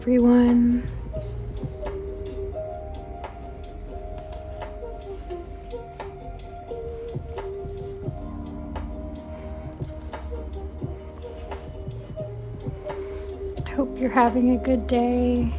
everyone. I hope you're having a good day.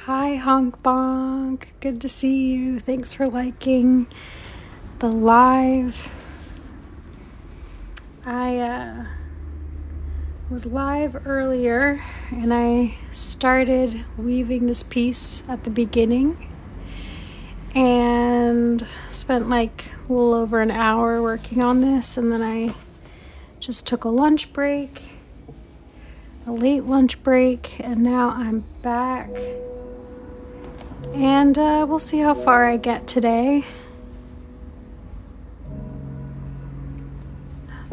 Hi, Honk Bonk. Good to see you. Thanks for liking the live. I was live earlier and I started weaving this piece at the beginning and spent like a little over an hour working on this, and then I just took a lunch break, a late lunch break, and now I'm back. And we'll see how far I get today.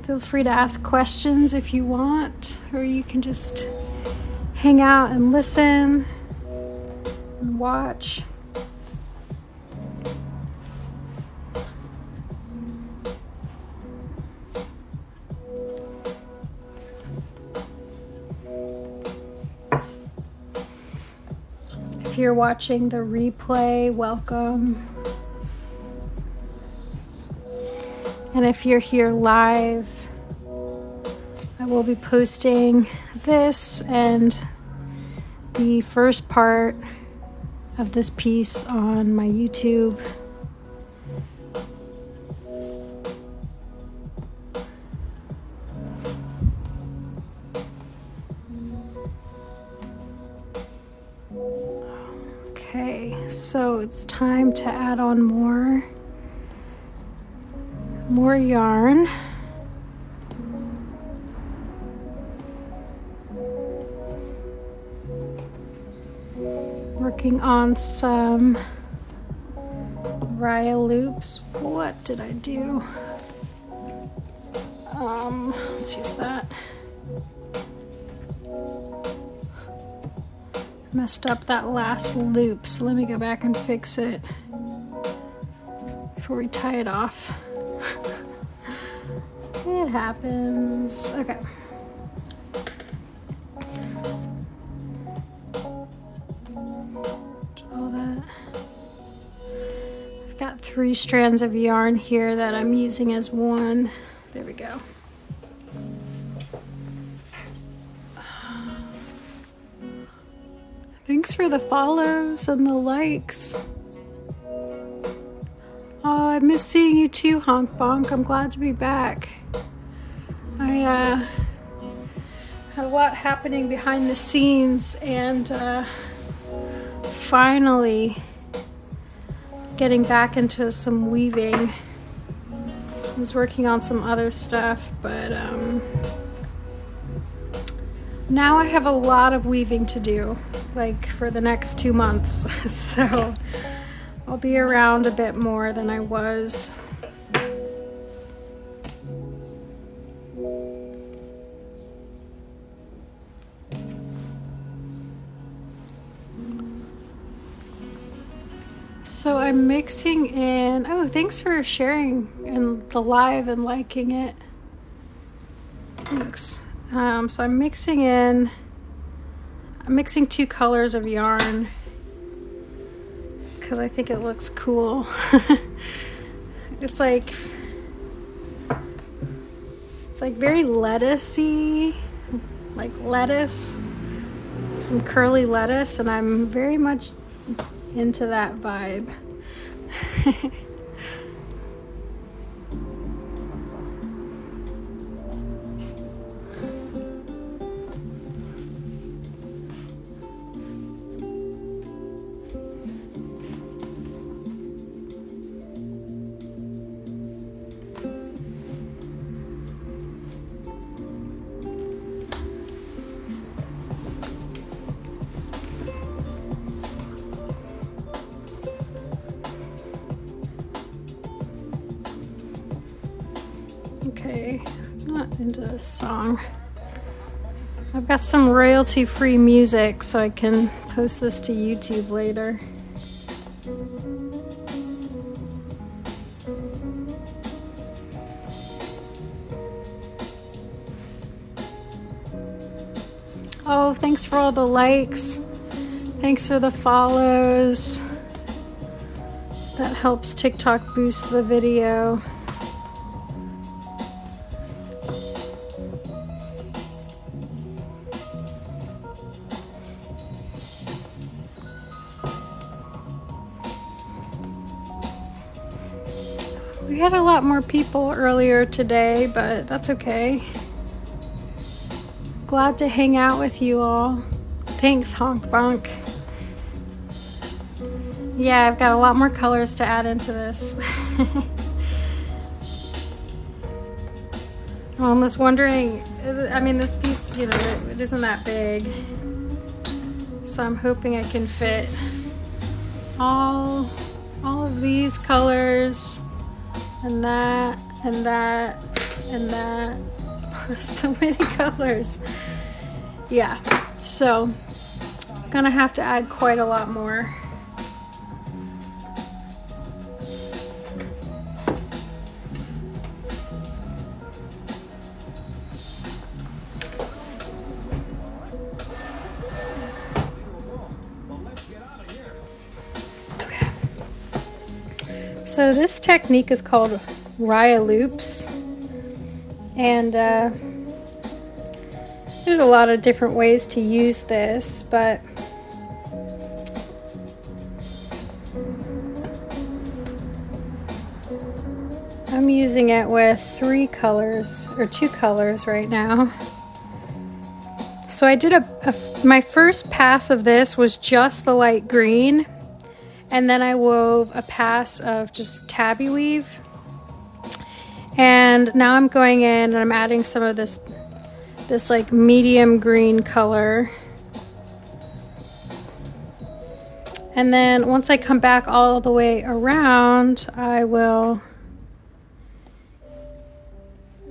Feel free to ask questions if you want, or you can just hang out and listen and watch. If you're watching the replay, welcome. And if you're here live, I will be posting this and the first part of this piece on my YouTube. Okay, so it's time to add on more yarn. Working on some Raya loops. What did I do? Let's use that. Messed up that last loop, so let me go back and fix it before we tie it off. It happens. Okay. All that. I've got 3 strands of yarn here that I'm using as one. There we go. Thanks for the follows and the likes. Oh, I miss seeing you too, Honk Bonk. I'm glad to be back. I had a lot happening behind the scenes, and finally getting back into some weaving. I was working on some other stuff, but now I have a lot of weaving to do, like for the next 2 months. So I'll be around a bit more than I was. So I'm mixing in, oh, thanks for sharing in the live and liking it. Thanks. So I'm mixing 2 colors of yarn because I think it looks cool. It's like very lettucey, like lettuce, some curly lettuce, and I'm very much into that vibe. Okay, not into this song. I've got some royalty-free music, so I can post this to YouTube later. Oh, thanks for all the likes. Thanks for the follows. That helps TikTok boost the video. We had a lot more people earlier today, but that's okay. Glad to hang out with you all. Thanks, Honk Bonk. Yeah, I've got a lot more colors to add into this. I'm almost wondering, I mean, this piece, you know, it isn't that big. So I'm hoping I can fit all of these colors and that and that and that. So many colors. Yeah, so I'm gonna have to add quite a lot more. Okay. So this technique is called Raya loops, and there's a lot of different ways to use this, but I'm using it with 3 colors or 2 colors right now. So I did my first pass of this was just the light green, and then I wove a pass of just tabby weave. And now I'm going in and I'm adding some of this like medium green color. And then once I come back all the way around, I will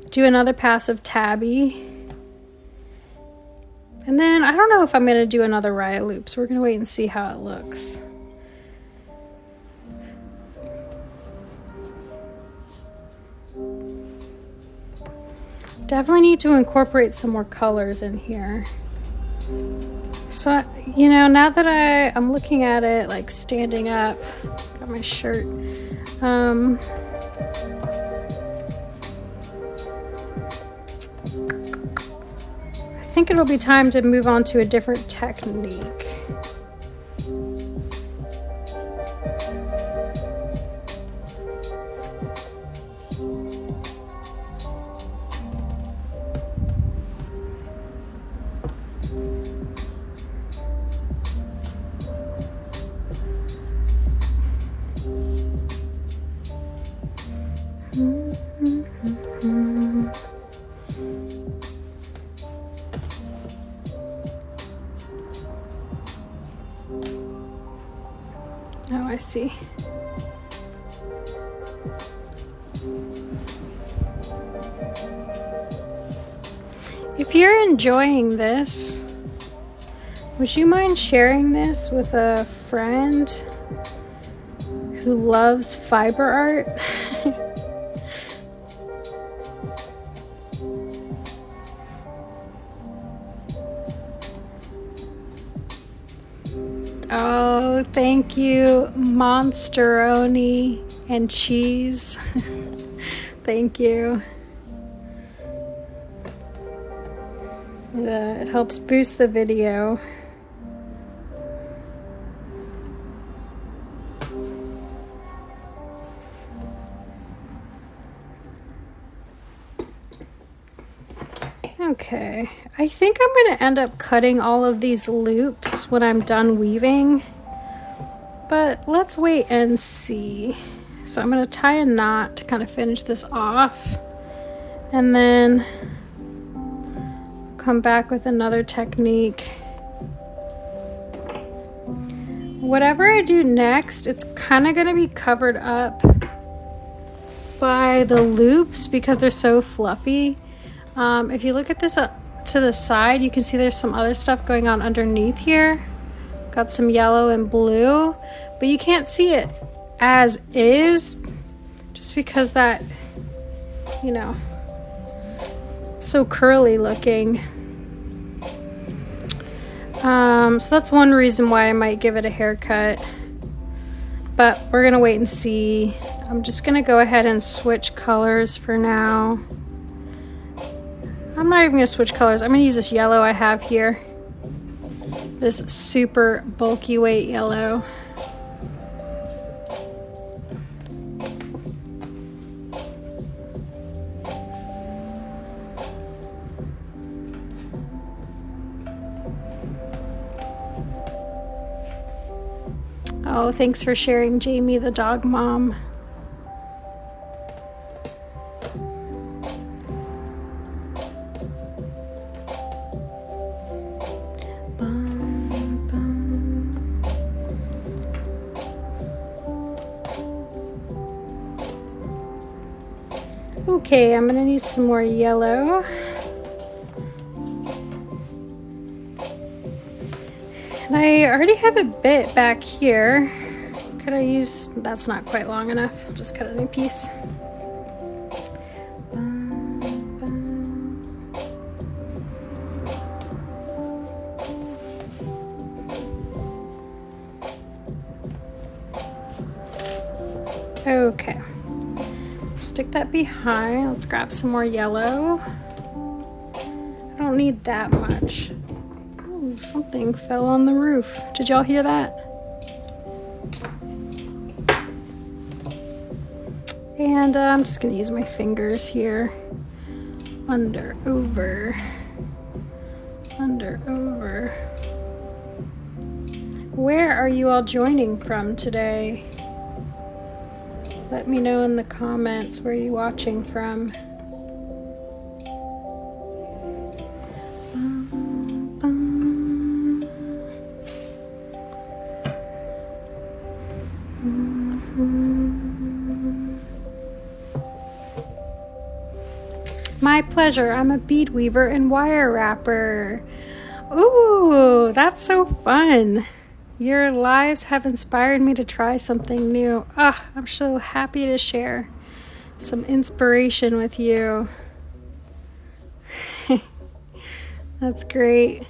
do another pass of tabby. And then I don't know if I'm going to do another Raya loop, so we're going to wait and see how it looks. Definitely need to incorporate some more colors in here. So, you know, now that I'm looking at it, like standing up, got my shirt. I think it'll be time to move on to a different technique. Oh, I see. If you're enjoying this, would you mind sharing this with a friend who loves fiber art? Oh, thank you, Monsteroni and cheese. Thank you. It helps boost the video. Okay, I think I'm going to end up cutting all of these loops when I'm done weaving, but let's wait and see. So I'm going to tie a knot to kind of finish this off, and then come back with another technique. Whatever I do next, it's kind of going to be covered up by the loops because they're so fluffy. If you look at this to the side, you can see there's some other stuff going on underneath here. Got some yellow and blue, but you can't see it as is just because that, you know, it's so curly looking. So that's one reason why I might give it a haircut, but we're gonna wait and see. I'm just gonna go ahead and switch colors for now. I'm not even gonna switch colors. I'm gonna use this yellow I have here. This super bulky weight yellow. Oh, thanks for sharing, Jamie, the dog mom. Okay, I'm gonna need some more yellow. And I already have a bit back here. Could I use, that's not quite long enough. I'll just cut a new piece. Okay. Stick that behind. Let's grab some more yellow. I don't need that much. Ooh, something fell on the roof. Did y'all hear that? And I'm just gonna use my fingers here. Under, over, under, over. Where are you all joining from today? Let me know in the comments where you're watching from. My pleasure. I'm a bead weaver and wire wrapper. Ooh, that's so fun. Your lives have inspired me to try something new. Ah, I'm so happy to share some inspiration with you. That's great.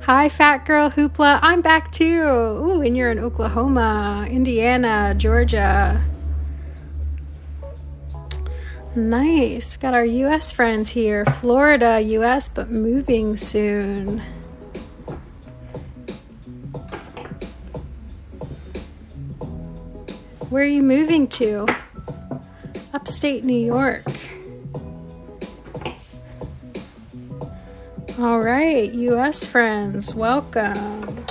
Hi, Fat Girl Hoopla. I'm back too. Ooh, and you're in Oklahoma, Indiana, Georgia. Nice. Got our U.S. friends here. Florida, U.S., but moving soon. Where are you moving to? Upstate New York. All right, U.S. friends, welcome.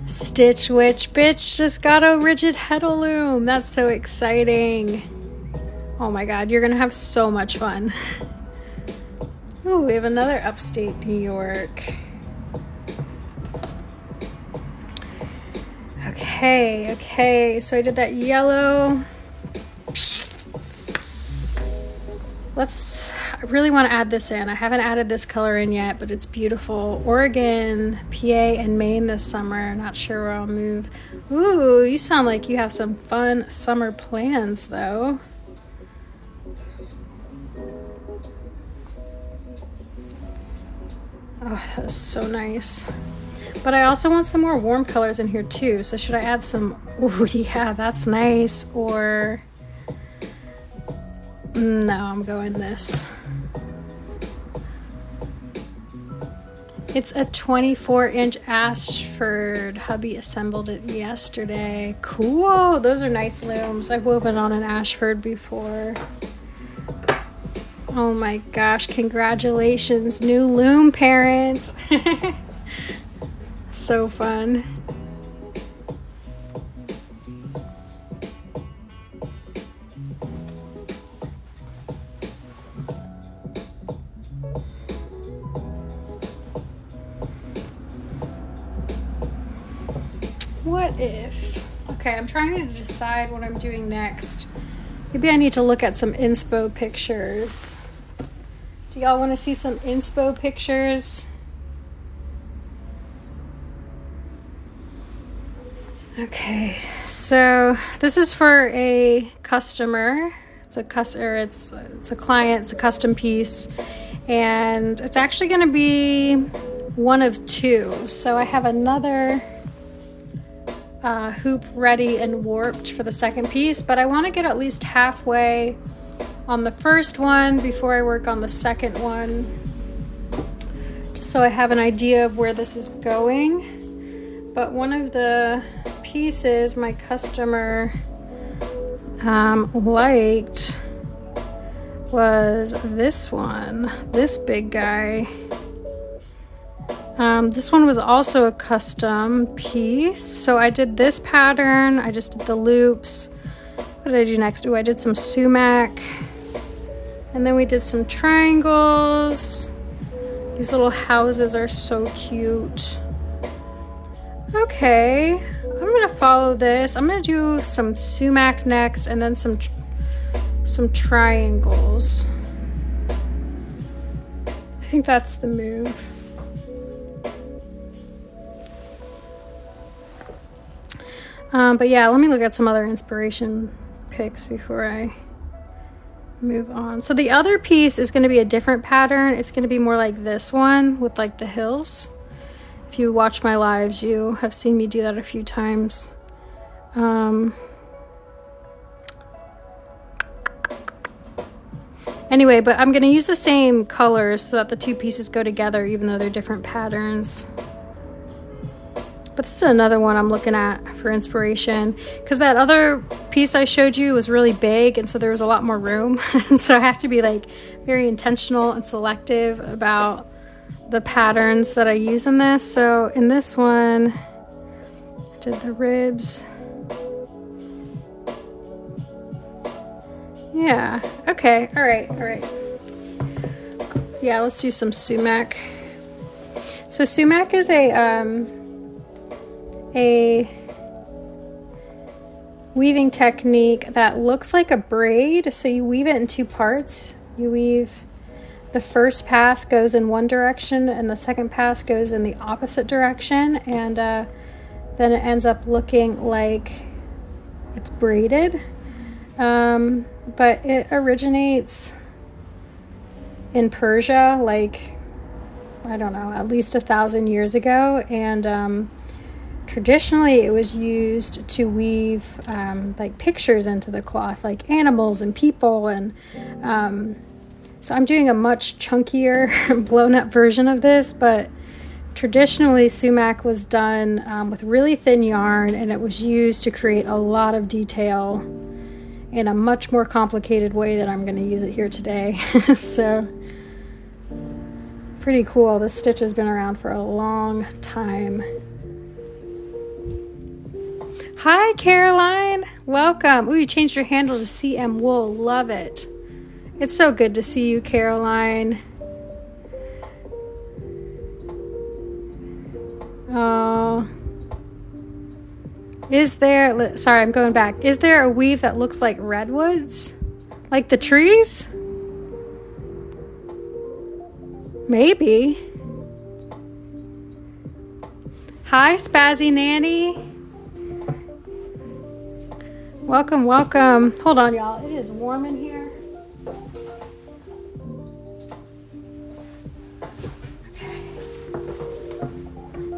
Stitch Witch bitch just got a rigid heddle loom. That's so exciting. Oh my God, you're gonna have so much fun. Oh, we have another upstate New York. Okay, so I did that yellow. I really want to add this in. I haven't added this color in yet, but it's beautiful. Oregon, PA, and Maine this summer. Not sure where I'll move. Ooh, you sound like you have some fun summer plans, though. Oh, that is so nice. But I also want some more warm colors in here too. So should I add some? Oh yeah, that's nice. Or no, I'm going this. It's a 24-inch Ashford. Hubby assembled it yesterday. Cool. Those are nice looms. I've woven on an Ashford before. Oh my gosh, congratulations, new loom parent. So fun. What if? Okay, Okay, I'm trying to decide what I'm doing next. Maybe I need to look at some inspo pictures. Do y'all want to see some inspo pictures? Okay, so this is for a customer. It's a client. It's a custom piece, and it's actually going to be one of two. So I have another hoop ready and warped for the second piece, but I want to get at least halfway on the first one before I work on the second one, just so I have an idea of where this is going. But one of the pieces my customer liked was this one, this big guy. This one was also a custom piece. So I did this pattern. I just did the loops. What did I do next? Oh, I did some sumac. And then we did some triangles. These little houses are so cute. Okay, I'm gonna follow this. I'm gonna do some sumac next and then some triangles. I think that's the move. But yeah, let me look at some other inspiration pics before I move on. So the other piece is going to be a different pattern. It's going to be more like this one with like the hills. If you watch my lives, you have seen me do that a few times. Anyway, but I'm going to use the same colors so that the two pieces go together even though they're different patterns. But this is another one I'm looking at for inspiration, because that other piece I showed you was really big, and so there was a lot more room. And so I have to be like very intentional and selective about the patterns that I use in this. So in this one, I did the ribs. Yeah, okay, all right. Yeah, let's do some sumac. So sumac is a weaving technique that looks like a braid. So you weave it in two parts. You weave, the first pass goes in one direction and the second pass goes in the opposite direction, and then it ends up looking like it's braided. But it originates in Persia, like, I don't know, at least 1,000 years ago, and traditionally it was used to weave like pictures into the cloth, like animals and people, and so I'm doing a much chunkier blown up version of this. But traditionally sumac was done with really thin yarn, and it was used to create a lot of detail in a much more complicated way that I'm going to use it here today. So pretty cool. This stitch has been around for a long time. Hi, Caroline. Welcome. Ooh, you changed your handle to CM Wool. Love it. It's so good to see you, Caroline. Oh. Is there... Sorry, I'm going back. Is there a weave that looks like redwoods? Like the trees? Maybe. Hi, Spazzy Nanny. Welcome, welcome. Hold on, y'all. It is warm in here. Okay.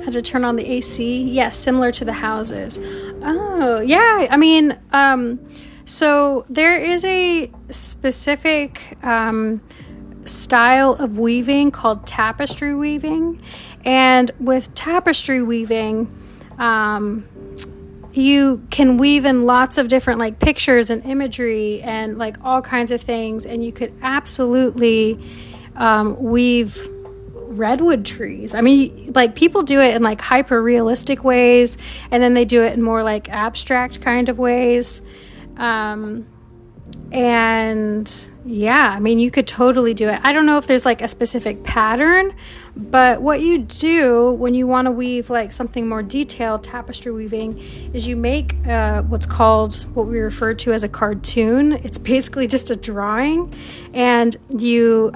Had to turn on the AC. Yes, similar to the houses. Oh, yeah. I mean, so there is a specific style of weaving called tapestry weaving. And with tapestry weaving, you can weave in lots of different like pictures and imagery and like all kinds of things, and you could absolutely weave redwood trees. I mean, like people do it in like hyper realistic ways, and then they do it in more like abstract kind of ways. And yeah, I mean, you could totally do it. I don't know if there's like a specific pattern, but what you do when you want to weave like something more detailed, tapestry weaving, is you make what we refer to as a cartoon. It's basically just a drawing, and you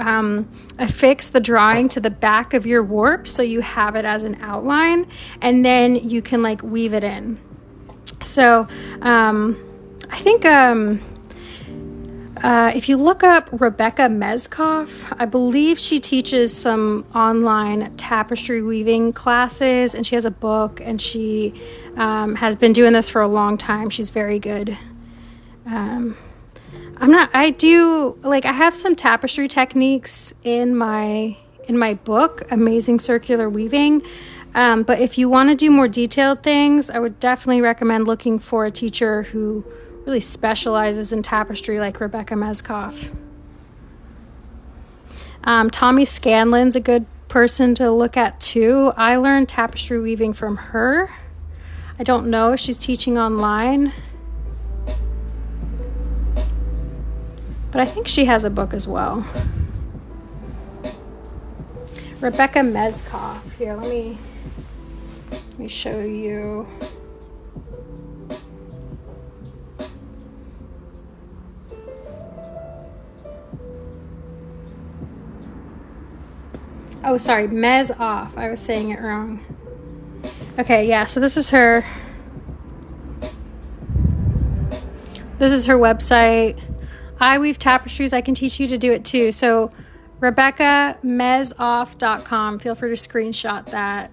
affix the drawing to the back of your warp so you have it as an outline, and then you can like weave it in. So I think if you look up Rebecca Mezkoff, I believe she teaches some online tapestry weaving classes, and she has a book, and she has been doing this for a long time. She's very good. I have some tapestry techniques in my book, Amazing Circular Weaving. But if you want to do more detailed things, I would definitely recommend looking for a teacher who really specializes in tapestry, like Rebecca Mezkoff. Tommy Scanlon's a good person to look at too. I learned tapestry weaving from her. I don't know if she's teaching online, but I think she has a book as well. Rebecca Mezkoff. Here, let me show you. Oh, sorry, Mez-Off. I was saying it wrong. Okay, yeah, so this is her. This is her website. I weave tapestries. I can teach you to do it too. So RebeccaMezoff.com. Feel free to screenshot that.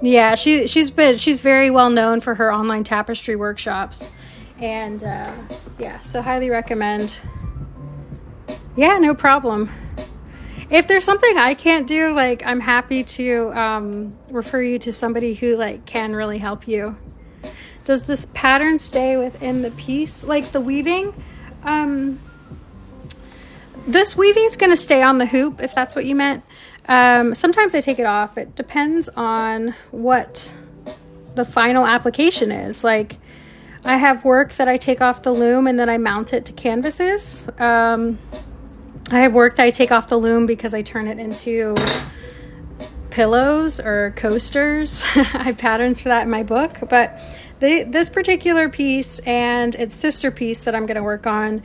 Yeah, she's very well known for her online tapestry workshops. And yeah, so highly recommend. Yeah, no problem. If there's something I can't do, like, I'm happy to refer you to somebody who like can really help you. Does this pattern stay within the piece, like the weaving? This weaving is going to stay on the hoop, if that's what you meant. Sometimes I take it off. It depends on what the final application is. Like, I have work that I take off the loom and then I mount it to canvases. I have work that I take off the loom because I turn it into pillows or coasters. I have patterns for that in my book. But this particular piece and its sister piece that I'm going to work on,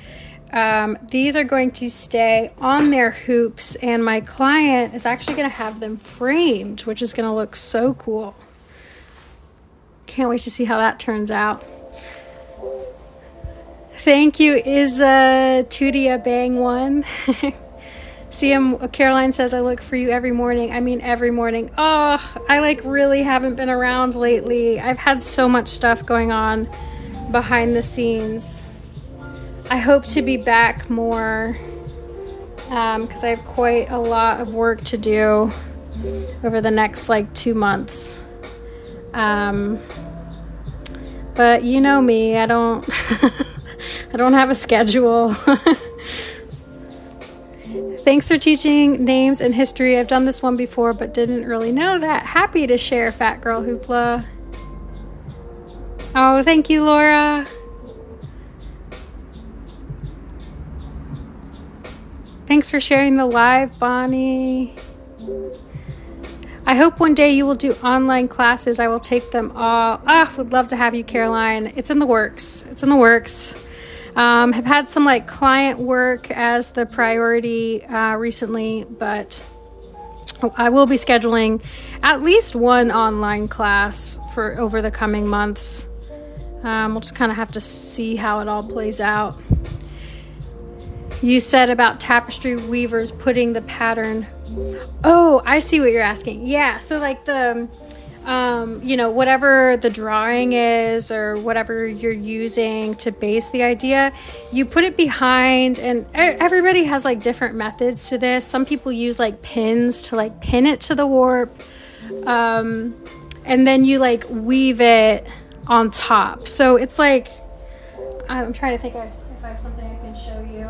these are going to stay on their hoops, and my client is actually going to have them framed, which is going to look so cool. Can't wait to see how that turns out. Thank you, Tudia Bang One. Caroline says, I look for you every morning. I mean, every morning. Oh, I like really haven't been around lately. I've had so much stuff going on behind the scenes. I hope to be back more because I have quite a lot of work to do over the next like 2 months. But you know me, I don't I don't have a schedule. Thanks for teaching names and history. I've done this one before, but didn't really know that. Happy to share, Fat Girl Hoopla. Oh, thank you, Laura. Thanks for sharing the live, Bonnie. I hope one day you will do online classes. I will take them all. Would love to have you, Caroline. It's in the works. Have had some like client work as the priority recently, but I will be scheduling at least one online class for over the coming months. We'll just kind of have to see how it all plays out. You said about tapestry weavers putting the pattern. Oh, I see what you're asking. Yeah, so like the whatever the drawing is or whatever you're using to base the idea, you put it behind, and everybody has like different methods to this. Some people use like pins to like pin it to the warp, and then you like weave it on top. So it's like, I'm trying to think if I have something I can show you.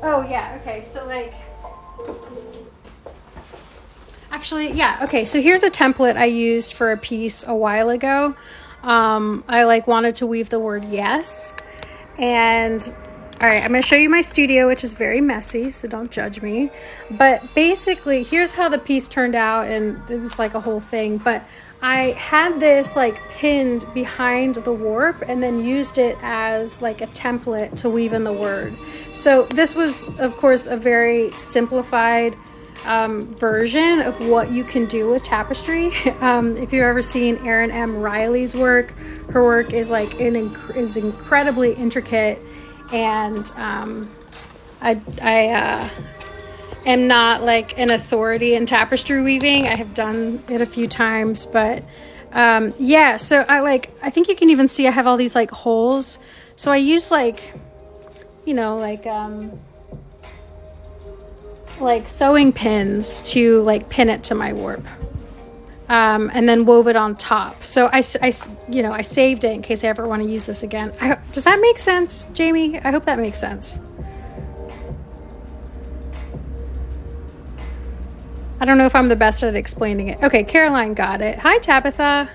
Oh yeah, okay, so like, Actually, yeah, okay, so here's a template I used for a piece a while ago. I like wanted to weave the word yes. And all right, I'm going to show you my studio, which is very messy, so don't judge me. But basically, here's how the piece turned out, and it's like a whole thing. But I had this like pinned behind the warp and then used it as like a template to weave in the word. So this was, of course, a very simplified version of what you can do with tapestry. If you've ever seen Erin M. Riley's work, her work is like is incredibly intricate, and I am not like an authority in tapestry weaving. I have done it a few times, but yeah, so I think you can even see I have all these like holes. So I use like, you know, like sewing pins to like pin it to my warp, and then wove it on top. So I saved it in case I ever want to use this again. Does that make sense, Jamie? I hope that makes sense. I don't know if I'm the best at explaining it. Okay, Caroline got it. Hi, Tabitha.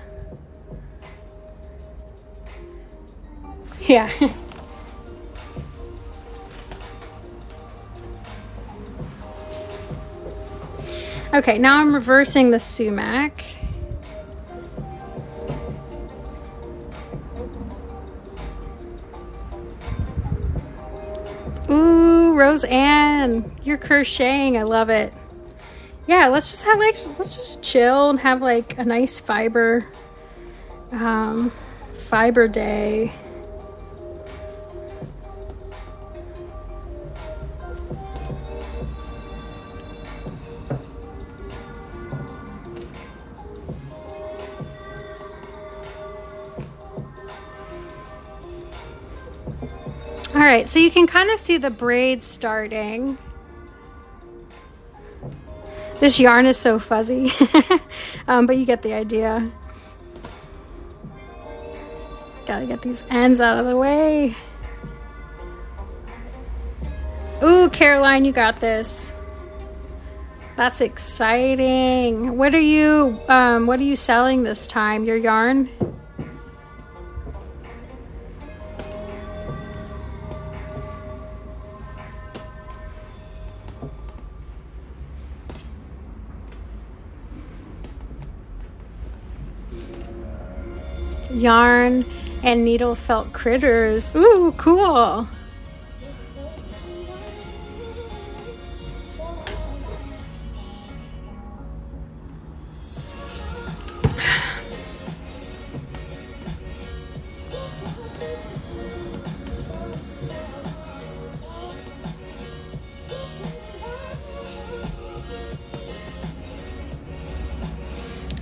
Yeah. Okay, now I'm reversing the sumac. Ooh, Roseanne, you're crocheting. I love it. Yeah, let's just chill and have like a nice fiber day. All right, so you can kind of see the braids starting. This yarn is so fuzzy, but you get the idea. Gotta get these ends out of the way. Ooh, Caroline, you got this. That's exciting. What are you selling this time? Your yarn? Yarn and needle felt critters. Ooh, cool.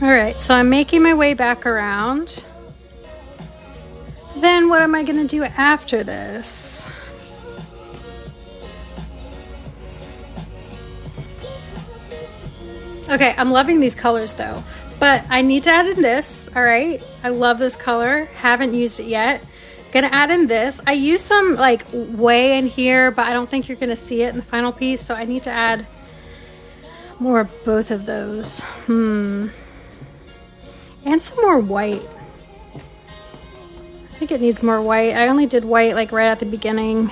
All right, so I'm making my way back around. Then what am I going to do after this? Okay, I'm loving these colors though, but I need to add in this. All right, I love this color. Haven't used it yet. Gonna add in this. I use some like way in here, but I don't think you're gonna see it in the final piece, so I need to add more of both of those. And some more white. I think it needs more white. I only did white like right at the beginning.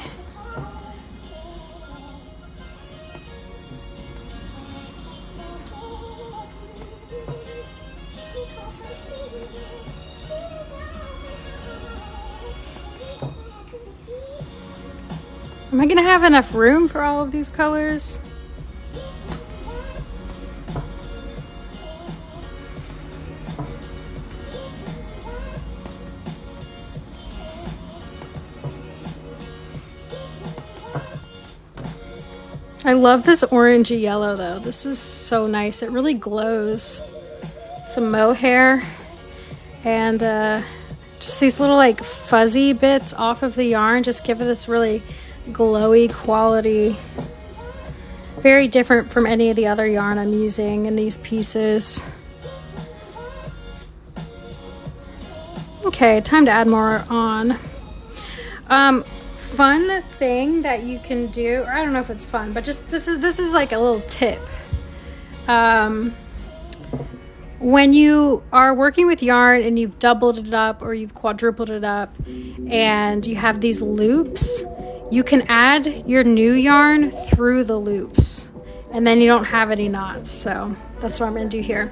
Am I gonna have enough room for all of these colors? I love this orangey yellow though. This is so nice. It really glows. Some mohair and just these little like fuzzy bits off of the yarn just give it this really glowy quality. Very different from any of the other yarn I'm using in these pieces. Okay, time to add more on. Fun thing that you can do, or I don't know if it's fun, but just this is like a little tip. when you are working with yarn and you've doubled it up or you've quadrupled it up and you have these loops, you can add your new yarn through the loops and then you don't have any knots. So that's what I'm going to do here.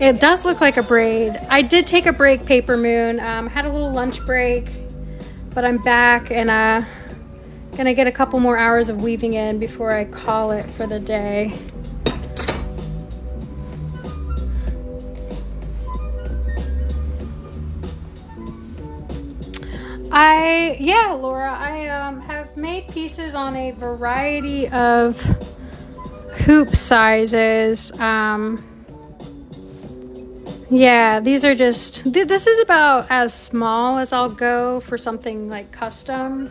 It does look like a braid. I did take a break, Paper Moon. Had a little lunch break, but I'm back and gonna get a couple more hours of weaving in before I call it for the day. Yeah, Laura, I have made pieces on a variety of hoop sizes. Yeah, these are just, this is about as small as I'll go for something like custom.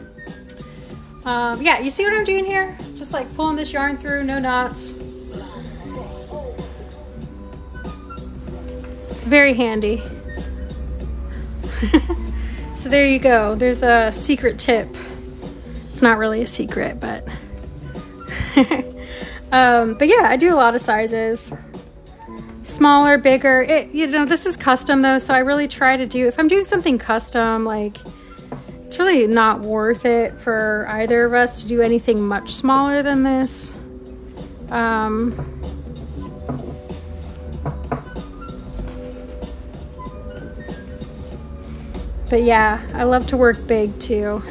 Yeah, you see what I'm doing here? Just like pulling this yarn through, no knots. Very handy. So there you go. There's a secret tip. It's not really a secret, but but yeah, I do a lot of sizes. Smaller, bigger. You know, this is custom though, so I really try to do, if I'm doing something custom, like it's really not worth it for either of us to do anything much smaller than this. But yeah, I love to work big too.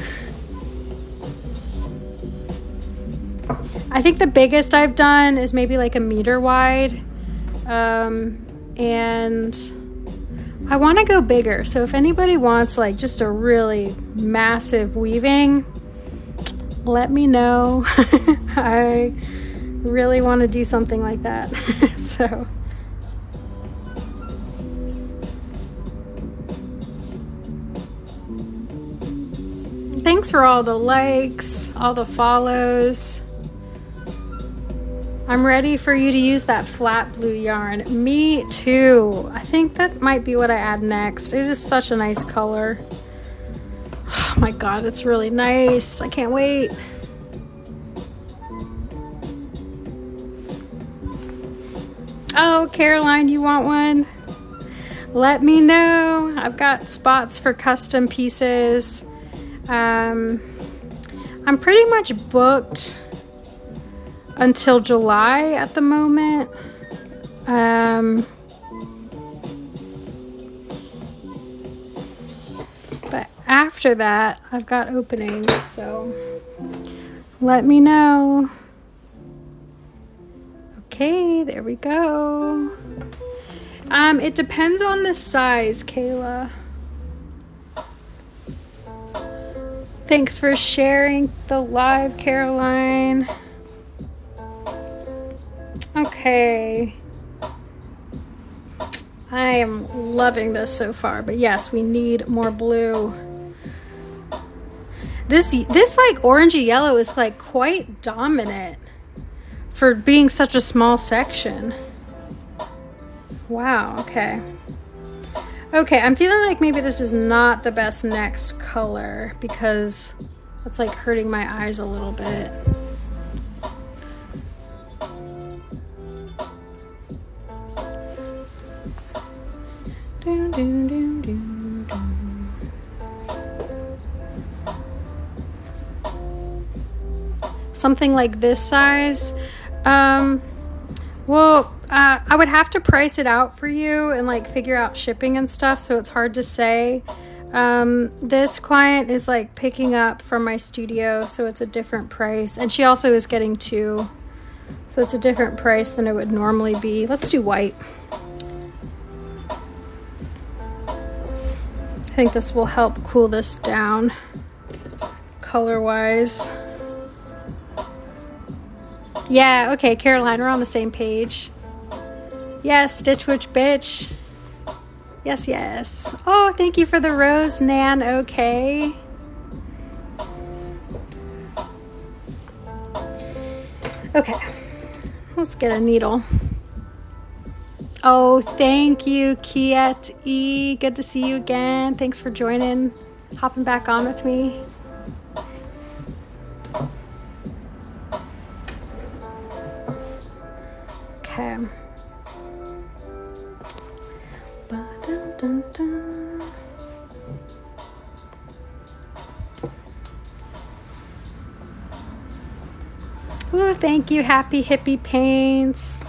I think the biggest I've done is maybe like 1 meter wide. And I want to go bigger. So if anybody wants like just a really massive weaving, let me know. I really want to do something like that. So thanks for all the likes, all the follows. I'm ready for you to use that flat blue yarn. Me too. I think that might be what I add next. It is such a nice color. Oh my God, it's really nice. I can't wait. Oh, Caroline, you want one? Let me know. I've got spots for custom pieces. I'm pretty much booked until July at the moment. But after that, I've got openings, so let me know. Okay, there we go. It depends on the size, Kayla. Thanks for sharing the live, Caroline. Okay. I am loving this so far, but yes, we need more blue. This like orangey yellow is like quite dominant for being such a small section. Wow, okay. Okay, I'm feeling like maybe this is not the best next color because it's like hurting my eyes a little bit. Something like this size. Well, I would have to price it out for you and like figure out shipping and stuff, so it's hard to say. This client is like picking up from my studio, so it's a different price, and she also is getting 2, so it's a different price than it would normally be. Let's do white. I think this will help cool this down color wise. Yeah, okay, Caroline, we're on the same page. Yes, Stitch Witch bitch. Yes, yes. Oh, thank you for the rose, Nan. Okay. Okay, let's get a needle. Oh, thank you, Kiet E. Good to see you again. Thanks for joining, hopping back on with me. Okay. Ooh, thank you, Happy Hippie Paints.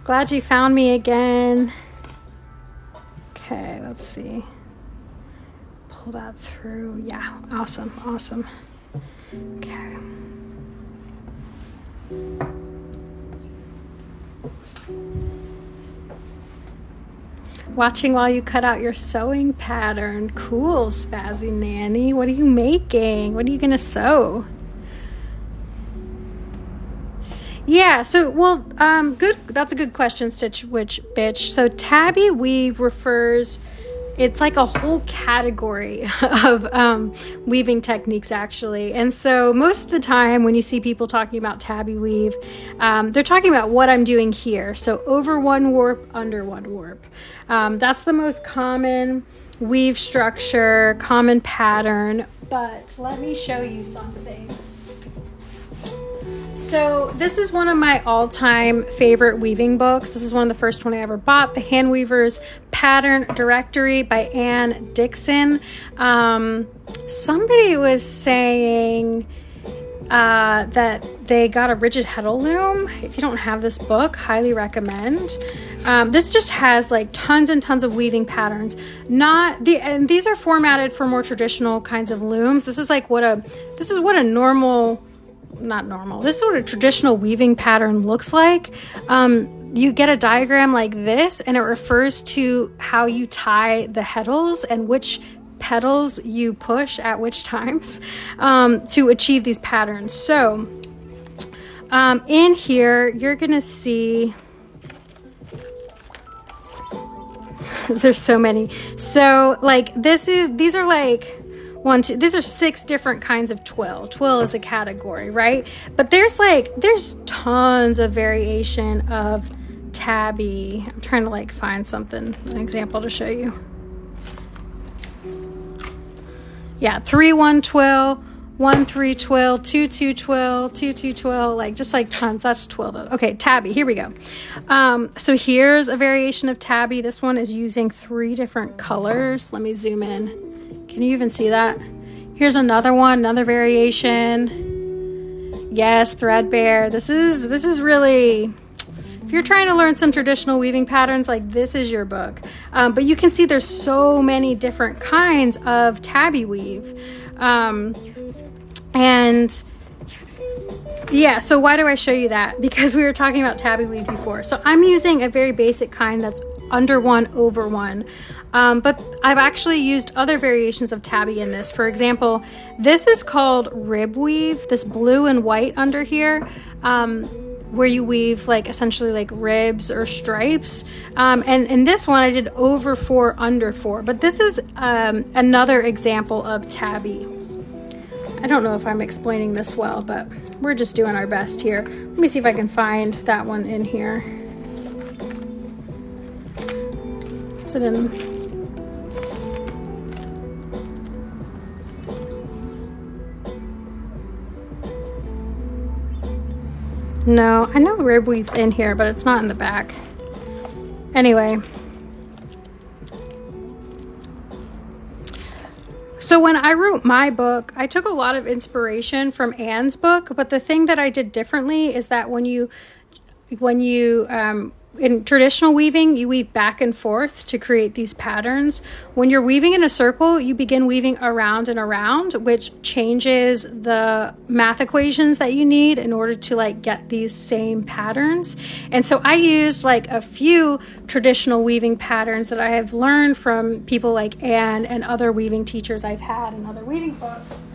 Glad you found me again. Okay, let's see. Pull that through. Yeah, awesome, awesome. Okay. Watching while you cut out your sewing pattern. Cool, Spazzy Nanny. What are you making? What are you gonna sew? Yeah, so, well, good. That's a good question, Stitch Witch Bitch. So Tabby weave refers, it's like a whole category of weaving techniques, actually. And so most of the time when you see people talking about tabby weave, they're talking about what I'm doing here. So over one warp, under one warp. That's the most common weave structure, common pattern. But let me show you something. So this is one of my all-time favorite weaving books. This is one of the first one I ever bought, The Hand Weaver's Pattern Directory by Anne Dixon. Somebody was saying that they got a rigid heddle loom. If you don't have this book, highly recommend. This just has like tons and tons of weaving patterns. And these are formatted for more traditional kinds of looms. This is what a traditional weaving pattern looks like. You get a diagram like this, and it refers to how you tie the heddles and which petals you push at which times to achieve these patterns. So in here, you're gonna see there's so many. So like these are like these are 6 different kinds of twill. Twill is a category, right? But there's tons of variation of tabby. I'm trying to find an example to show you. Yeah, 3-1 twill, 1-3 twill, 2-2 twill, 2-2 twill, tons. That's twill though. Okay, tabby, here we go. So here's a variation of tabby. This one is using 3 different colors. Let me zoom in. Can you even see that? Here's another one, another variation. Yes, threadbare. This is really, if you're trying to learn some traditional weaving patterns, this is your book. But you can see there's so many different kinds of tabby weave. And yeah, so why do I show you that? Because we were talking about tabby weave before. So I'm using a very basic kind that's under one, over one. But I've actually used other variations of tabby in this. For example, this is called rib weave, this blue and white under here, where you weave essentially ribs or stripes. And in this one I did over 4, under 4. But this is another example of tabby. I don't know if I'm explaining this well, but we're just doing our best here. Let me see if I can find that one in here. Is it in? No, I know rib weave's in here, but it's not in the back. Anyway. So when I wrote my book, I took a lot of inspiration from Anne's book, but the thing that I did differently is that when you in traditional weaving, you weave back and forth to create these patterns. When you're weaving in a circle, you begin weaving around and around, which changes the math equations that you need in order to get these same patterns. And so I used a few traditional weaving patterns that I have learned from people like Anne and other weaving teachers I've had in other weaving books.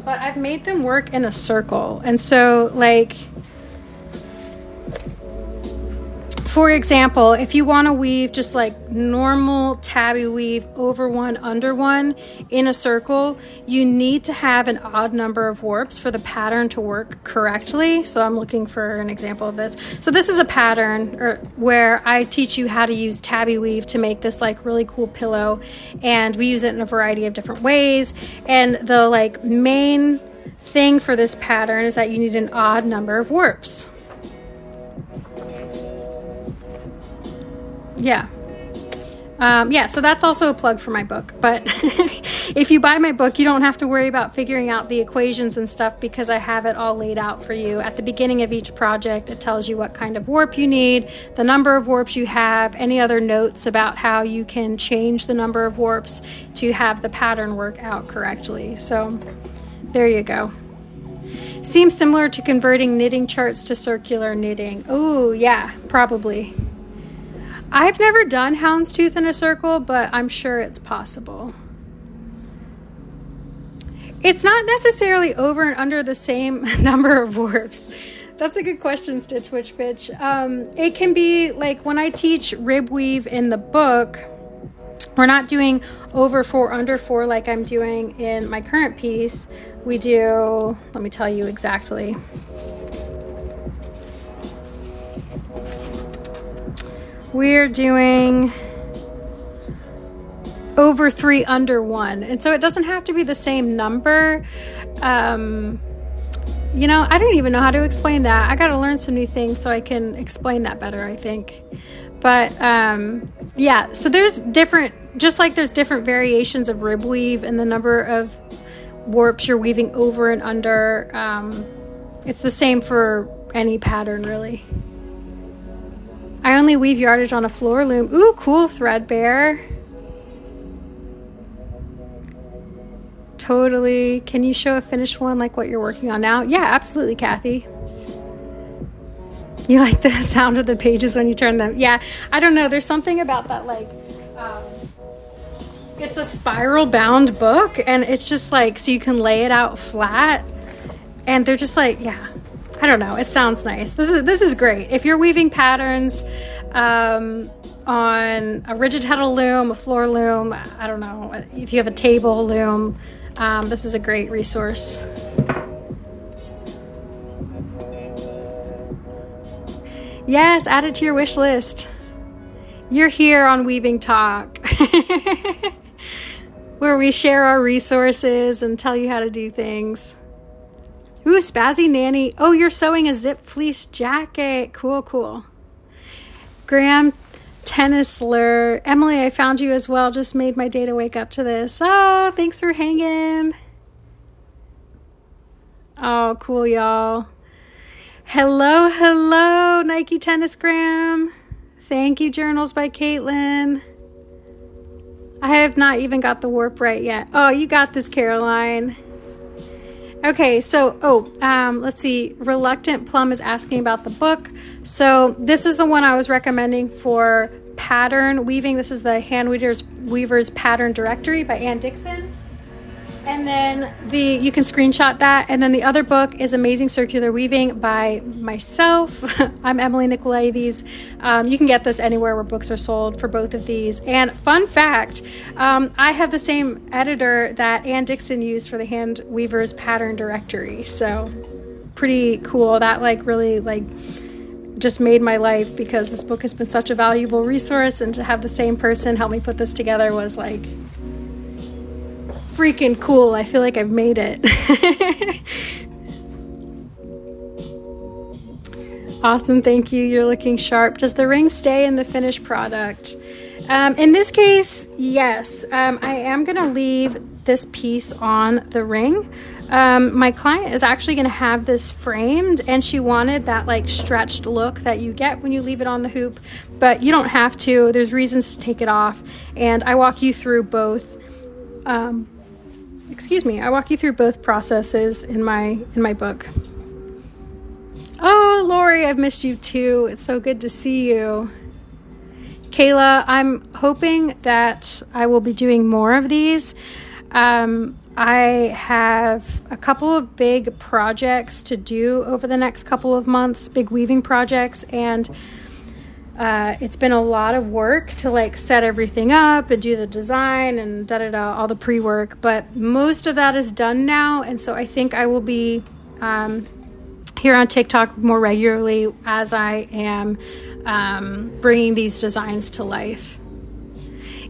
But I've made them work in a circle. And so for example, if you want to weave just normal tabby weave over 1, under 1 in a circle, you need to have an odd number of warps for the pattern to work correctly. So I'm looking for an example of this. So this is a pattern where I teach you how to use tabby weave to make this really cool pillow, and we use it in a variety of different ways. And the main thing for this pattern is that you need an odd number of warps. Yeah. Yeah, so that's also a plug for my book. But if you buy my book, you don't have to worry about figuring out the equations and stuff, because I have it all laid out for you. At the beginning of each project, it tells you what kind of warp you need, the number of warps you have, any other notes about how you can change the number of warps to have the pattern work out correctly. So there you go. Seems similar to converting knitting charts to circular knitting. Oh, yeah, probably. I've never done houndstooth in a circle, but I'm sure it's possible. It's not necessarily over and under the same number of warps. That's a good question, Stitch Witch Bitch. It can be like when I teach rib weave in the book, we're not doing over 4, under 4 like I'm doing in my current piece. We do, let me tell you exactly. We're doing over 3, under 1. And so it doesn't have to be the same number. You know, I don't even know how to explain that. I got to learn some new things so I can explain that better, I think. But yeah, so there's different, just like there's different variations of rib weave and the number of warps you're weaving over and under. It's the same for any pattern, really. I only weave yardage on a floor loom. Ooh, cool, Threadbare. Totally. Can you show a finished one like what you're working on now? Yeah, absolutely, Kathy. You like the sound of the pages when you turn them? Yeah, I don't know. There's something about that, like, it's a spiral bound book, and it's just like, so you can lay it out flat, and they're just like, yeah, I don't know. It sounds nice. This is great. If you're weaving patterns on a rigid heddle loom, a floor loom, I don't know, if you have a table loom, this is a great resource. Yes, add it to your wish list. You're here on Weaving Talk, where we share our resources and tell you how to do things. Ooh, Spazzy Nanny. Oh, you're sewing a zip fleece jacket. Cool, cool. Graham Tennisler. Emily, I found you as well. Just made my day to wake up to this. Oh, thanks for hanging. Oh, cool, y'all. Hello, hello, Nike Tennisgram. Thank you, Journals by Caitlin. I have not even got the warp right yet. Oh, you got this, Caroline. Okay, so, let's see. Reluctant Plum is asking about the book. So this is the one I was recommending for pattern weaving. This is the Hand Weaver's Pattern Directory by Ann Dixon. And then you can screenshot that. And then the other book is Amazing Circular Weaving by myself. I'm Emily Nicolaides. You can get this anywhere where books are sold for both of these. And fun fact, I have the same editor that Ann Dixon used for the Hand Weaver's Pattern Directory. So pretty cool. That really just made my life, because this book has been such a valuable resource, and to have the same person help me put this together was like freaking cool. I feel like I've made it. Awesome. Thank you. You're looking sharp. Does the ring stay in the finished product? In this case, yes. I am going to leave this piece on the ring. My client is actually going to have this framed, and she wanted that stretched look that you get when you leave it on the hoop, but you don't have to. There's reasons to take it off, and I walk you through both. I walk you through both processes in my book. Oh, Lori, I've missed you too. It's so good to see you. Kayla, I'm hoping that I will be doing more of these. I have a couple of big projects to do over the next couple of months, big weaving projects, and it's been a lot of work to set everything up and do the design and all the pre-work, but most of that is done now, and so I think I will be here on TikTok more regularly as I am bringing these designs to life.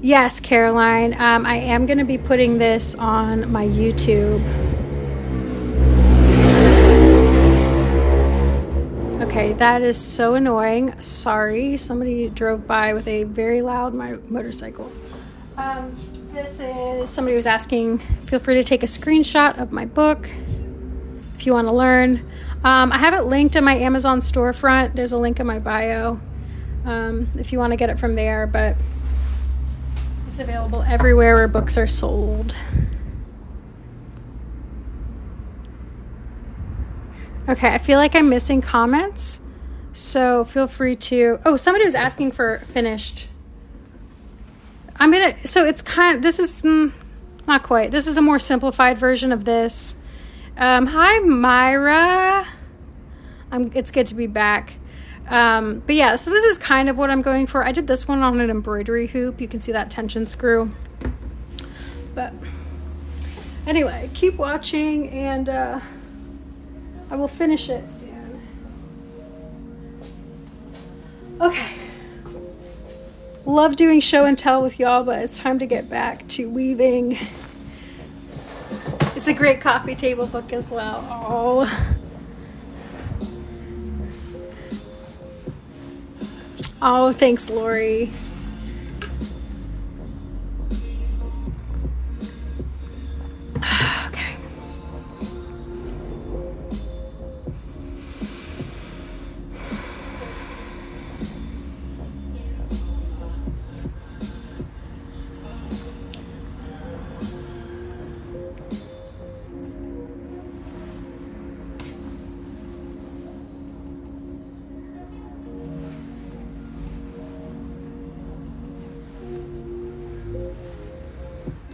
Yes, Caroline, I am going to be putting this on my YouTube. Okay, that is so annoying. Sorry, somebody drove by with a very loud motorcycle. This is, somebody was asking, feel free to take a screenshot of my book if you want to learn. I have it linked in my Amazon storefront. There's a link in my bio if you want to get it from there, but it's available everywhere where books are sold. Okay, I feel like I'm missing comments, so feel free to... Oh, somebody was asking for finished. So it's this is not quite. This is a more simplified version of this. Hi, Myra. It's good to be back. But yeah, so this is kind of what I'm going for. I did this one on an embroidery hoop. You can see that tension screw. But anyway, keep watching, and I will finish it soon. Okay. Love doing show and tell with y'all, but it's time to get back to weaving. It's a great coffee table book as well. Oh, thanks, Lori. Okay.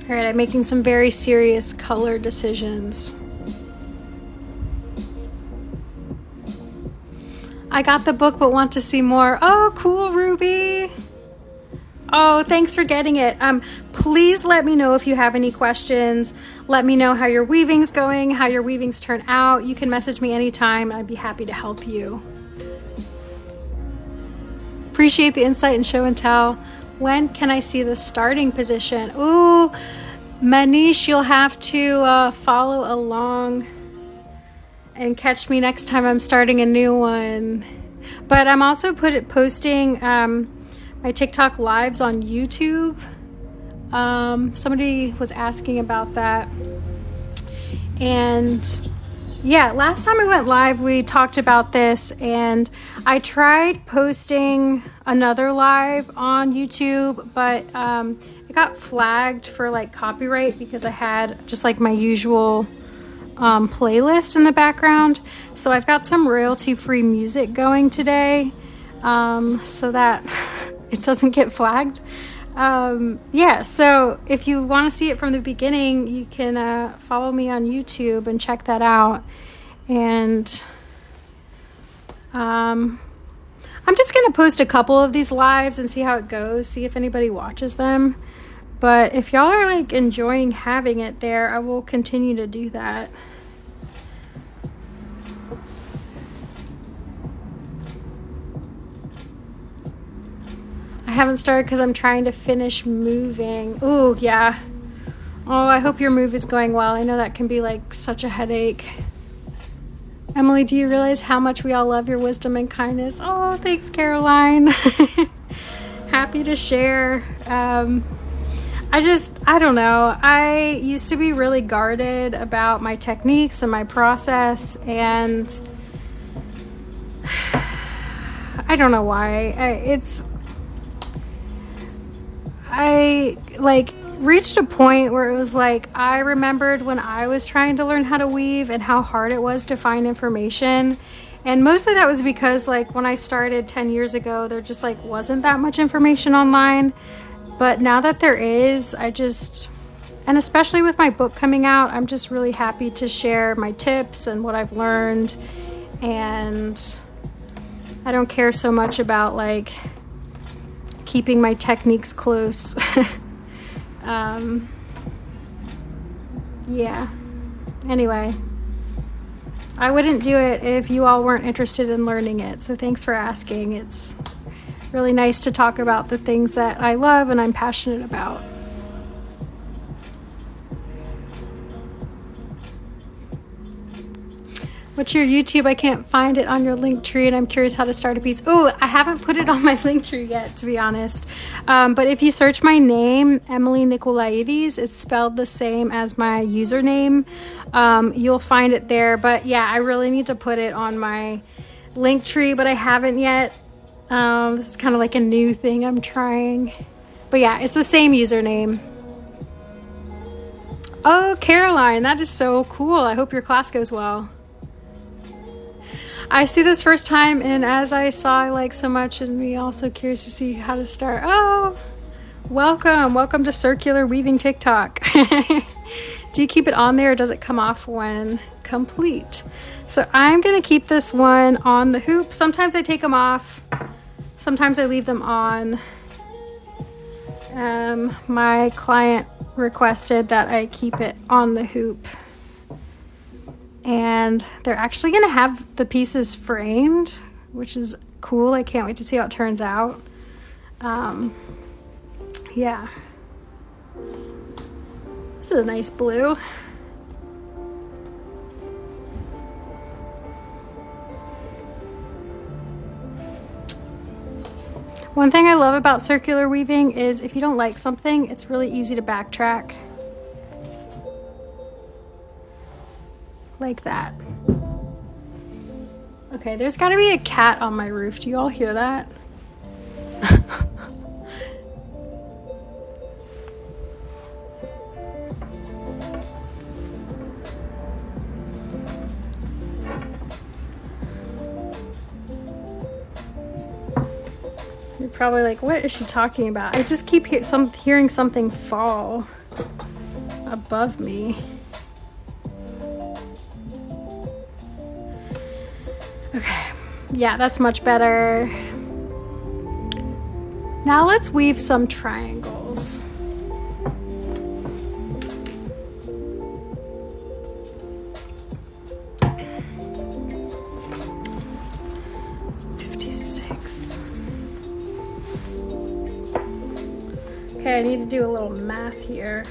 All right, I'm making some very serious color decisions. I got the book but want to see more. Oh, cool, Ruby. Oh, thanks for getting it. Please let me know if you have any questions. Let me know how your weaving's going, how your weavings turn out. You can message me anytime. I'd be happy to help you. Appreciate the insight and show and tell. When can I see the starting position? Ooh, Manish, you'll have to follow along and catch me next time I'm starting a new one. But I'm also posting my TikTok lives on YouTube. Somebody was asking about that. And yeah, last time I went live, we talked about this, and I tried posting another live on YouTube, but it got flagged for like copyright because I had just like my usual playlist in the background. So I've got some royalty-free music going today, so that it doesn't get flagged. Yeah, so if you want to see it from the beginning, you can follow me on YouTube and check that out. And I'm just going to post a couple of these lives and see how it goes, see if anybody watches them. But if y'all are like enjoying having it there, I will continue to do that. I haven't started because I'm trying to finish moving. Ooh, yeah. Oh, I hope your move is going well. I know that can be like such a headache. Emily, do you realize how much we all love your wisdom and kindness? Oh, thanks, Caroline. Happy to share. I don't know. I used to be really guarded about my techniques and my process, and I don't know why. I like reached a point where it was like I remembered when I was trying to learn how to weave and how hard it was to find information. And mostly that was because like when I started 10 years ago, there just like wasn't that much information online. But now that there is, and especially with my book coming out, I'm just really happy to share my tips and what I've learned. And I don't care so much about like keeping my techniques close. Yeah. Anyway, I wouldn't do it if you all weren't interested in learning it. So thanks for asking. It's really nice to talk about the things that I love and I'm passionate about. What's your YouTube? I can't find it on your link tree, and I'm curious how to start a piece. Oh, I haven't put it on my link tree yet, to be honest. But if you search my name, Emily Nicolaides, it's spelled the same as my username. You'll find it there. But yeah, I really need to put it on my link tree, but I haven't yet. This is kind of like a new thing I'm trying. But yeah, it's the same username. Oh, Caroline, that is so cool. I hope your class goes well. I see this first time, and as I saw, I like so much, and me also curious to see how to start. Oh, welcome to Circular Weaving TikTok. Do you keep it on there, or does it come off when complete? So I'm gonna keep this one on the hoop. Sometimes I take them off, sometimes I leave them on. My client requested that I keep it on the hoop. And they're actually going to have the pieces framed, which is cool. I can't wait to see how it turns out. Yeah. This is a nice blue. One thing I love about circular weaving is if you don't like something, it's really easy to backtrack. Like that. Okay, there's got to be a cat on my roof. Do you all hear that? You're probably like, what is she talking about? I just keep hearing something fall above me. Okay, yeah, that's much better. Now let's weave some triangles. Okay, I need to do a little math here.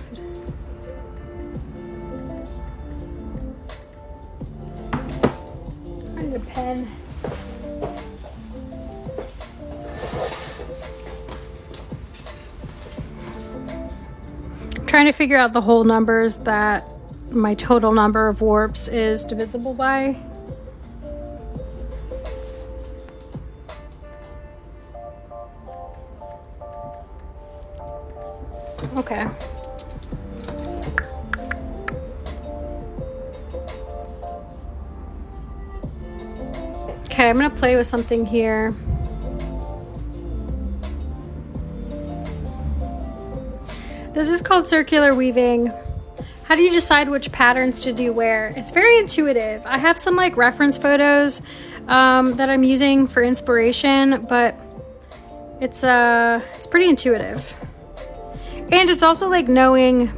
I need a pen. I'm trying to figure out the whole numbers that my total number of warps is divisible by. Okay. Okay, I'm gonna play with something here. This is called circular weaving. How do you decide which patterns to do where? It's very intuitive. I have some like reference photos that I'm using for inspiration, but it's pretty intuitive. And it's also like knowing,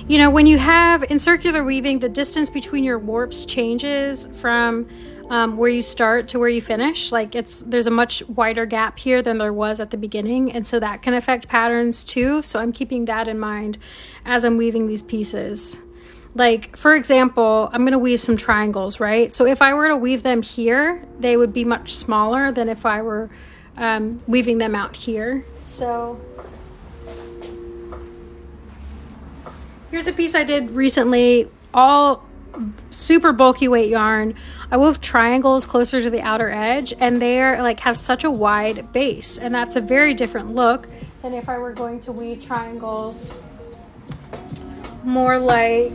you know, when you have in circular weaving, the distance between your warps changes from where you start to where you finish. Like there's a much wider gap here than there was at the beginning. And so that can affect patterns too. So I'm keeping that in mind as I'm weaving these pieces. Like, for example, I'm going to weave some triangles, right? So if I were to weave them here, they would be much smaller than if I were weaving them out here. So here's a piece I did recently, all super bulky weight yarn. I wove triangles closer to the outer edge, and they're like have such a wide base, and that's a very different look than if I were going to weave triangles more like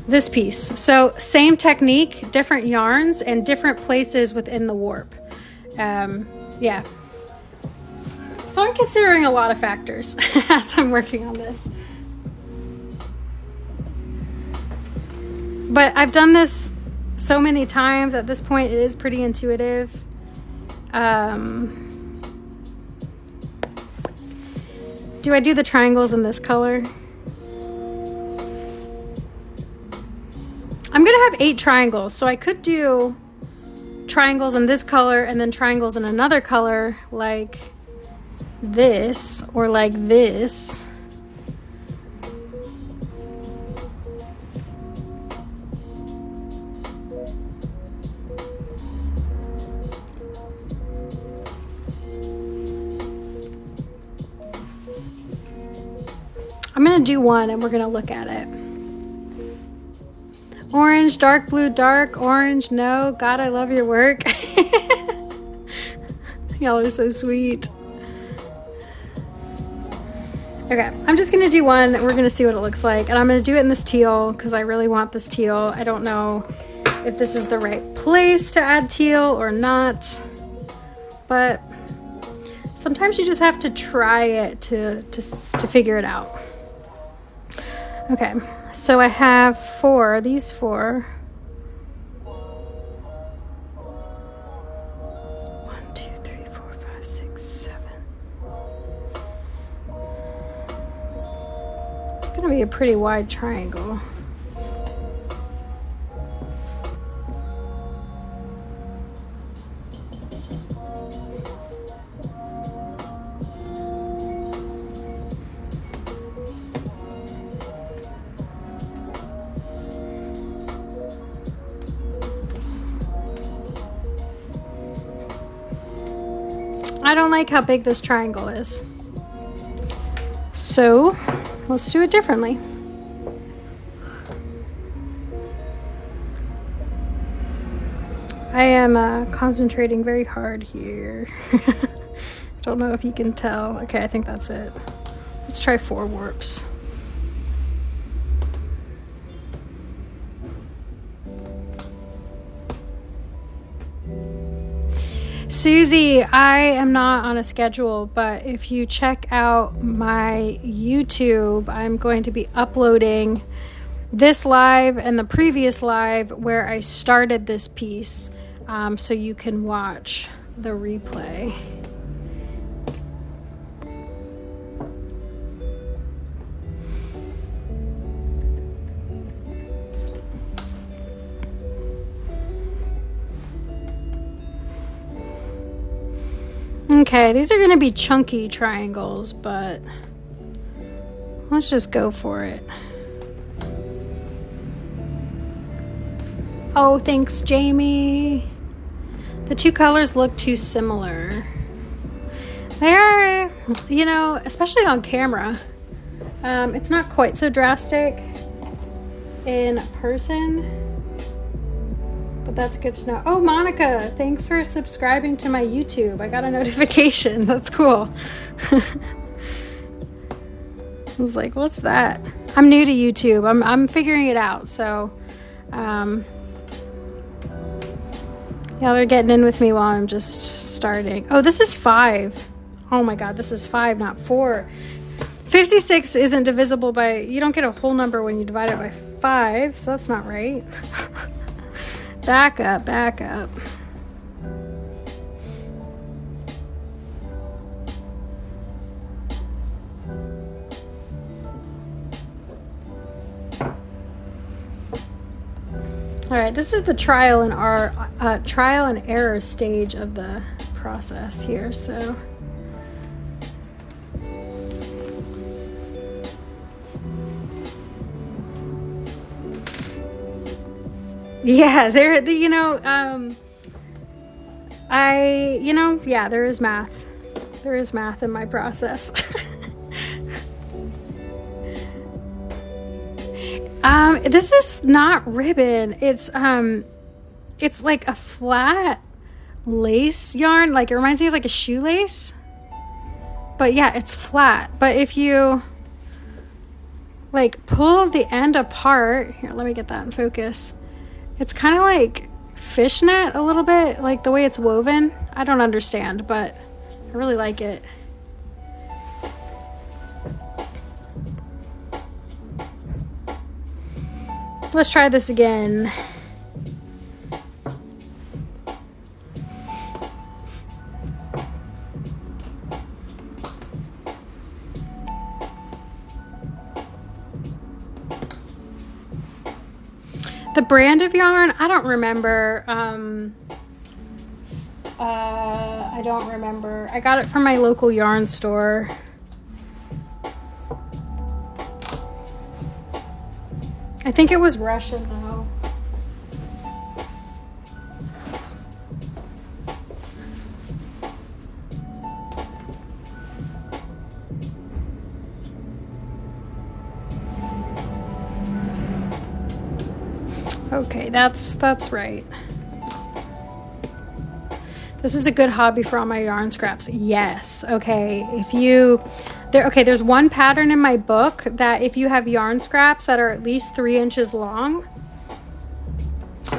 this piece. So same technique, different yarns, and different places within the warp. Yeah. So I'm considering a lot of factors as I'm working on this. But I've done this so many times at this point, it is pretty intuitive. Do I do the triangles in this color? I'm gonna have 8 triangles, so I could do triangles in this color and then triangles in another color like this or like this. I'm gonna do one and we're gonna look at it. Orange, dark blue, dark orange. No, God, I love your work. Y'all are so sweet. Okay, I'm just gonna do one. We're gonna see what it looks like, and I'm gonna do it in this teal because I really want this teal. I don't know if this is the right place to add teal or not, but sometimes you just have to try it to figure it out. Okay, so I have these four. 1, 2, 3, 4, 5, 6, 7. It's gonna be a pretty wide triangle. I don't like how big this triangle is. So let's do it differently. I am concentrating very hard here. Don't know if you can tell. Okay, I think that's it. Let's try 4 warps. Susie, I am not on a schedule, but if you check out my YouTube, I'm going to be uploading this live and the previous live where I started this piece, so you can watch the replay. Okay, these are going to be chunky triangles, but let's just go for it. Oh, thanks, Jamie. The 2 colors look too similar. They are, you know, especially on camera. It's not quite so drastic in person. But that's good to know. Oh, Monica, thanks for subscribing to my YouTube. I got a notification. That's cool. I was like, what's that? I'm new to YouTube. I'm figuring it out. So, yeah, they're getting in with me while I'm just starting. Oh, this is 5. Oh my God, this is 5, not 4. 56 isn't divisible by, you don't get a whole number when you divide it by 5, so that's not right. Back up, back up. All right, this is the trial and error stage of the process here, so. Yeah, yeah, there is math. There is math in my process. This is not ribbon. It's like a flat lace yarn. Like, it reminds me of like a shoelace. But yeah, it's flat. But if you like pull the end apart, here, let me get that in focus. It's kind of like fishnet a little bit, like the way it's woven. I don't understand, but I really like it. Let's try this again. The brand of yarn, I don't remember. I don't remember. I got it from my local yarn store. I think it was Russian though. Okay, that's right. This is a good hobby for all my yarn scraps. Yes. Okay. There's one pattern in my book that if you have yarn scraps that are at least 3 inches long,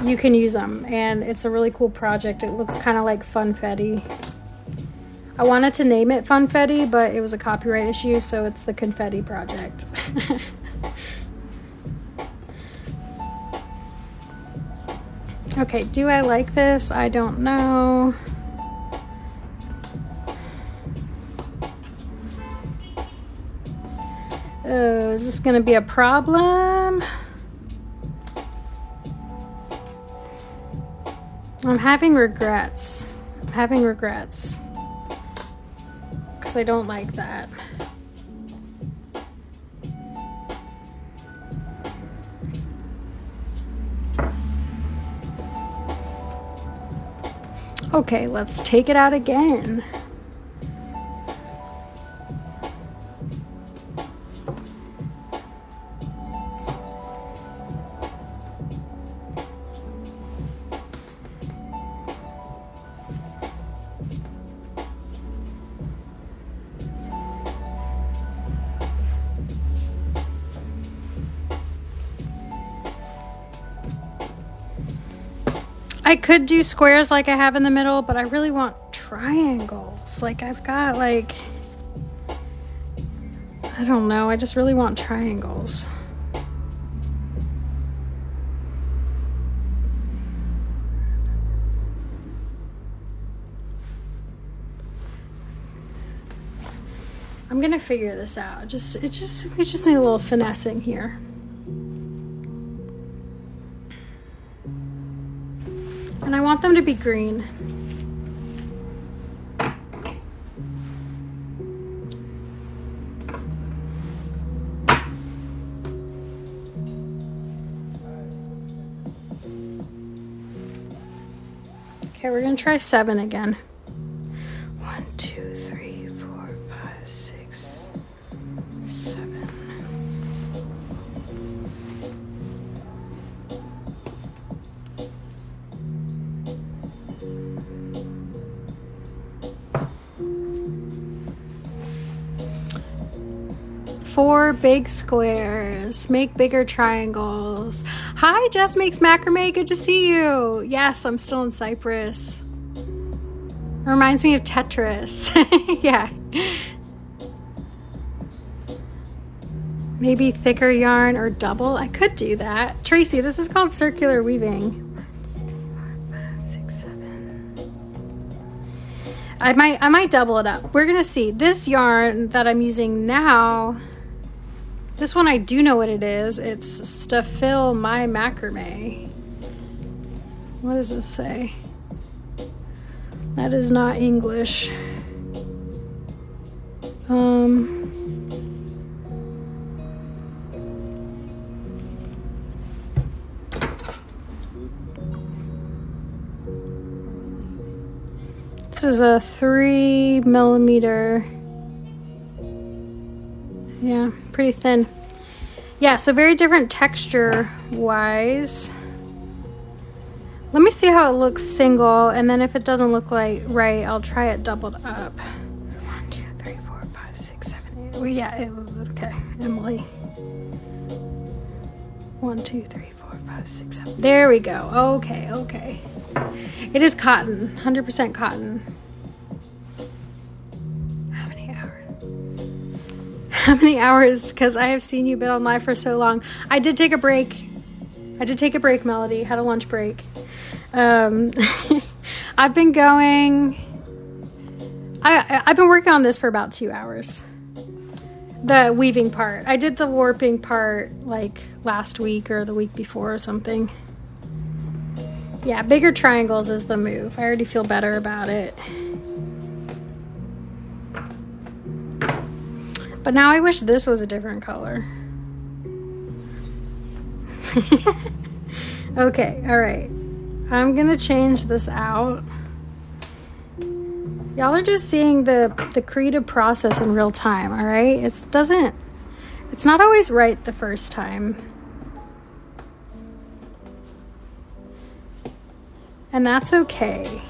you can use them. And it's a really cool project. It looks kind of like Funfetti. I wanted to name it Funfetti, but it was a copyright issue, so it's the Confetti Project. Okay, do I like this? I don't know. Oh, is this gonna be a problem? I'm having regrets. Because I don't like that. Okay, let's take it out again. I could do squares like I have in the middle, but I really want triangles. Like I've got I don't know, I just really want triangles. I'm gonna figure this out. We just need a little finessing here. And I want them to be green. Okay, we're gonna try 7 again. 1, 2, 3, 4, 5, 6, 7. Four big squares, make bigger triangles. Hi, Jess Makes Macrame, good to see you. Yes, I'm still in Cyprus. Reminds me of Tetris. Yeah. Maybe thicker yarn or double. I could do that. Tracy, this is called circular weaving. 5, 6, 7. I might double it up. We're gonna see. This yarn that I'm using now, this one I do know what it is. It's Staffil My Macrame. What does this say? That is not English. This is a 3mm. Yeah, pretty thin. Yeah, so very different texture wise. Let me see how it looks single, and then if it doesn't look like right, I'll try it doubled up. 1, 2, 3, 4, 5, 6, 7, 8. Well, yeah, okay, Emily. 1, 2, 3, 4, 5, 6, 7. There we go. Okay, okay. It is cotton, 100% cotton. How many hours? Because I have seen you been on live for so long. I did take a break. Melody. Had a lunch break. I've been going. I've been working on this for about 2 hours. The weaving part. I did the warping part like last week or the week before or something. Yeah, bigger triangles is the move. I already feel better about it. But now I wish this was a different color. Okay, all right. I'm gonna change this out. Y'all are just seeing the creative process in real time, all right? It's not always right the first time. and that's okay.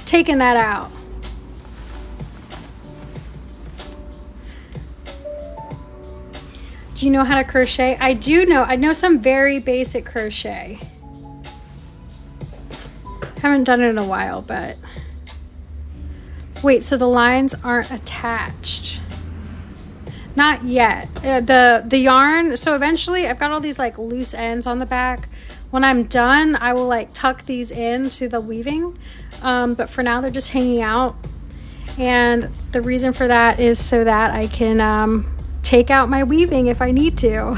Taking that out. Do you know how to crochet? I do know. I know some very basic crochet. Haven't done it in a while, but wait, so the lines aren't attached? Not yet. The yarn, so eventually I've got all these like loose ends on the back. When I'm done, I will like tuck these into the weaving, but for now they're just hanging out, and the reason for that is so that I can take out my weaving if I need to.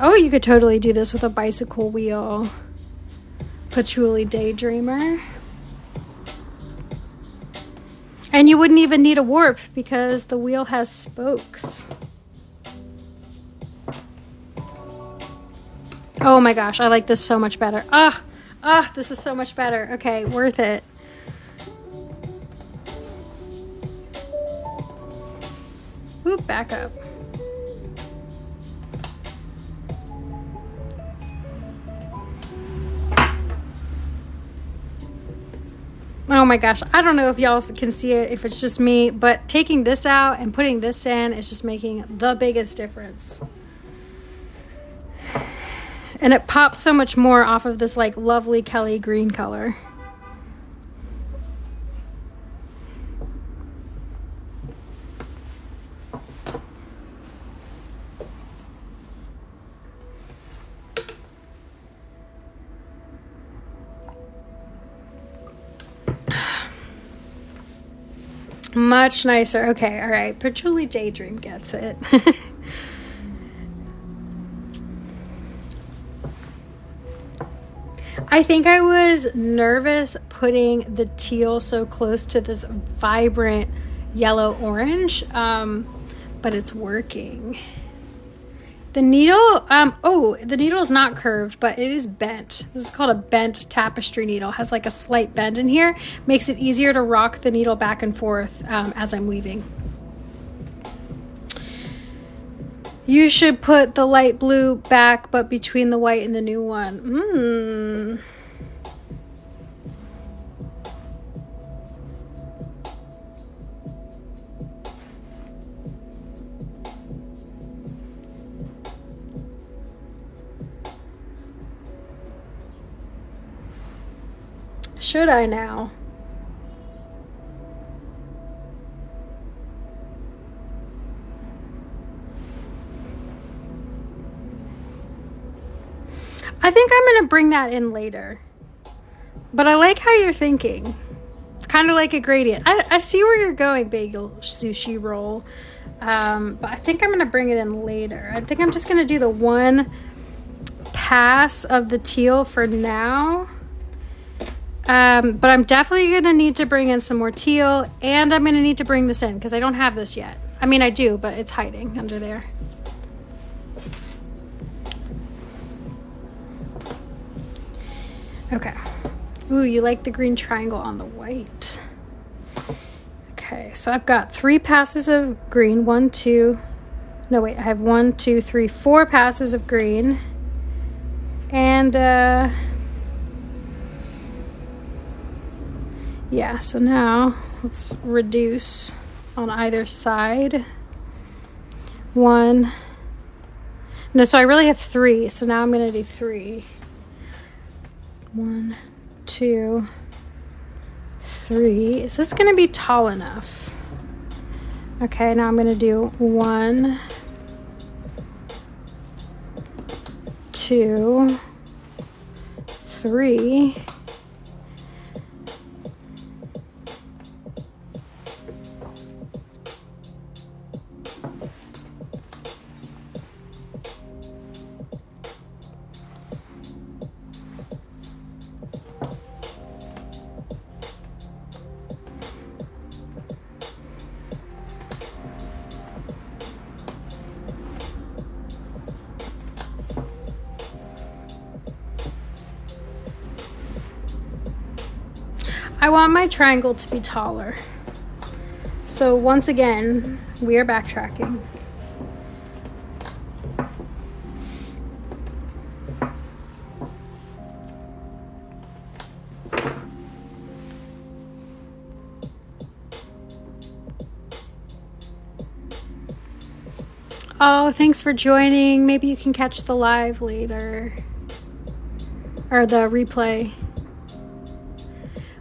Oh, you could totally do this with a bicycle wheel. Patchouli Daydreamer. And you wouldn't even need a warp because the wheel has spokes. Oh my gosh, I like this so much better. This is so much better. Okay, worth it. Oop, back up. Oh my gosh, I don't know if y'all can see it, if it's just me, but taking this out and putting this in is just making the biggest difference. And it pops so much more off of this like lovely Kelly green color. Much nicer. Okay, all right. Patchouli Daydream gets it. I think I was nervous putting the teal so close to this vibrant yellow orange, but it's working. The needle, the needle is not curved, but it is bent. This is called a bent tapestry needle. It has like a slight bend in here. Makes it easier to rock the needle back and forth as I'm weaving. You should put the light blue back, but between the white and the new one. Should I now? I think I'm going to bring that in later. But I like how you're thinking. Kind of like a gradient. I see where you're going, bagel sushi roll. But I think I'm going to bring it in later. I think I'm just going to do the one pass of the teal for now. But I'm definitely going to need to bring in some more teal, and I'm going to need to bring this in because I don't have this yet. I mean, I do, but it's hiding under there. Okay. Ooh, you like the green triangle on the white. Okay, so I've got 3 passes of green. I have 1, 2, 3, 4 passes of green. And, yeah, so now let's reduce on either side. 1. No, so I really have 3, so now I'm going to do 3. 1, 2, 3. Is this going to be tall enough? Okay, now I'm going to do 1, 2, 3. I want my triangle to be taller. So once again, we are backtracking. Oh, thanks for joining. Maybe you can catch the live later. Or the replay.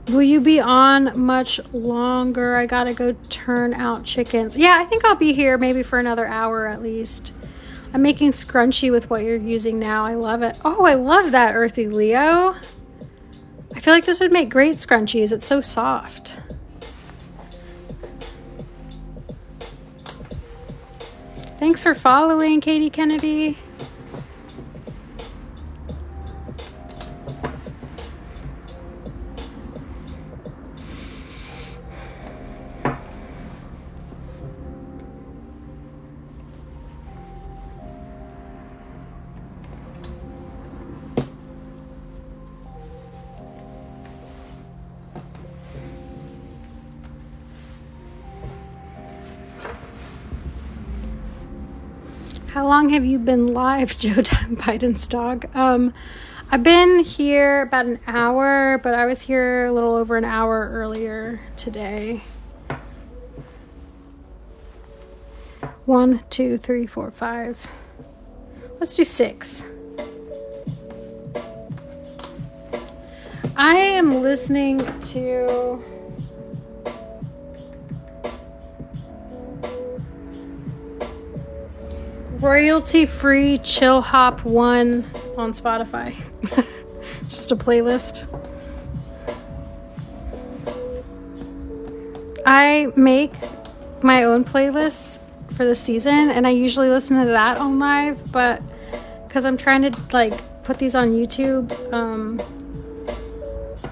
Will you be on much longer? I gotta go turn out chickens. Yeah, I think I'll be here maybe for another hour at least. I'm making scrunchie with what you're using now. I love it. Oh, I love that, Earthy Leo. I feel like this would make great scrunchies. It's so soft. Thanks for following, Katie Kennedy. How long have you been live, Joe Biden's dog? I've been here about an hour, but I was here a little over an hour earlier today. 1, 2, 3, 4, 5. Let's do 6. I am listening to royalty-free Chill Hop 1 on Spotify. Just a playlist. I make my own playlists for the season, and I usually listen to that on live, but because I'm trying to like put these on YouTube,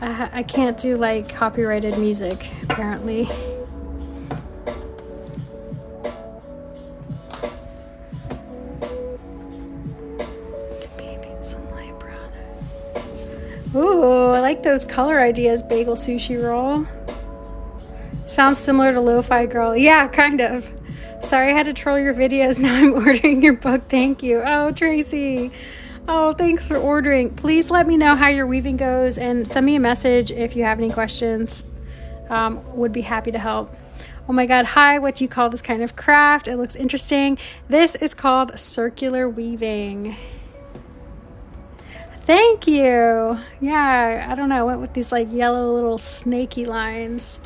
I can't do like copyrighted music apparently. Ooh, I like those color ideas, bagel sushi roll. Sounds similar to Lo-Fi Girl. Yeah, kind of. Sorry I had to troll your videos. Now I'm ordering your book. Thank you. Oh, Tracy. Oh, thanks for ordering. Please let me know how your weaving goes and send me a message if you have any questions. Would be happy to help. Oh my God. Hi, what do you call this kind of craft? It looks interesting. This is called circular weaving. Thank you. Yeah, I don't know. I went with these like yellow little snaky lines.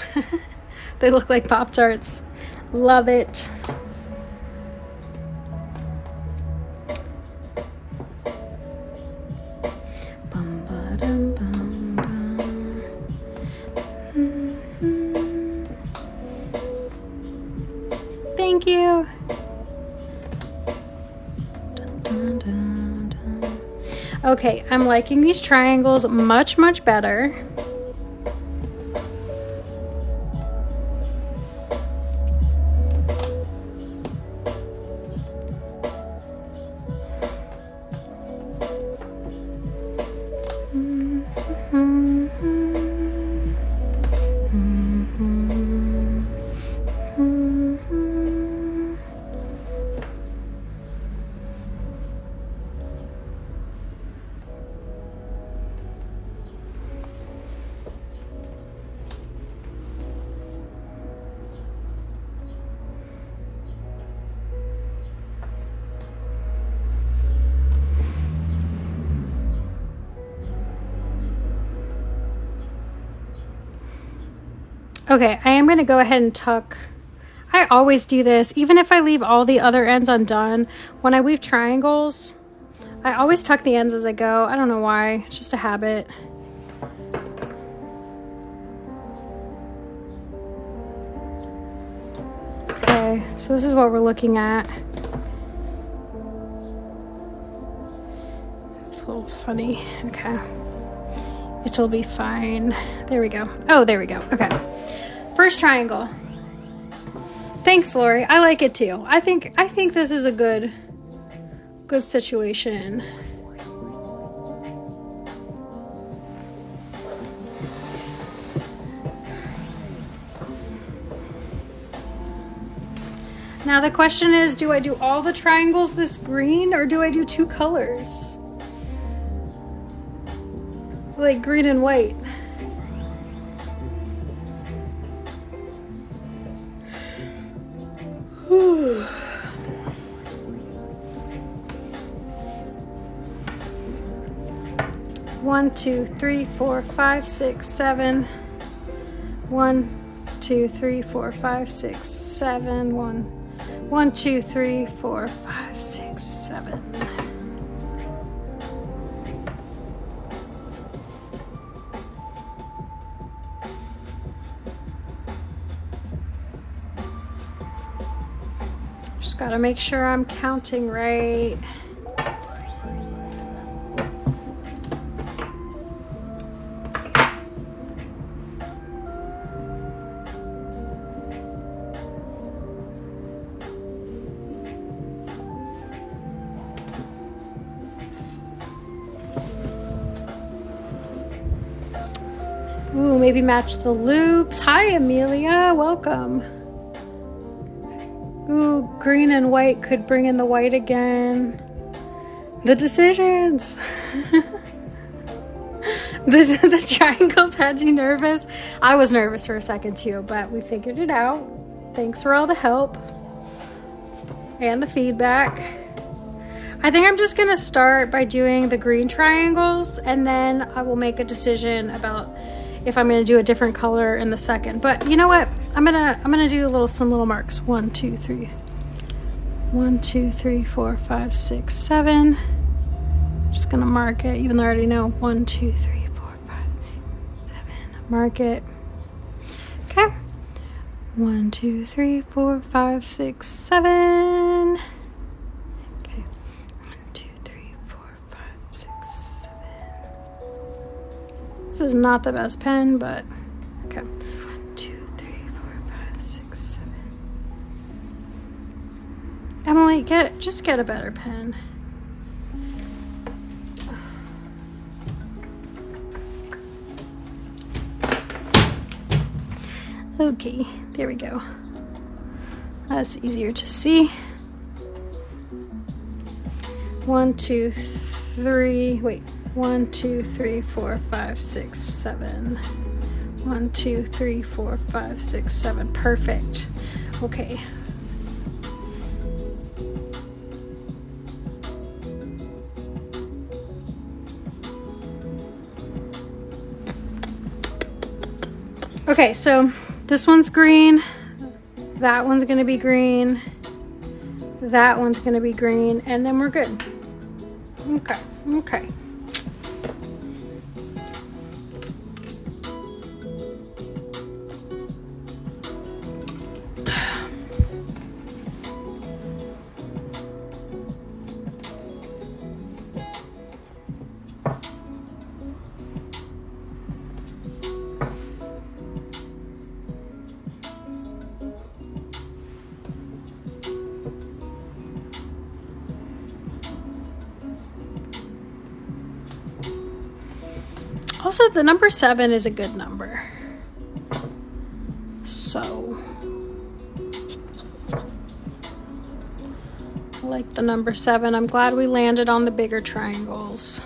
They look like Pop-Tarts. Love it. Thank you. Okay, I'm liking these triangles much, much better. Okay, I am going to go ahead and tuck. I always do this, even if I leave all the other ends undone. When I weave triangles, I always tuck the ends as I go. I don't know why. It's just a habit. Okay, so this is what we're looking at. It's a little funny. Okay. It'll be fine. There we go. Oh, there we go. Okay. First triangle. Thanks, Lori. I like it too. I think this is a good situation. Now the question is, do I do all the triangles this green or do I do 2 colors? Like green and white. Whew. 1, 2, 3, 4, 5, 6, 7. 1, 2, 3, 4, 5, 6, 7. 1, 2, 3, 4, 5, 6, 7. Just gotta make sure I'm counting right. Ooh, maybe match the loops. Hi, Amelia, welcome. Ooh, green and white could bring in the white again. The decisions. The triangles had you nervous. I was nervous for a second too, but we figured it out. Thanks for all the help and the feedback. I think I'm just gonna start by doing the green triangles, and then I will make a decision about if I'm gonna do a different color in the second. But you know what? I'm gonna do some little marks. 1, 2, 3. 1, 2, 3, 4, 5, 6, 7. Just gonna mark it, even though I already know. 1, 2, 3, 4, 5, 6, 7. Mark it. Okay. 1, 2, 3, 4, 5, 6, 7. Okay. 1, 2, 3, 4, 5, 6, 7. This is not the best pen, but okay. 1, 2, 3, 4, 5, 6, 7. Emily, just get a better pen. Okay, there we go. That's easier to see. 1, 2, 3, wait. 1, 2, 3, 4, 5, 6, 7. 1, 2, 3, 4, 5, 6, 7. Perfect. Okay. Okay, so this one's green, that one's gonna be green, that one's gonna be green, and then we're good. Okay, okay. Also, the number 7 is a good number. So, I like the number 7. I'm glad we landed on the bigger triangles.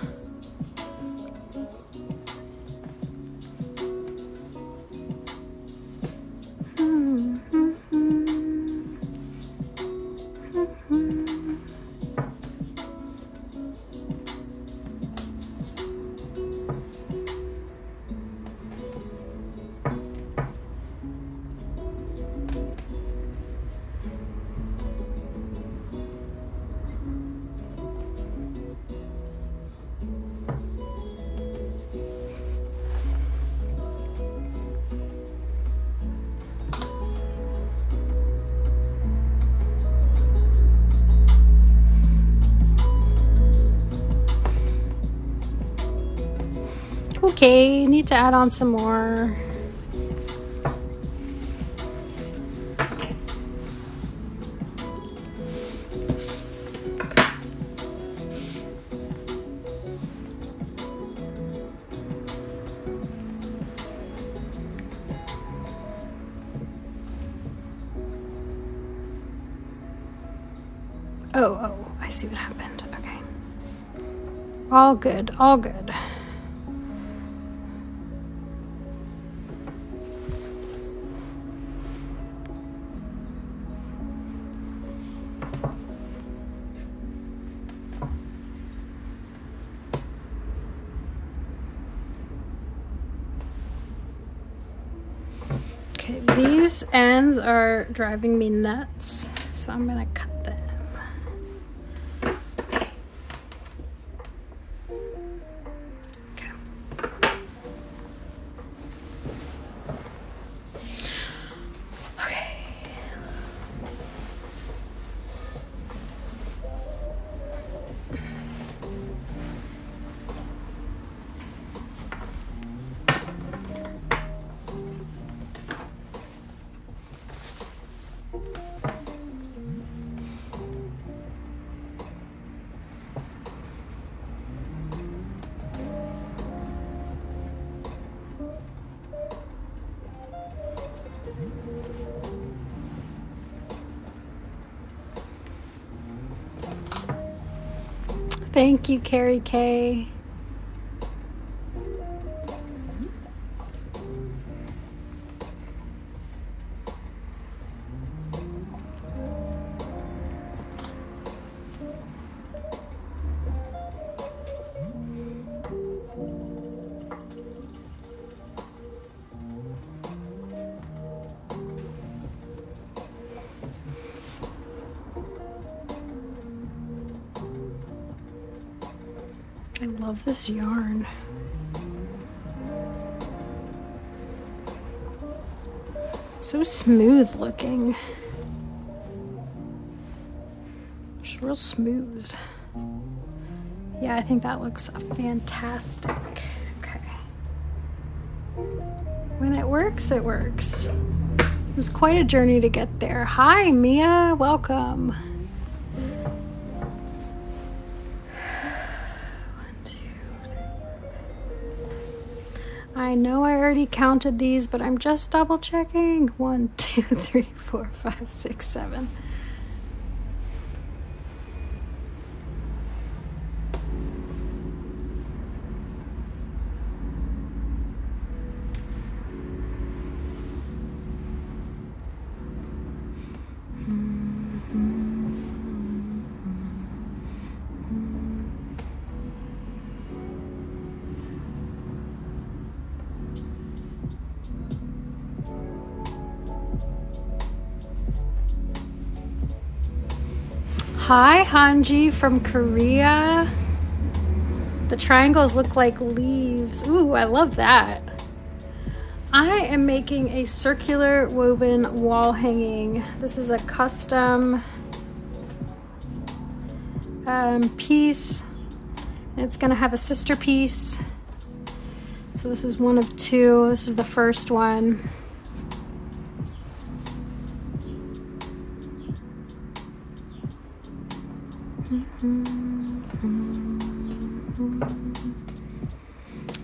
Okay, need to add on some more. Oh, I see what happened. Okay. All good, all good. loose ends are driving me nuts, so I'm gonna cut them. Okay. Okay. Thank you, Carrie K. I love this yarn. So smooth looking. Just real smooth. Yeah, I think that looks fantastic. Okay. When it works, it works. It was quite a journey to get there. Hi, Mia. Welcome. I know I already counted these, but I'm just double checking. 1, 2, 3, 4, 5, 6, 7. Hi, Hanji from Korea. The triangles look like leaves. Ooh, I love that. I am making a circular woven wall hanging. This is a custom piece. It's gonna have a sister piece. So this is one of two. This is the first one.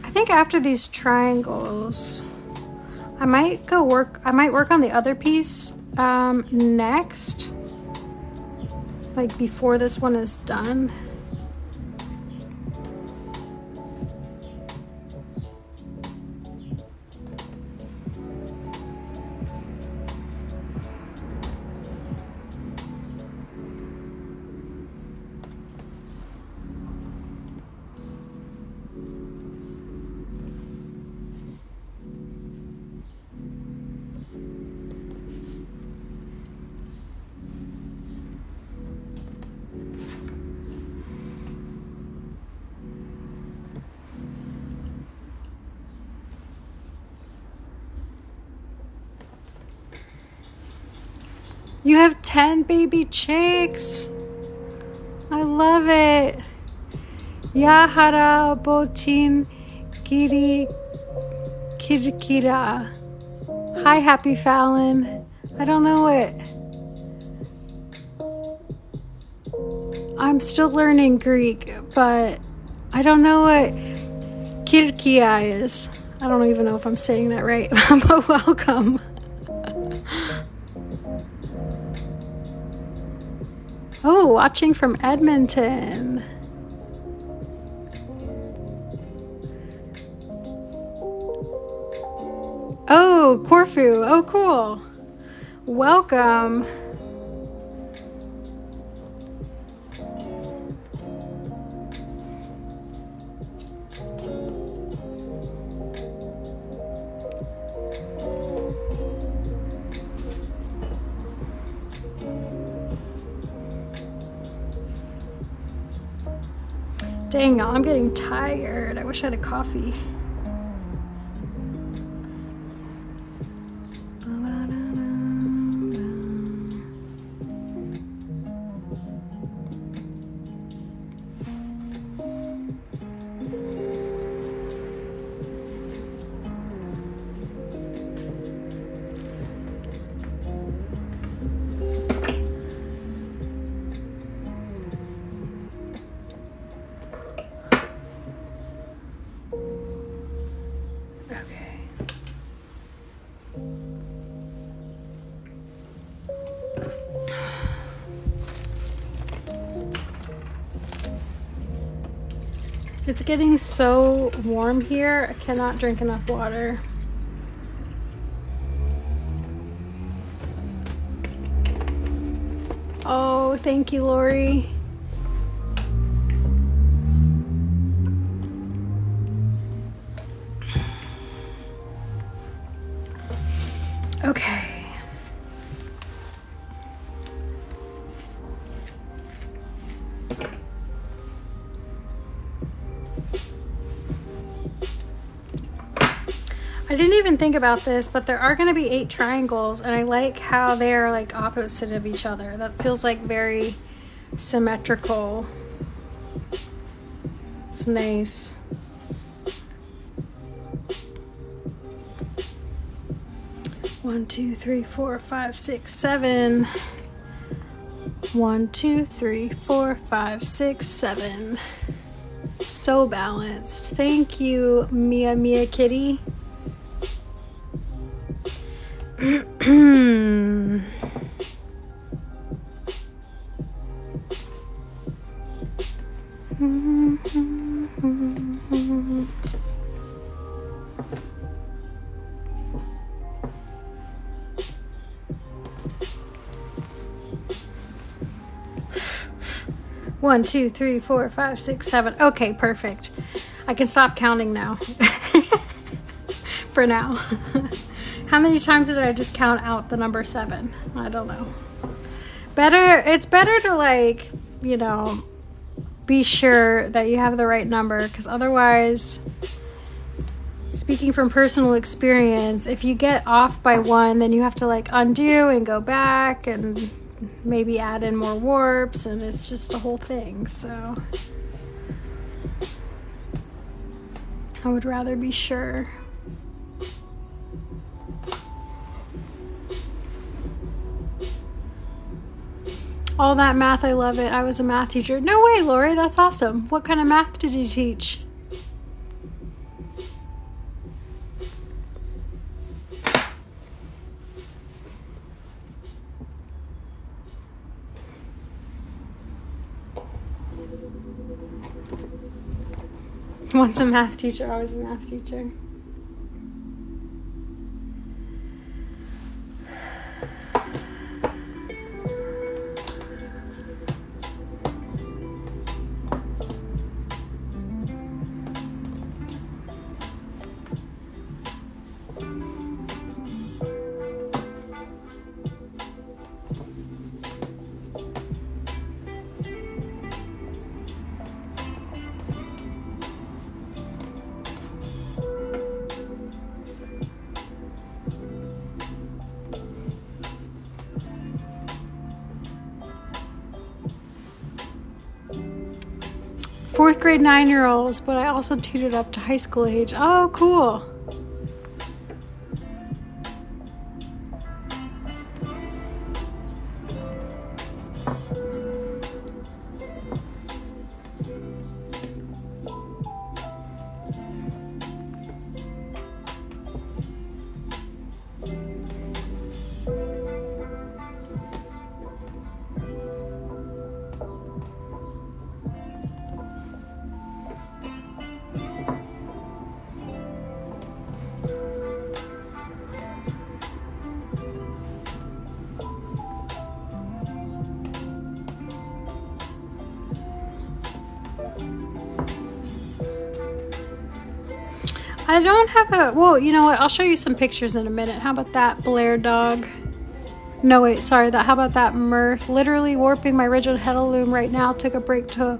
I think after these triangles, I might work on the other piece next, like before this one is done. You have 10 baby chicks. I love it. Yahara botin kiri kirkira. Hi, Happy Fallon. I don't know it. I'm still learning Greek, but I don't know what kirkia is. I don't even know if I'm saying that right, but welcome. Oh, watching from Edmonton. Oh, Corfu. Oh, cool. Welcome. Dang, y'all, I'm getting tired. I wish I had a coffee. It's getting so warm here, I cannot drink enough water. Oh, thank you, Lori. Okay. I didn't even think about this, but there are going to be 8 triangles, and I like how they're like opposite of each other. That feels like very symmetrical. It's nice. One, two, three, four, 5, 6, 7. 1, 2, 3, 4, 5, 6, 7. So balanced. Thank you, Mia Kitty. 1, 2, 3, 4, 5, 6, 7. Okay, perfect. I can stop counting now. For now. How many times did I just count out the number 7? I don't know. It's better to, like, you know, be sure that you have the right number, because otherwise, speaking from personal experience, if you get off by 1, then you have to like undo and go back and maybe add in more warps, and it's just a whole thing. So I would rather be sure. All that math, I love it. I was a math teacher. No way, Lori, that's awesome. What kind of math did you teach? Once a math teacher, always a math teacher. Fourth grade 9-year-olds, but I also tutored up to high school age. Oh, cool. I don't have a, well, you know what? I'll show you some pictures in a minute. How about that Blair dog? No, wait, sorry. How about that Murph? Literally warping my rigid heddle loom right now. Took a break to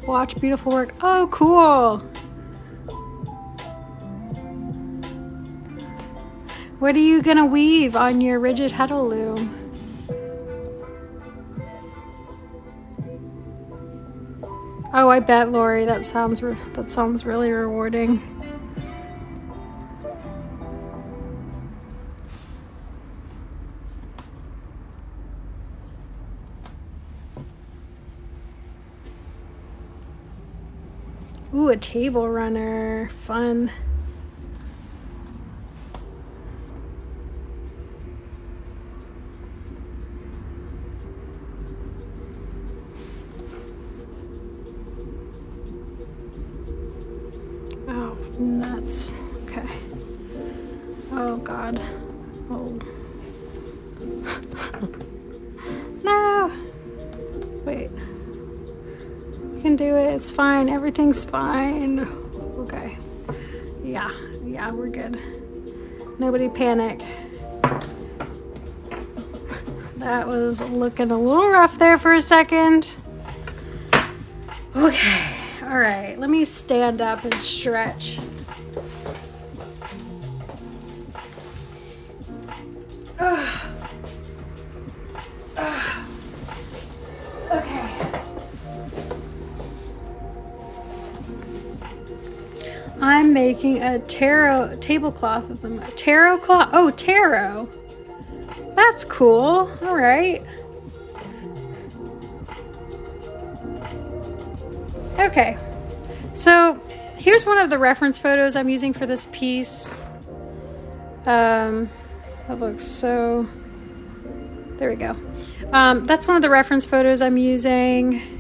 Watch beautiful work. Oh, cool. What are you gonna weave on your rigid heddle loom? Oh, I bet, Lori, that sounds really rewarding. Ooh, a table runner, fun. Oh, nuts. Okay. Oh, God. Oh. No. Wait. You can do it. It's fine. Everything's fine. Okay. Yeah, we're good. Nobody panic. That was looking a little rough there for a second. Okay. All right. Let me stand up and stretch. Okay. I'm making a tarot tablecloth with them. Tarot cloth. Oh, tarot. That's cool. All right. Okay. So here's one of the reference photos I'm using for this piece. That looks so. There we go. That's one of the reference photos I'm using.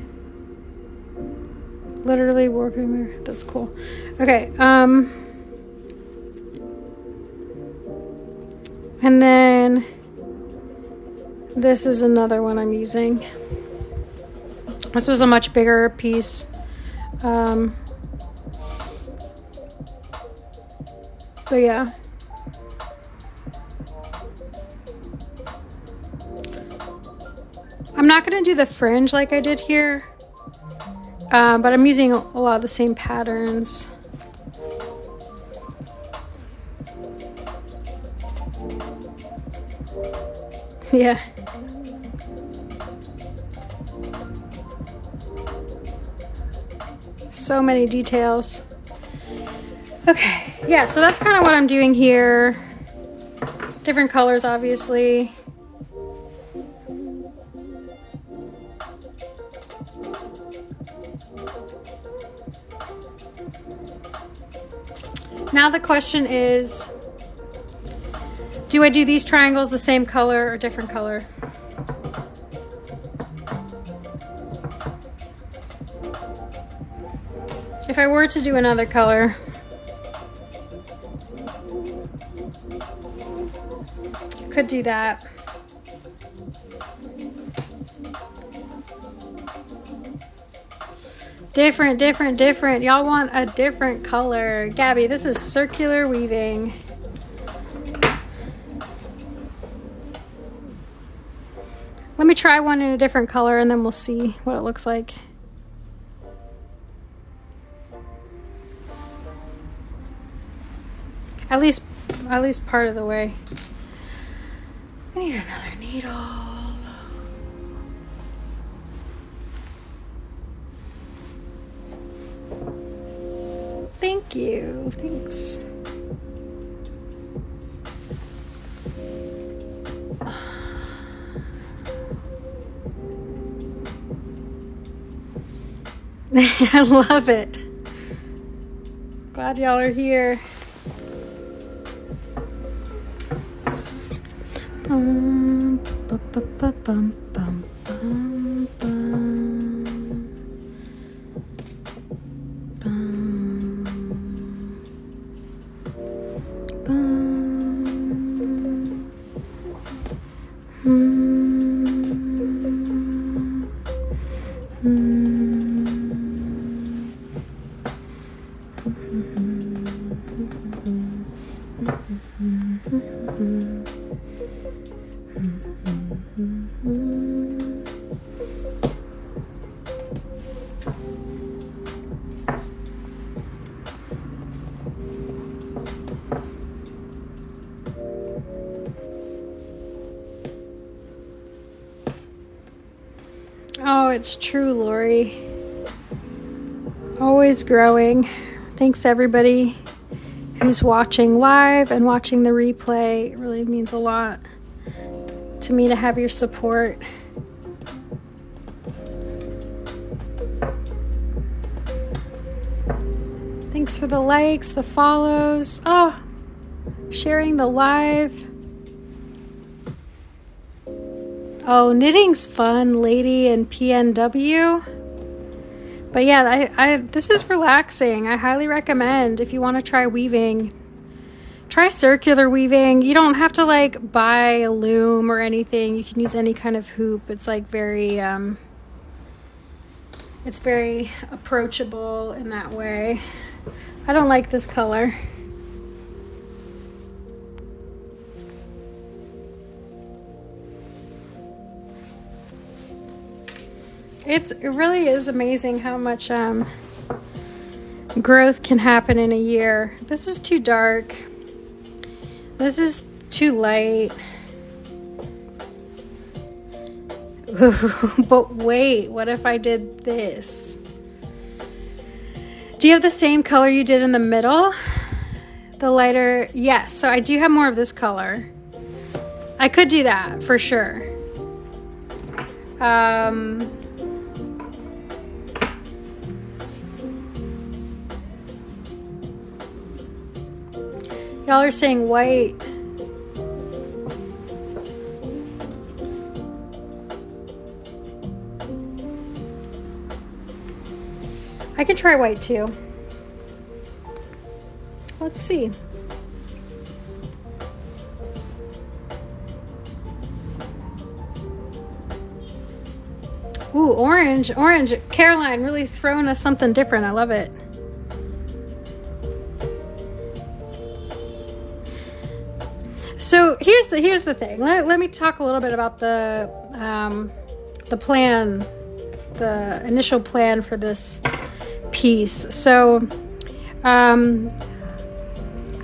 Literally working there. That's cool. Okay. And then this is another one I'm using. This was a much bigger piece. But yeah. I'm not going to do the fringe like I did here. But I'm using a lot of the same patterns. Yeah. So many details. Okay. Yeah, so that's kind of what I'm doing here. Different colors, obviously. Now the question is, do I do these triangles the same color or different color? If I were to do another color, could do that. Different. Y'all want a different color. Gabby, this is circular weaving. Let me try one in a different color and then we'll see what it looks like. At least part of the way. I need another needle. Thank you. Thanks. I love it. Glad y'all are here. Oh, it's true, Lori. Always growing. Thanks to everybody who's watching live and watching the replay. It really means a lot to me to have your support. Thanks for the likes, the follows. Oh, sharing the live. Oh, knitting's fun, lady and PNW. But yeah, this is relaxing. I highly recommend if you want to try weaving. Try circular weaving. You don't have to like buy a loom or anything. You can use any kind of hoop. It's like very it's very approachable in that way. I don't like this color. It really is amazing how much growth can happen in a year. This is too dark. This is too light. But wait, what if I did this? Do you have the same color you did in the middle? The lighter, yes. So I do have more of this color. I could do that for sure. Y'all are saying white. I can try white too. Let's see. Ooh, orange. Orange. Caroline really throwing us something different. I love it. So here's the thing. Let me talk a little bit about the plan, the initial plan for this piece. So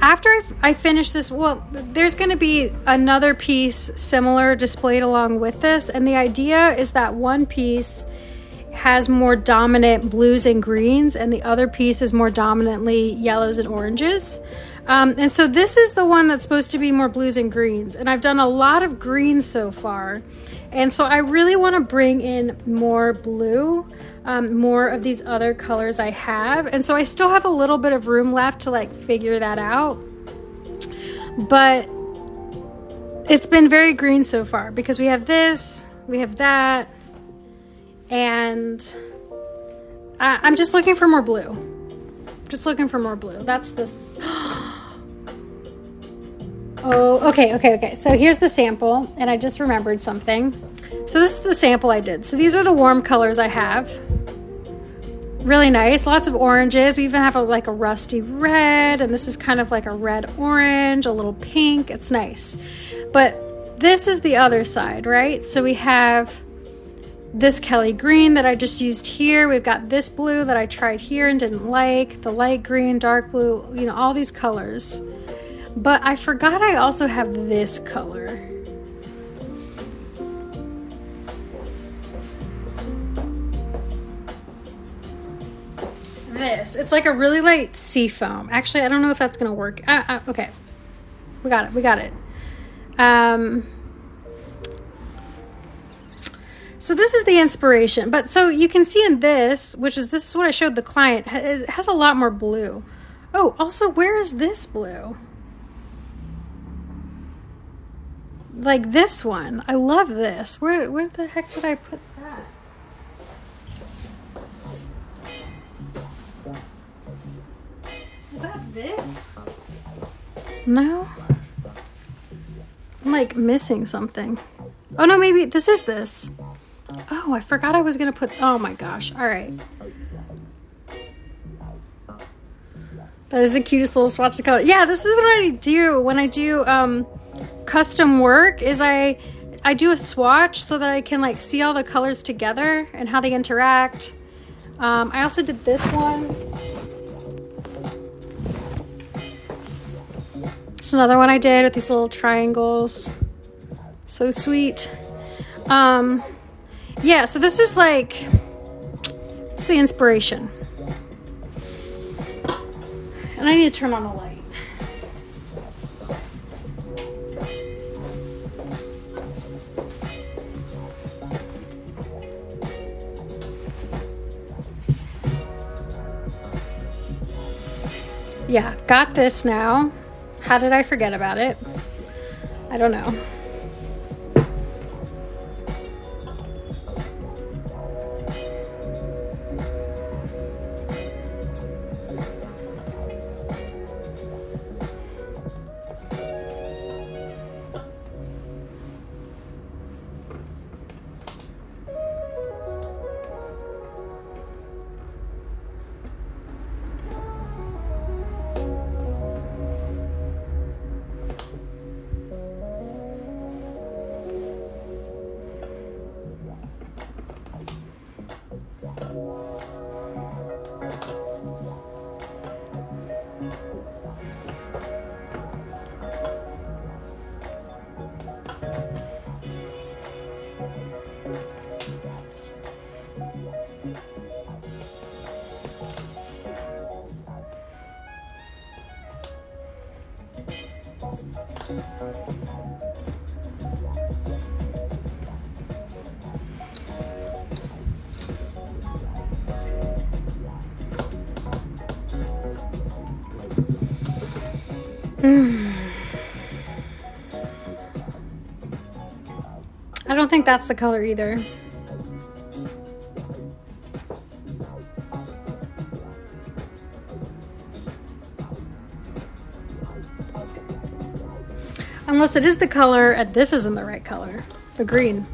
after I finish this, well, there's going to be another piece similar displayed along with this, and the idea is that one piece has more dominant blues and greens, and the other piece is more dominantly yellows and oranges. And so this is the one that's supposed to be more blues and greens. And I've done a lot of greens so far. And so I really want to bring in more blue, more of these other colors I have. And so I still have a little bit of room left to like figure that out. But it's been very green so far because we have this, we have that, and I'm just looking for more blue. Just looking for more blue. That's this. Oh, okay. So here's the sample, and I just remembered something. So this is the sample I did. So these are the warm colors I have. Really nice. Lots of oranges. We even have like a rusty red, and this is kind of like a red orange, a little pink. It's nice. But this is the other side, right? So we have this Kelly green that I just used here. We've got this blue that I tried here and didn't like, the light green, dark blue, you know, all these colors. But I forgot I also have this color. This, it's like a really light sea foam. Actually, I don't know if that's gonna work. Okay, we got it. So this is the inspiration, but so you can see in this, this is what I showed the client, it has a lot more blue. Oh, also, where is this blue? Like this one. I love this. Where the heck did I put that? Is that this? No? I'm like missing something. Oh no, maybe this is this. Oh, I forgot I was gonna put, oh my gosh. All right. That is the cutest little swatch of color. Yeah, this is what I do when I do custom work, is I do a swatch so that I can like see all the colors together and how they interact. I also did this one. It's another one I did with these little triangles. So sweet. Yeah, so this is like, it's the inspiration. And I need to turn on the light. Yeah, got this now. How did I forget about it? I don't know. I don't think that's the color either. Unless it is the color, and this isn't the right color, the green.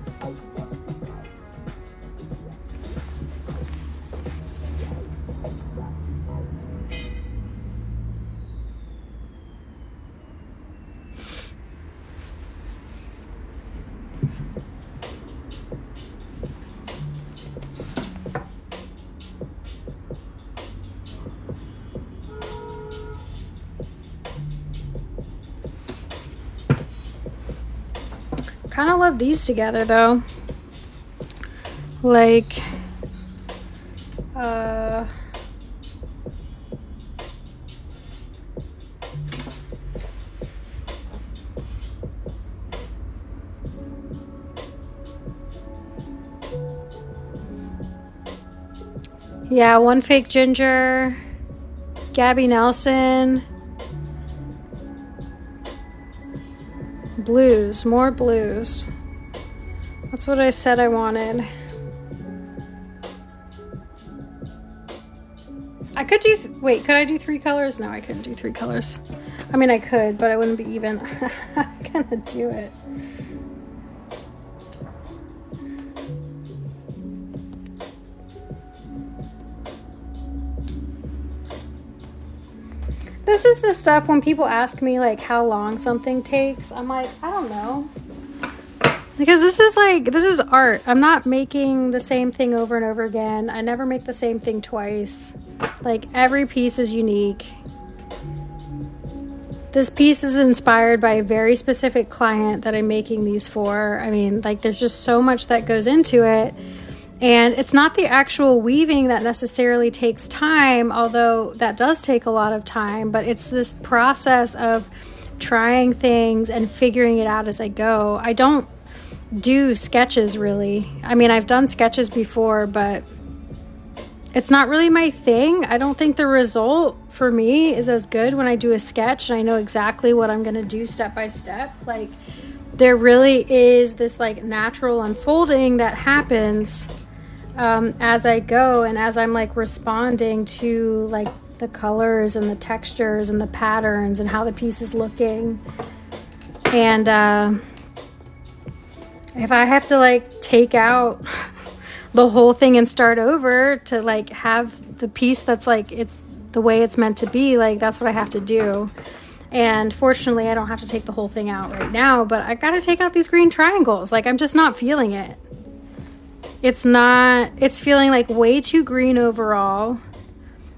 Kind of love these together though. Like, yeah, One Fake Ginger, Gabby Nelson, blues, more blues. That's what I said I wanted. I could do, wait, could I do 3 colors? No, I couldn't do 3 colors. I mean, I could, but I wouldn't be even. I'm gonna do it. This is the stuff when people ask me like how long something takes. I'm like, I don't know. Because this is art. I'm not making the same thing over and over again. I never make the same thing twice. Like, every piece is unique. This piece is inspired by a very specific client that I'm making these for. I mean, like, there's just so much that goes into it. And it's not the actual weaving that necessarily takes time, although that does take a lot of time, but it's this process of trying things and figuring it out as I go. I don't do sketches really. I mean, I've done sketches before, but it's not really my thing. I don't think the result for me is as good when I do a sketch and I know exactly what I'm going to do step by step. Like, there really is this like natural unfolding that happens as I go, and as I'm like responding to like the colors and the textures and the patterns and how the piece is looking. And if I have to like take out the whole thing and start over to like have the piece that's like it's the way it's meant to be, like that's what I have to do. And fortunately I don't have to take the whole thing out right now, but I gotta take out these green triangles. Like, I'm just not feeling it. It's feeling like way too green overall,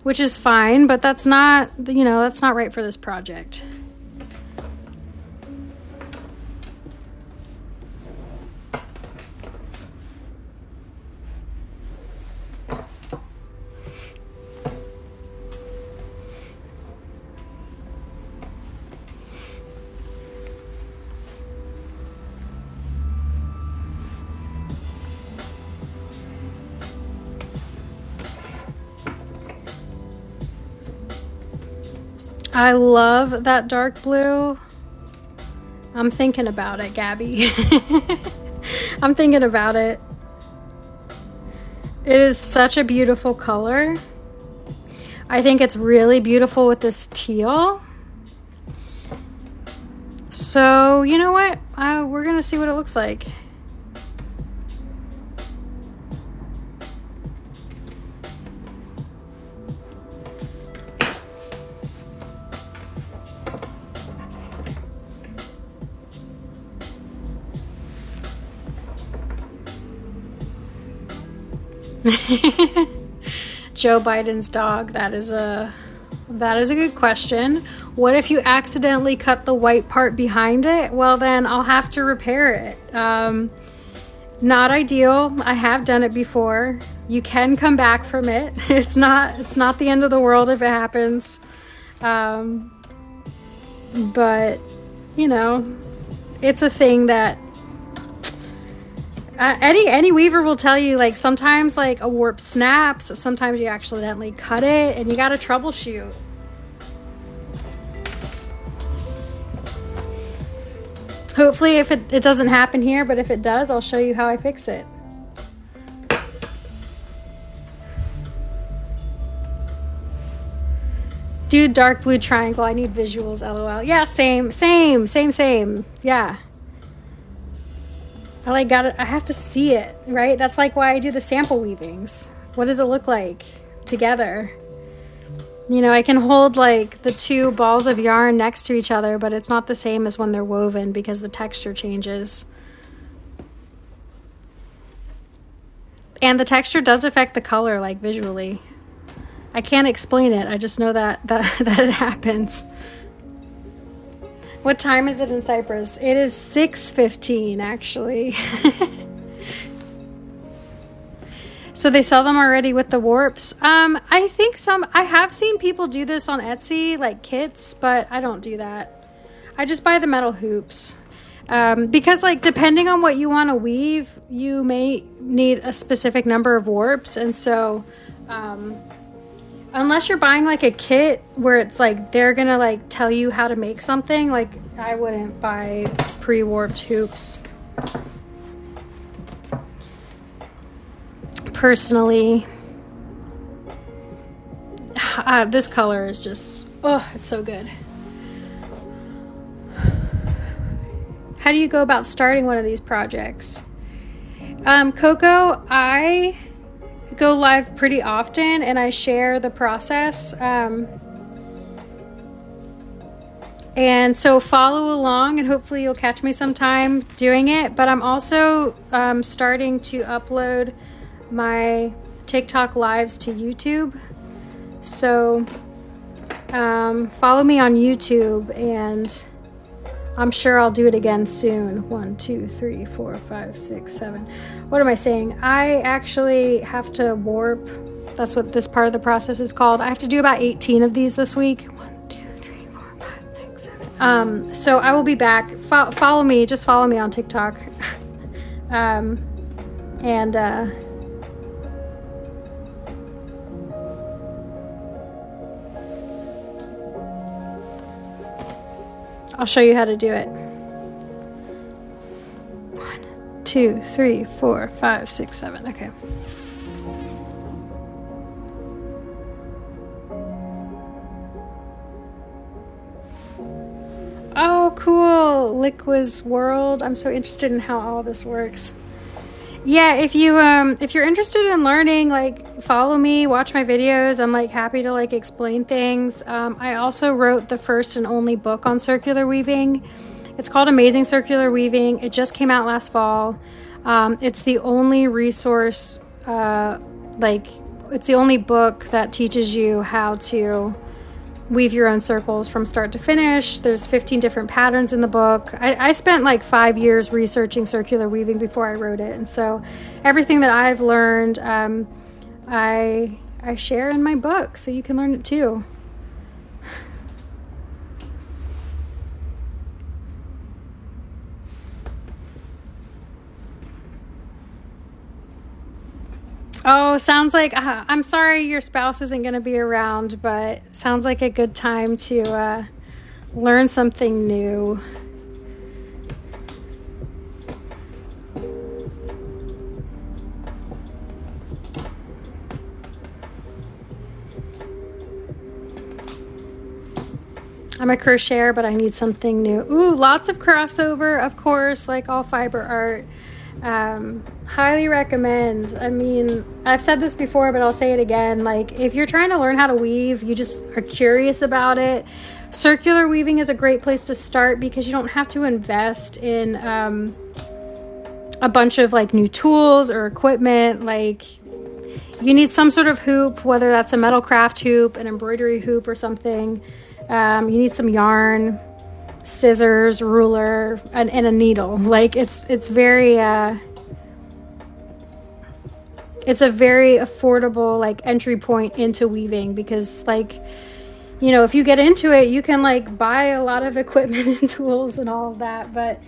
which is fine, but that's not, you know, that's not right for this project. I love that dark blue. I'm thinking about it, Gabby. I'm thinking about it. It is such a beautiful color. I think it's really beautiful with this teal. So, you know what? We're gonna see what it looks like. Joe Biden's dog. That is a good question. What if you accidentally cut the white part behind it? Well, then I'll have to repair it. Not ideal. I have done it before. You can come back from it. It's not the end of the world if it happens. But you know, it's a thing that any weaver will tell you, like, sometimes like a warp snaps, sometimes you accidentally cut it and you got to troubleshoot. Hopefully if it doesn't happen here, but if it does, I'll show you how I fix it. Dude, dark blue triangle. I need visuals, LOL. Yeah, same. Yeah. I have to see it, right? That's like why I do the sample weavings. What does it look like together? You know, I can hold like the two balls of yarn next to each other, but it's not the same as when they're woven because the texture changes. And the texture does affect the color, like visually. I can't explain it. I just know that it happens. What time is it in Cyprus? It is 6:15 actually. So they sell them already with the warps. I think I have seen people do this on Etsy, like kits, but I don't do that. I just buy the metal hoops. Because like depending on what you want to weave, you may need a specific number of warps, and so unless you're buying like a kit where it's like they're gonna like tell you how to make something, like I wouldn't buy pre-warped hoops personally. This color is just, oh, it's so good. How do you go about starting one of these projects? Coco, I go live pretty often and I share the process. And so follow along and hopefully you'll catch me sometime doing it. But I'm also starting to upload my TikTok lives to YouTube. So follow me on YouTube and I'm sure I'll do it again soon. 1, 2, 3, 4, 5, 6, 7. What am I saying? I actually have to warp. That's what this part of the process is called. I have to do about 18 of these this week. 1, 2, 3, 4, 5, 6, 7. So I will be back. Follow me. Just follow me on TikTok. I'll show you how to do it. 1, 2, 3, 4, 5, 6, 7. Okay. Oh, cool. Liquiz World. I'm so interested in how all this works. Yeah, if you're interested in learning, like follow me, watch my videos. I'm like happy to like explain things. I also wrote the first and only book on circular weaving. It's called Amazing Circular Weaving. It just came out last fall. It's the only resource, it's the only book that teaches you how to weave your own circles from start to finish. There's 15 different patterns in the book. I spent like 5 years researching circular weaving before I wrote it, and so everything that I've learned I share in my book, so you can learn it too. Oh, sounds like, I'm sorry your spouse isn't going to be around, but sounds like a good time to learn something new. I'm a crocheter, but I need something new. Ooh, lots of crossover, of course, like all fiber art. Highly recommend. I mean, I've said this before, but I'll say it again. Like, if you're trying to learn how to weave, you just are curious about it, circular weaving is a great place to start because you don't have to invest in a bunch of like new tools or equipment. Like, you need some sort of hoop, whether that's a metal craft hoop, an embroidery hoop, or something. You need some yarn, scissors, ruler, and a needle. Like, it's very it's a very affordable like entry point into weaving, because like, you know, if you get into it, you can like buy a lot of equipment and tools and all of that, but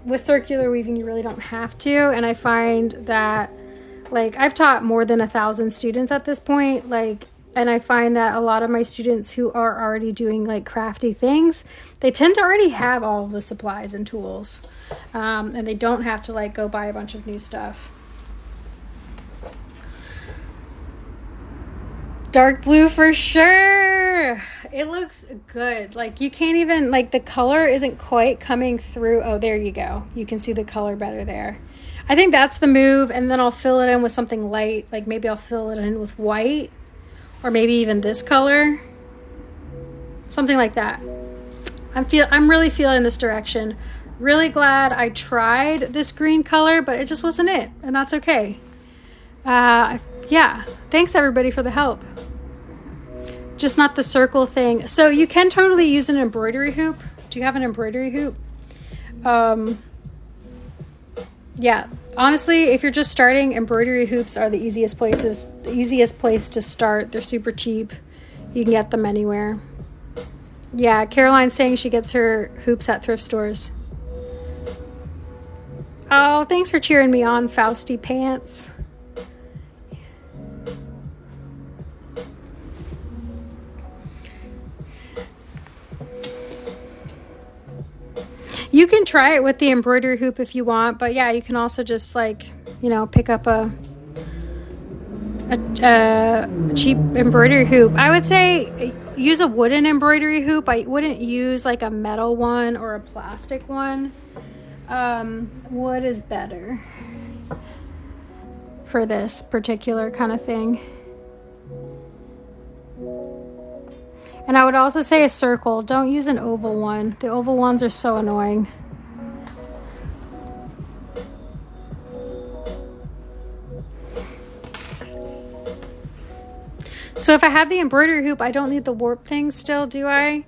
with circular weaving you really don't have to. And I find that, like, I've taught more than 1,000 students at this point, like, and I find that a lot of my students who are already doing like crafty things, they tend to already have all of the supplies and tools, and they don't have to like go buy a bunch of new stuff. Dark blue for sure. It looks good. Like, you can't even, like, the color isn't quite coming through. Oh, there you go. You can see the color better there. I think that's the move. And then I'll fill it in with something light. Like, maybe I'll fill it in with white, or maybe even this color, something like that. I'm really feeling this direction. Really glad I tried this green color, but it just wasn't it, and that's okay. Yeah, thanks everybody for the help. Just not the circle thing. So you can totally use an embroidery hoop. Do you have an embroidery hoop? Yeah, honestly, if you're just starting, embroidery hoops are the easiest place to start. They're super cheap. You can get them anywhere. Yeah, Caroline's saying she gets her hoops at thrift stores. Oh, thanks for cheering me on, Fausty Pants. You can try it with the embroidery hoop if you want, but yeah, you can also just, like, you know, pick up a cheap embroidery hoop. I would say use a wooden embroidery hoop. I wouldn't use like a metal one or a plastic one. Wood is better for this particular kind of thing. And I would also say a circle. Don't use an oval one. The oval ones are so annoying. So if I have the embroidery hoop, I don't need the warp thing still, do I?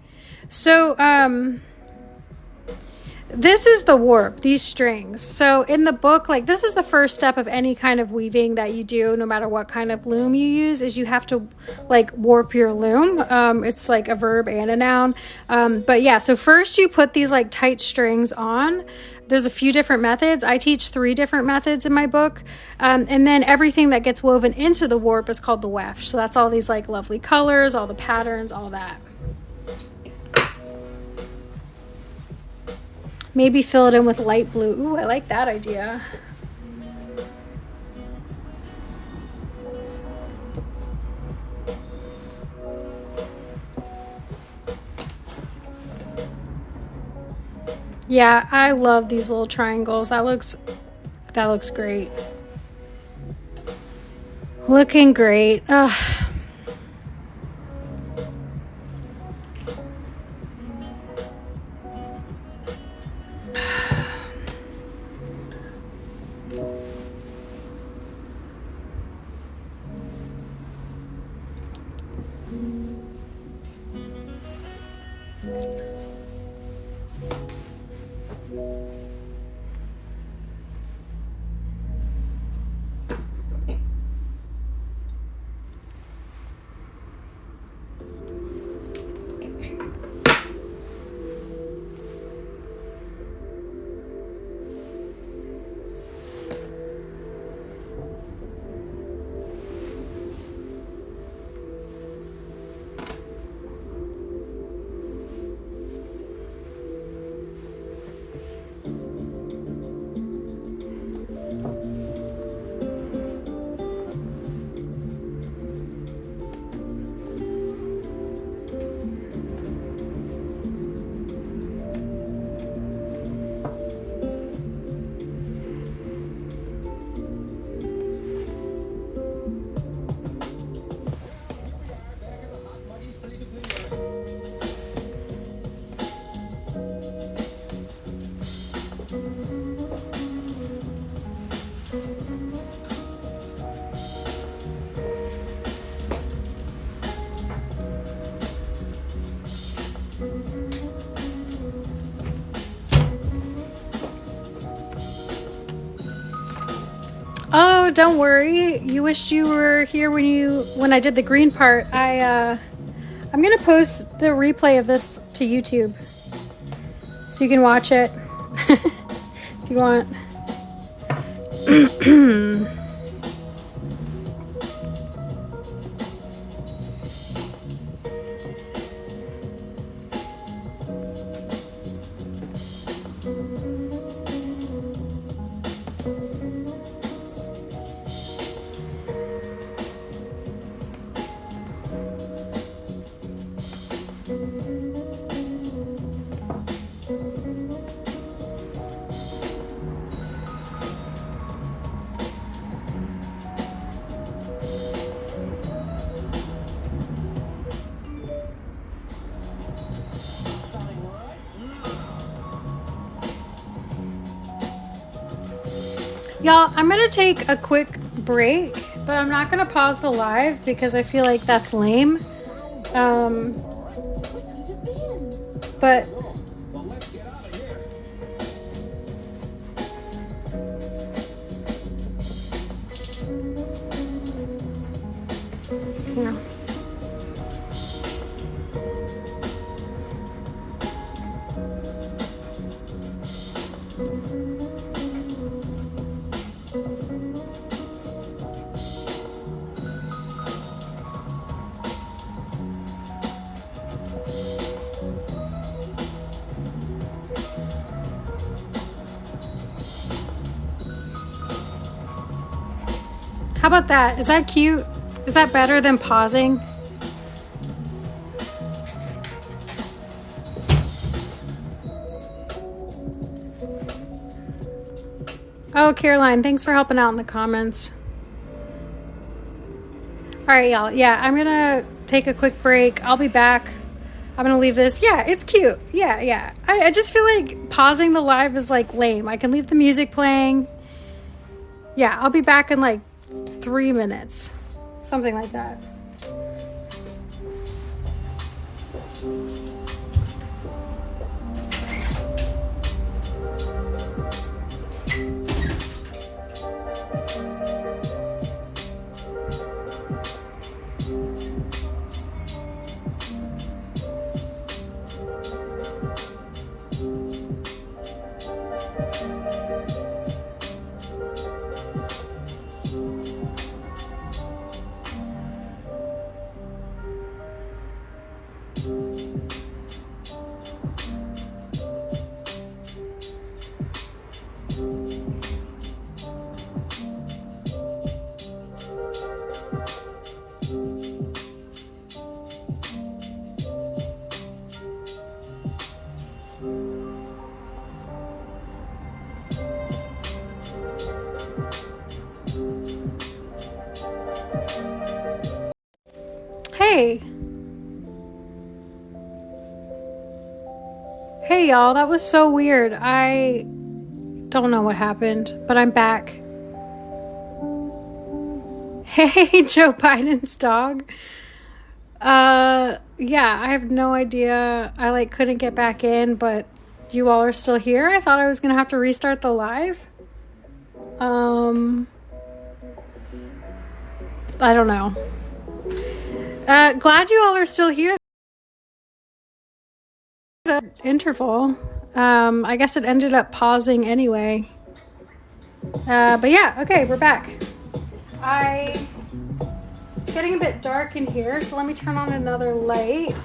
So, this is the warp, these strings. So in the book, like, this is the first step of any kind of weaving that you do, no matter what kind of loom you use, is you have to like warp your loom. It's like a verb and a noun. But yeah, so first you put these like tight strings on. There's a few different methods. I teach 3 different methods in my book. And then everything that gets woven into the warp is called the weft. So that's all these like lovely colors, all the patterns, all that. Maybe fill it in with light blue. Ooh, I like that idea. Yeah, I love these little triangles. That looks great. Looking great. Ugh. Oh, don't worry. You wished you were here when I did the green part. I'm gonna post the replay of this to YouTube, so you can watch it if you want. Y'all, I'm gonna take a quick break, but I'm not gonna pause the live because I feel like that's lame. But yeah. How about that? Is that cute? Is that better than pausing? Oh, Caroline, thanks for helping out in the comments. All right, y'all. Yeah, I'm gonna take a quick break. I'll be back. I'm gonna leave this. Yeah, it's cute. Yeah. I just feel like pausing the live is like lame. I can leave the music playing. Yeah, I'll be back in like 3 minutes. Something like that. Hey y'all, that was so weird. I don't know what happened, but I'm back. Hey, Joe Biden's dog. Yeah, I have no idea. I couldn't get back in, but you all are still here. I thought I was gonna have to restart the live. I don't know. Glad you all are still here. The interval. I guess it ended up pausing anyway. But yeah, okay, we're back. It's getting a bit dark in here, so let me turn on another light.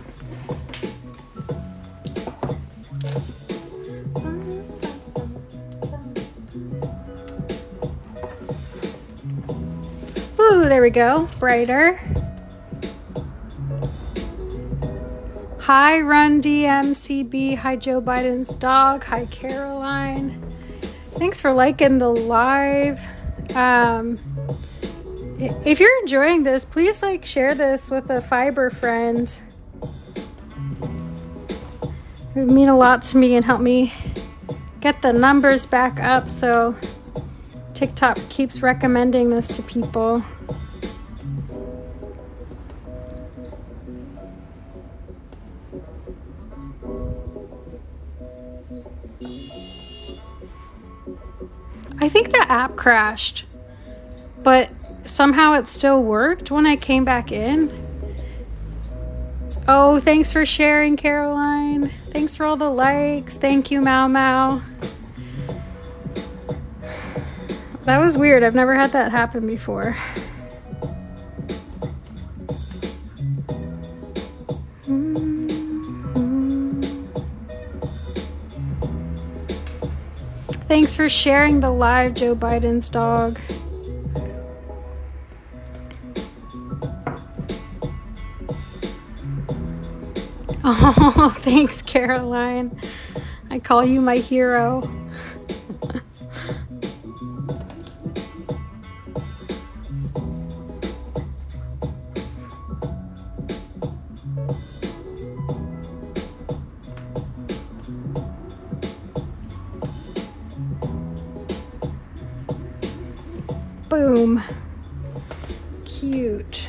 Ooh, there we go, brighter. Hi, Run DMCB. Hi, Joe Biden's dog. Hi, Caroline. Thanks for liking the live. If you're enjoying this, please share this with a fiber friend. It would mean a lot to me and help me get the numbers back up so TikTok keeps recommending this to people. I think the app crashed, but somehow it still worked when I came back in. Oh, thanks for sharing, Caroline. Thanks for all the likes. Thank you, Mau Mau. That was weird. I've never had that happen before. Thanks for sharing the live, Joe Biden's dog. Oh, thanks, Caroline. I call you my hero. Boom. Cute.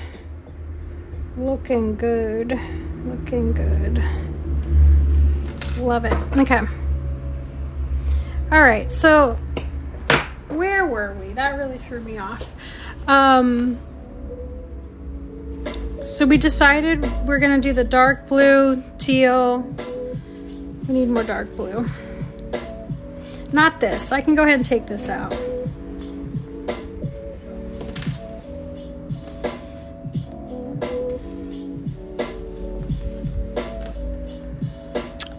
Looking good. Looking good. Love it. Okay. All right. So where were we? That really threw me off. So we decided we're going to do the dark blue, teal. We need more dark blue. Not this. I can go ahead and take this out.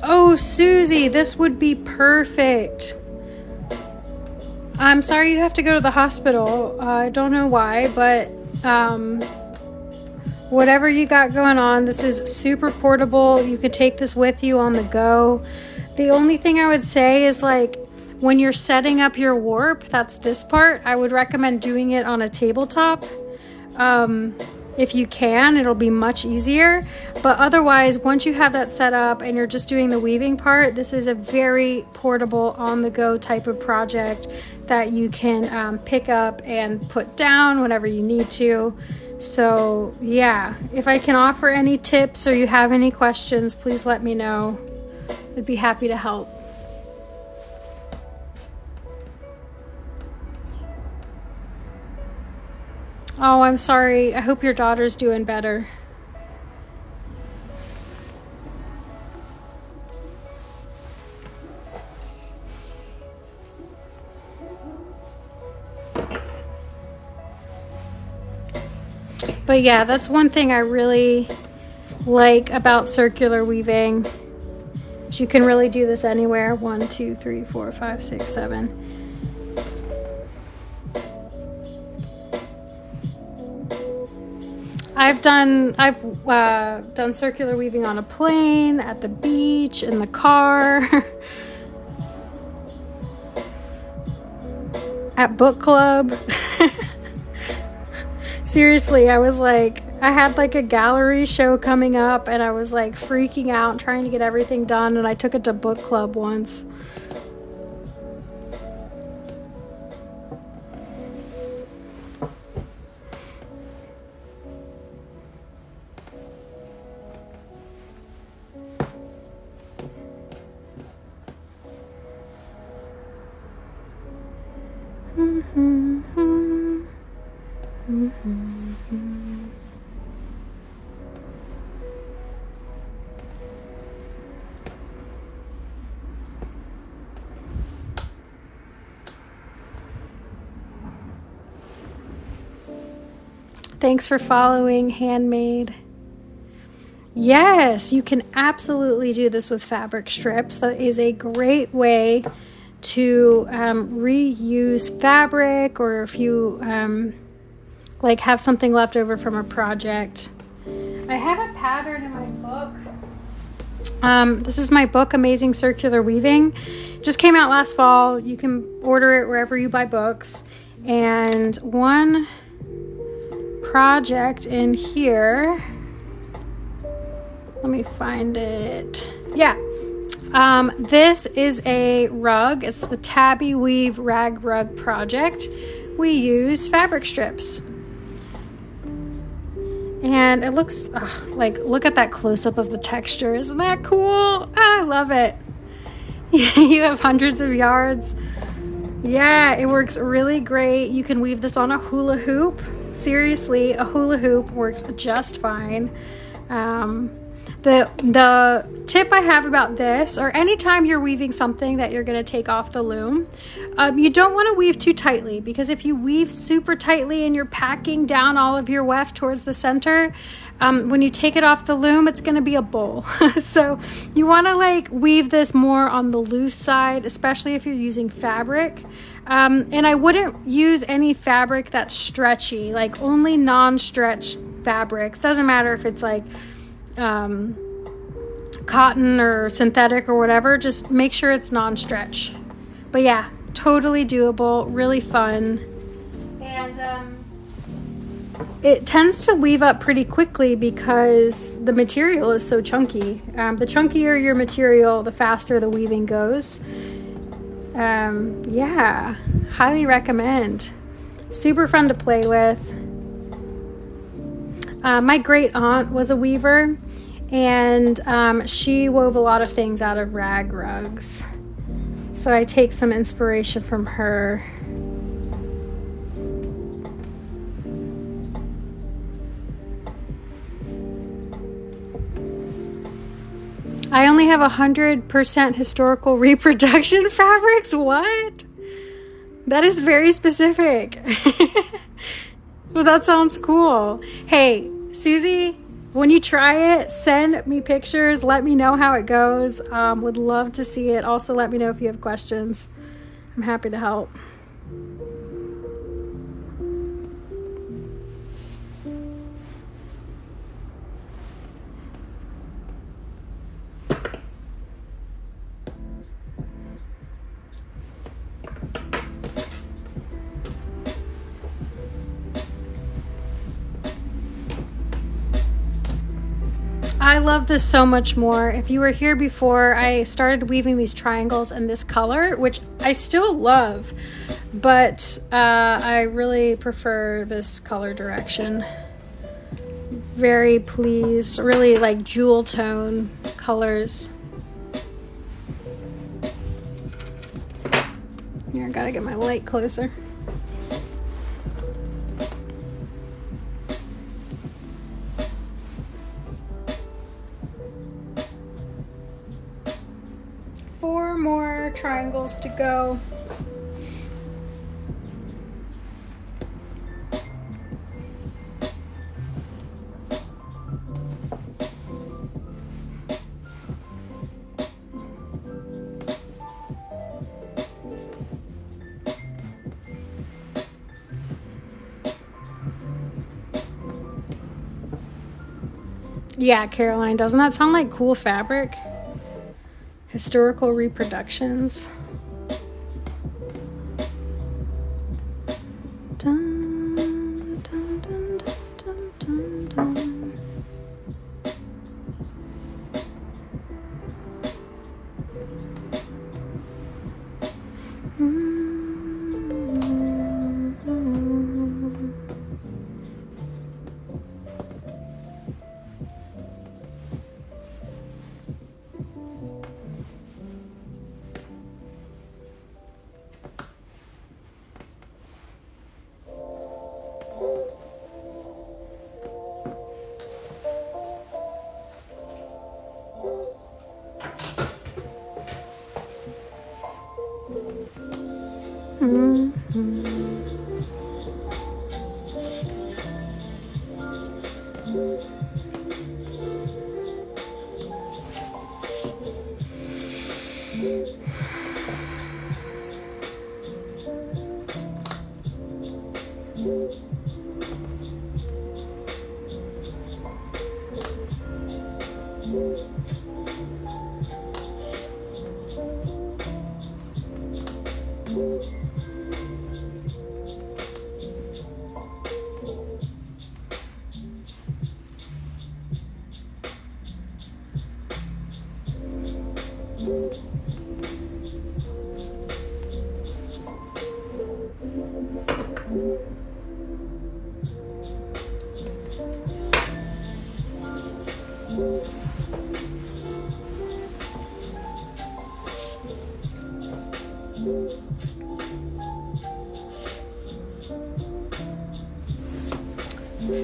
Oh, Susie, this would be perfect. I'm sorry you have to go to the hospital. I don't know why, but whatever you got going on, this is super portable. You could take this with you on the go. The only thing I would say is, like, when you're setting up your warp, that's this part, I would recommend doing it on a tabletop. If you can, it'll be much easier. But otherwise, once you have that set up and you're just doing the weaving part, this is a very portable, on-the-go type of project that you can pick up and put down whenever you need to. So yeah, if I can offer any tips or you have any questions, please let me know. I'd be happy to help. Oh, I'm sorry. I hope your daughter's doing better. But yeah, that's one thing I really like about circular weaving. You can really do this anywhere. 1, 2, 3, 4, 5, 6, 7. I've done circular weaving on a plane, at the beach, in the car, at book club. Seriously, I was like, I had like a gallery show coming up and I was like freaking out trying to get everything done, and I took it to book club once. Thanks for following, Handmade. Yes, you can absolutely do this with fabric strips. That is a great way to reuse fabric, or if you like have something left over from a project. I have a pattern in my book. This is my book, Amazing Circular Weaving. It just came out last fall. You can order it wherever you buy books. And one project in here, let me find it. Yeah, This is a rug. It's the Tabby Weave Rag Rug Project. We use fabric strips. And it looks like, look at that close-up of the texture. Isn't that cool? I love it. You have hundreds of yards. Yeah, it works really great. You can weave this on a hula hoop. Seriously, a hula hoop works just fine. The tip I have about this, or anytime you're weaving something that you're going to take off the loom, you don't want to weave too tightly, because if you weave super tightly and you're packing down all of your weft towards the center, when you take it off the loom, it's going to be a bowl. So you want to like weave this more on the loose side, especially if you're using fabric. And I wouldn't use any fabric that's stretchy, like only non-stretch fabrics. Doesn't matter if it's like cotton or synthetic or whatever, just make sure it's non-stretch. But yeah, totally doable, really fun. And it tends to weave up pretty quickly because the material is so chunky. The chunkier your material, the faster the weaving goes. Yeah, highly recommend. Super fun to play with. My great aunt was a weaver, and she wove a lot of things out of rag rugs. So I take some inspiration from her. I only have 100% historical reproduction fabrics. What? That is very specific. Well, that sounds cool. Hey, Susie, when you try it, send me pictures. Let me know how it goes. Would love to see it. Also, let me know if you have questions. I'm happy to help. I love this so much more. If you were here before, I started weaving these triangles in this color, which I still love, but I really prefer this color direction. Very pleased, really like jewel tone colors. Here, I gotta get my light closer. Four more triangles to go. Yeah, Caroline, doesn't that sound like cool fabric? Historical reproductions. Dun, dun, dun, dun, dun, dun.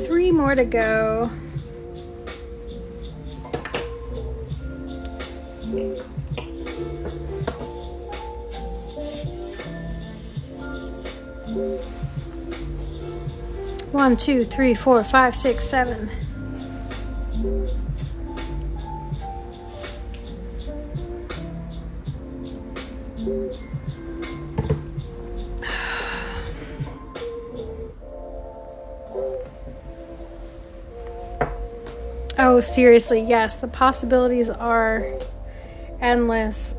Three more to go. One, two, three, four, five, six, seven. Oh, seriously, yes, the possibilities are endless.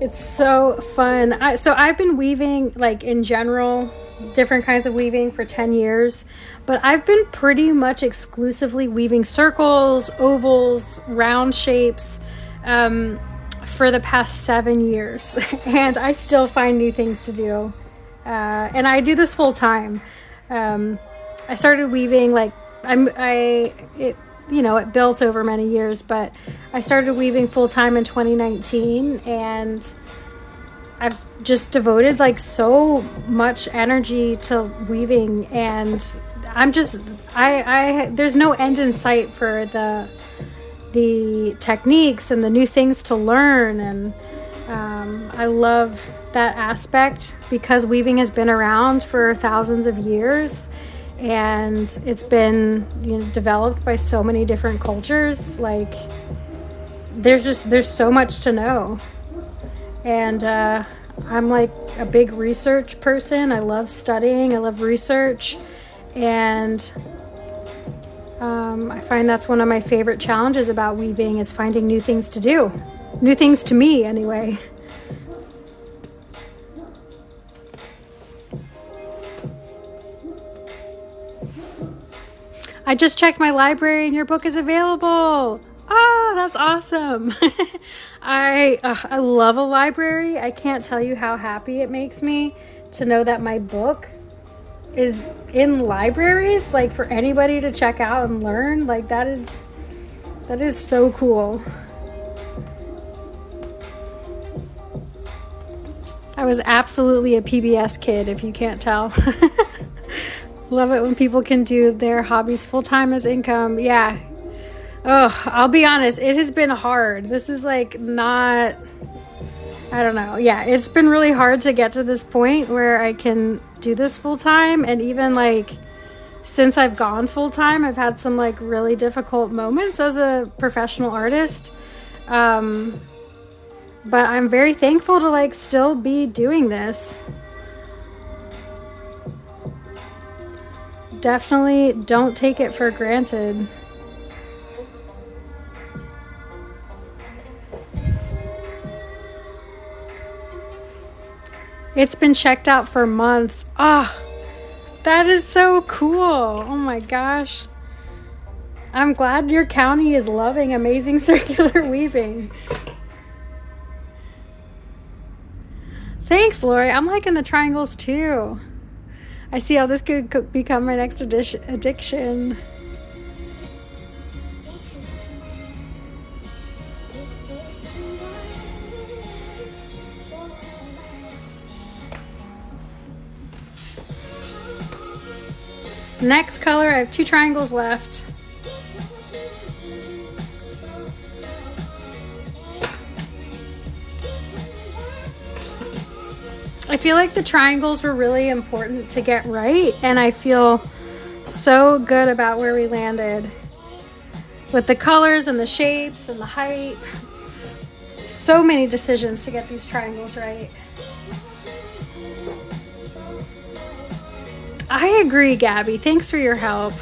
It's so fun. So I've been weaving, like, in general, different kinds of weaving for 10 years, but I've been pretty much exclusively weaving circles, ovals, round shapes for the past 7 years. And I still find new things to do. And I do this full time. I started weaving, like, it built over many years, but I started weaving full time in 2019, and I've just devoted like so much energy to weaving, and there's no end in sight for the techniques and the new things to learn, and I love that aspect because weaving has been around for thousands of years. And it's been, developed by so many different cultures. Like, there's so much to know. And I'm like a big research person. I love studying. I love research. And I find that's one of my favorite challenges about weaving is finding new things to do. New things to me, anyway. I just checked my library and your book is available. Oh, that's awesome. I love a library. I can't tell you how happy it makes me to know that my book is in libraries, like for anybody to check out and learn. Like that is so cool. I was absolutely a PBS kid, if you can't tell. Love it when people can do their hobbies full-time as income. Yeah. Oh, I'll be honest. It has been hard. This is like not, I don't know. Yeah, it's been really hard to get to this point where I can do this full-time. And even like since I've gone full-time, I've had some like really difficult moments as a professional artist. But I'm very thankful to like still be doing this. Definitely don't take it for granted. It's been checked out for months. Ah, that is so cool. Oh my gosh. I'm glad your county is loving amazing circular weaving. Thanks, Lori. I'm liking the triangles too. I see how this could become my next addiction. Next color, I have 2 triangles left. I feel like the triangles were really important to get right, and I feel so good about where we landed with the colors and the shapes and the height. So many decisions to get these triangles right. I agree, Gabby. Thanks for your help.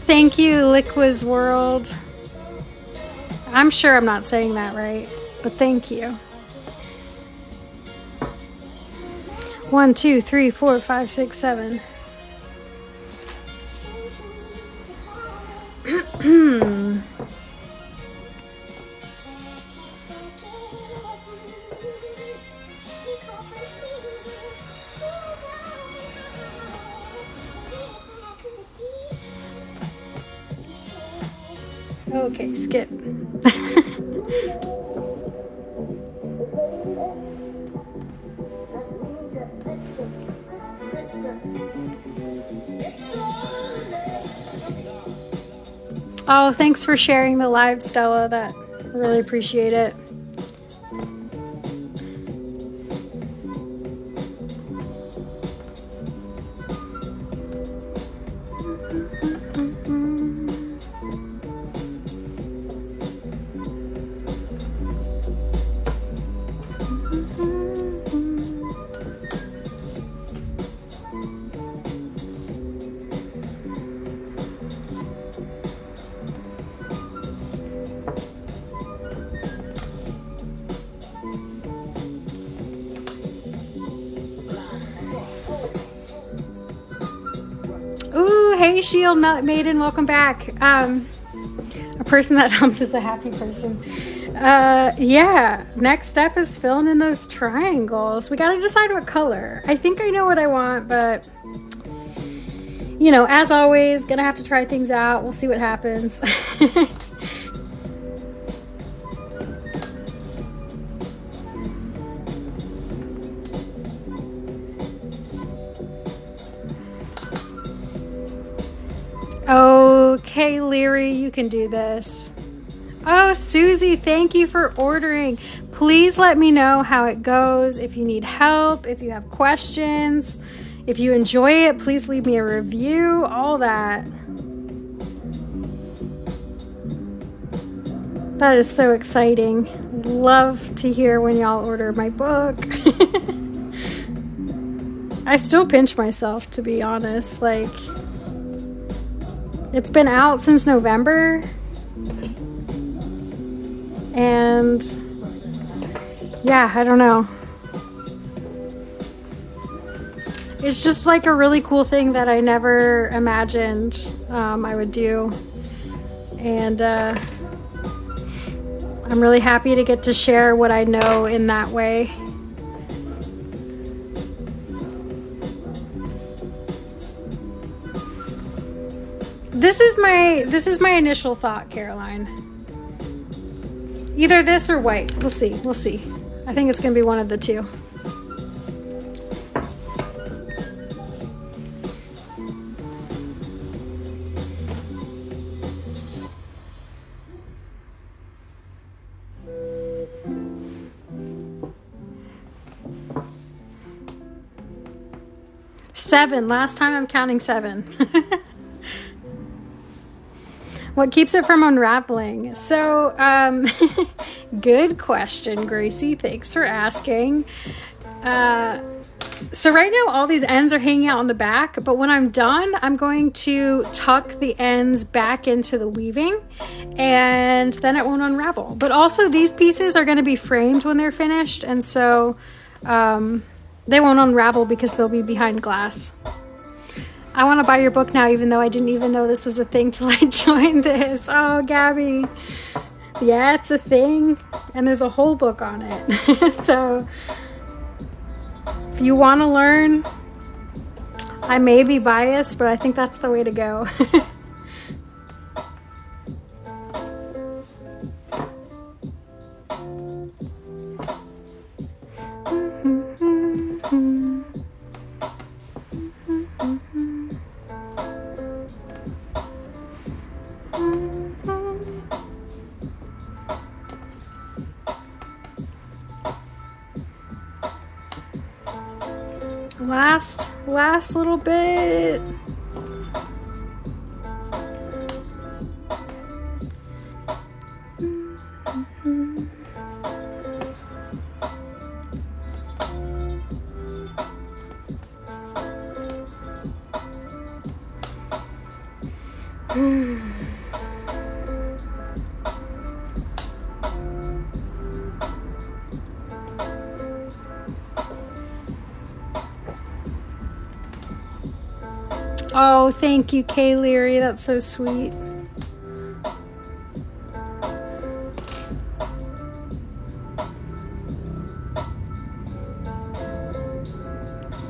Thank you, Liquiz World. I'm sure I'm not saying that right, but thank you. 1, 2, 3, 4, 5, 6, 7. Okay, skip. Oh, thanks for sharing the live, Stella. That I really appreciate it. Ooh, hey, Shield Maiden, welcome back. A person that humps is a happy person. Yeah, next step is filling in those triangles. We gotta decide what color. I think I know what I want, but you know, as always, gonna have to try things out. We'll see what happens. Okay, Leary, you can do this. Oh, Susie, thank you for ordering. Please let me know how it goes. If you need help, if you have questions, if you enjoy it, please leave me a review, all that. That is so exciting. Love to hear when y'all order my book. I still pinch myself, to be honest. Like, it's been out since November. And yeah, I don't know. It's just like a really cool thing that I never imagined I would do. And I'm really happy to get to share what I know in that way. This is my initial thought, Caroline. Either this or white. We'll see. We'll see. I think it's going to be one of the two. Seven. Last time I'm counting 7. What keeps it from unraveling? So, good question, Gracie. Thanks for asking. So right now all these ends are hanging out on the back, but when I'm done, I'm going to tuck the ends back into the weaving and then it won't unravel. But also these pieces are going to be framed when they're finished, and so they won't unravel because they'll be behind glass. I want to buy your book now, even though I didn't even know this was a thing till I joined this. Oh, Gabby. Yeah, it's a thing. And there's a whole book on it. So if you want to learn, I may be biased, but I think that's the way to go. Last little bit. Oh, thank you, Kay Leary. That's so sweet.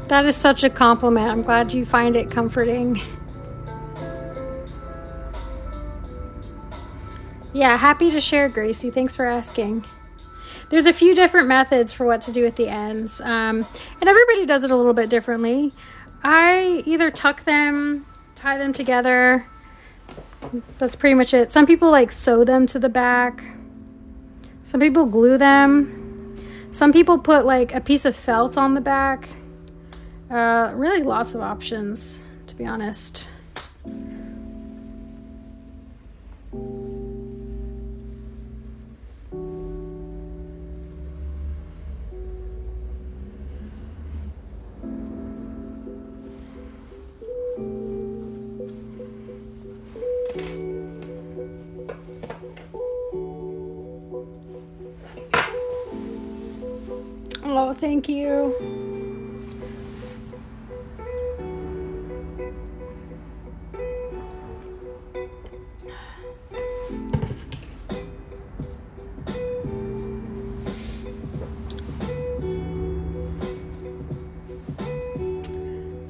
That is such a compliment. I'm glad you find it comforting. Yeah, happy to share, Gracie. Thanks for asking. There's a few different methods for what to do at the ends, and everybody does it a little bit differently. I either tuck them, tie them together. That's pretty much it. Some people like sew them to the back. Some people glue them. Some people put like a piece of felt on the back. Really lots of options, to be honest. Oh, thank you.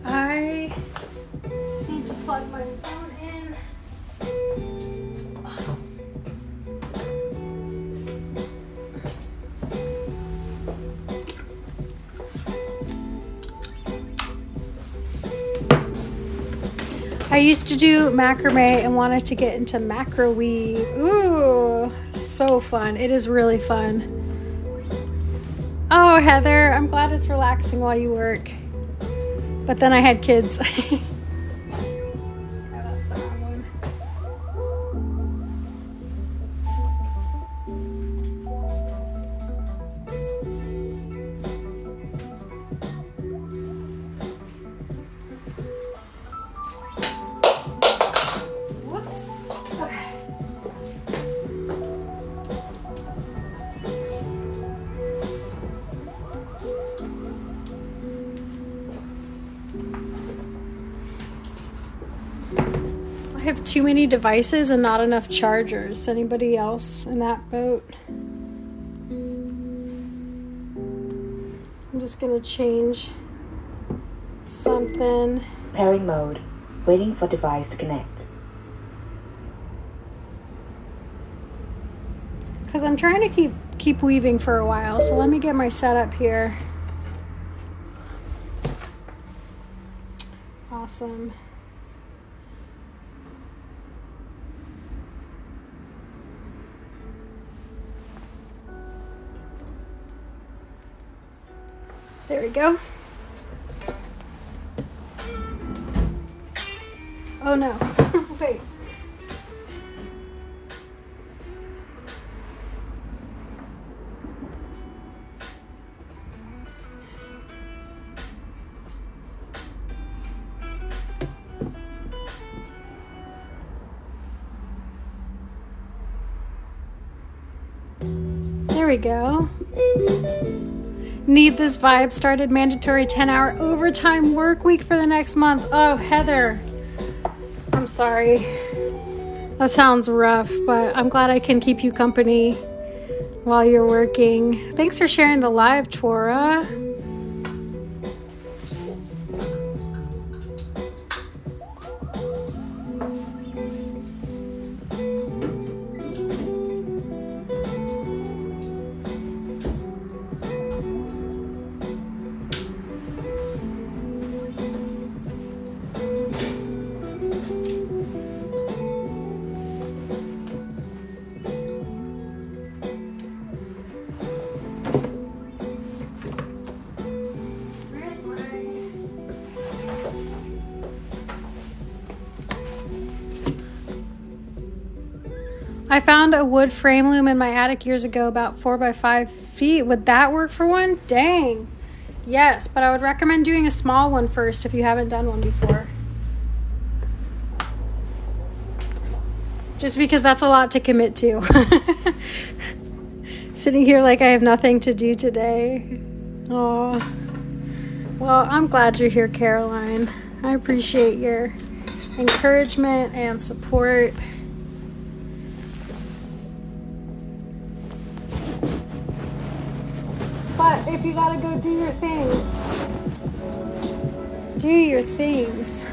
I need to plug my phone in. I used to do macrame and wanted to get into macro weave. Ooh, so fun. It is really fun. Oh, Heather, I'm glad it's relaxing while you work. But then I had kids. I have too many devices and not enough chargers. Anybody else in that boat? I'm just gonna change something. Pairing mode. Waiting for device to connect. Because I'm trying to keep weaving for a while, so let me get my setup here. Awesome. There we go. Oh no. Wait. There we go. Need this vibe started. Mandatory 10-hour overtime work week for the next month. Oh, Heather. I'm sorry. That sounds rough, but I'm glad I can keep you company while you're working. Thanks for sharing the live, Tora. I found a wood frame loom in my attic years ago, about 4 by 5 feet. Would that work for one? Dang. Yes, but I would recommend doing a small one first if you haven't done one before. Just because that's a lot to commit to. Sitting here like I have nothing to do today. Oh. Well, I'm glad you're here, Caroline. I appreciate your encouragement and support. But if you gotta go do your things, do your things.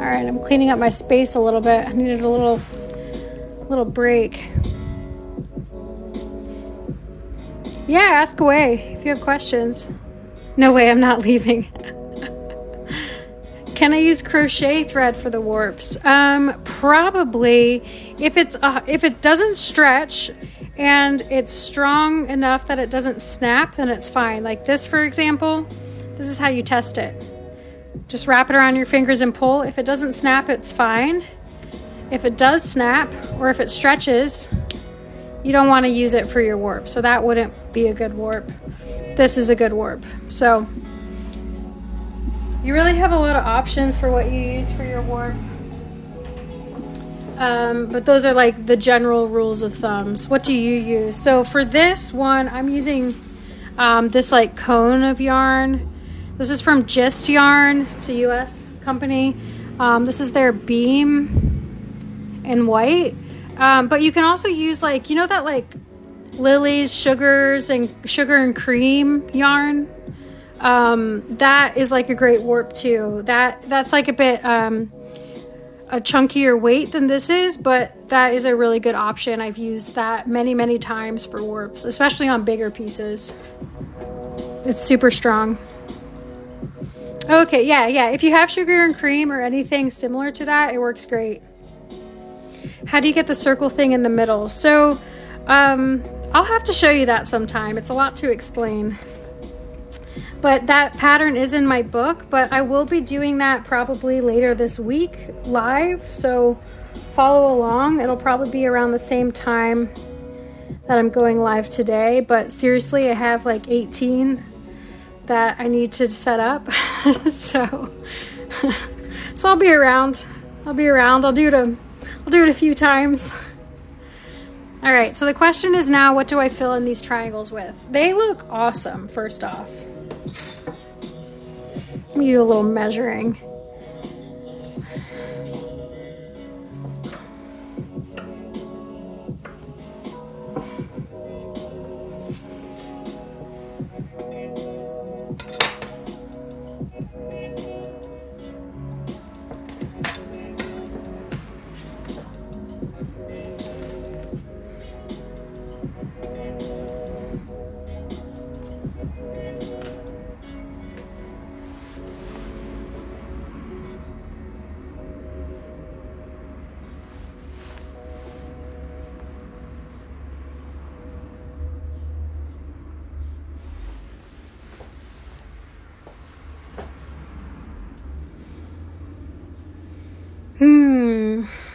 All right, I'm cleaning up my space a little bit. I needed a little break. Yeah, ask away if you have questions. No way, I'm not leaving. Can I use crochet thread for the warps? Probably. If it doesn't stretch and it's strong enough that it doesn't snap, then it's fine. Like this, for example, this is how you test it. Just wrap it around your fingers and pull. If it doesn't snap, it's fine. If it does snap or if it stretches, you don't want to use it for your warp. So that wouldn't be a good warp. This is a good warp. So you really have a lot of options for what you use for your warp. But those are like the general rules of thumbs. What do you use? So for this one, I'm using this like cone of yarn. This is from Gist Yarn. It's a US company. This is their beam in white. But you can also use like, you know that like Lily's sugar and cream yarn? That is like a great warp too. That's like a bit a chunkier weight than this is, but that is a really good option. I've used that many times for warps, especially on bigger pieces. It's super strong. Okay, yeah. If you have sugar and cream or anything similar to that, it works great. How do you get the circle thing in the middle? So I'll have to show you that sometime. It's a lot to explain. But that pattern is in my book, but I will be doing that probably later this week live. So follow along. It'll probably be around the same time that I'm going live today. But seriously, I have like 18 that I need to set up. so I'll be around. I'll do it a few times. All right, so the question is now, what do I fill in these triangles with? They look awesome, first off. Let me do a little measuring.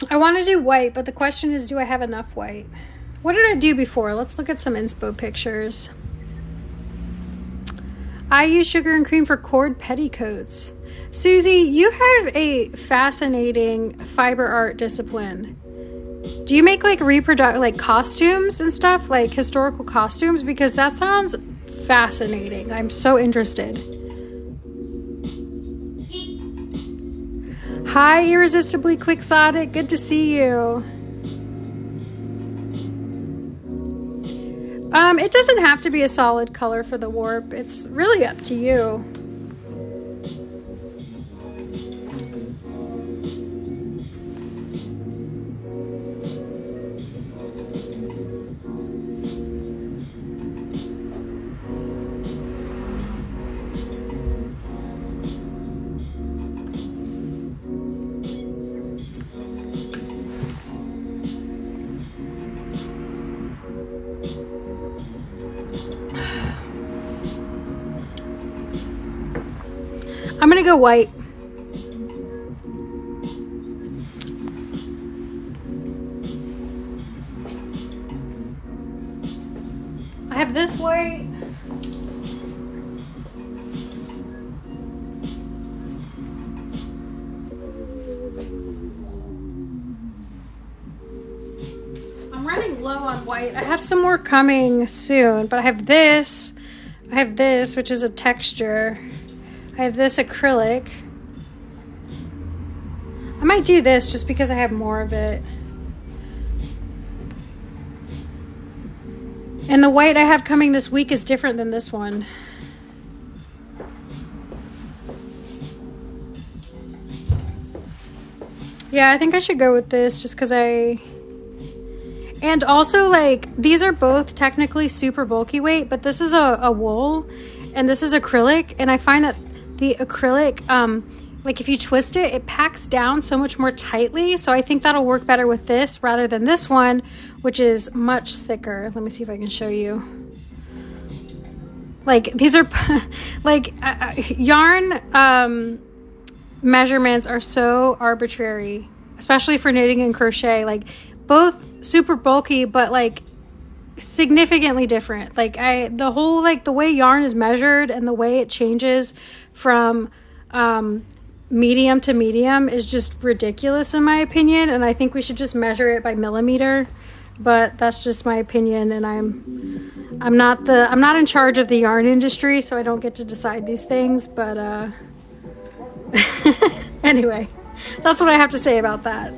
I want to do white, but the question is, do I have enough white? What did I do before? Let's look at some inspo pictures. I use sugar and cream for cord petticoats. Susie, you have a fascinating fiber art discipline. Do you make like like costumes and stuff, like historical costumes? Because that sounds fascinating. I'm so interested. Hi, Irresistibly Quixotic. Good to see you. It doesn't have to be a solid color for the warp. It's really up to you. I'm gonna go white. I have this white. I'm running low on white. I have some more coming soon, but I have this, which is a texture. I have this acrylic. I might do this just because I have more of it. And the white I have coming this week is different than this one. Yeah, I think I should go with this just because and also, like, these are both technically super bulky weight, but this is a wool and this is acrylic. And I find that the acrylic, like if you twist it, it packs down so much more tightly. So I think that'll work better with this rather than this one, which is much thicker. Let me see if I can show you. Like, these are like yarn measurements are so arbitrary, especially for knitting and crochet. Like, both super bulky, but like significantly different. Like, the whole, like, the way yarn is measured and the way it changes from medium to medium is just ridiculous in my opinion, and I think we should just measure it by millimeter. But that's just my opinion, and I'm not in charge of the yarn industry, so I don't get to decide these things. But anyway, that's what I have to say about that.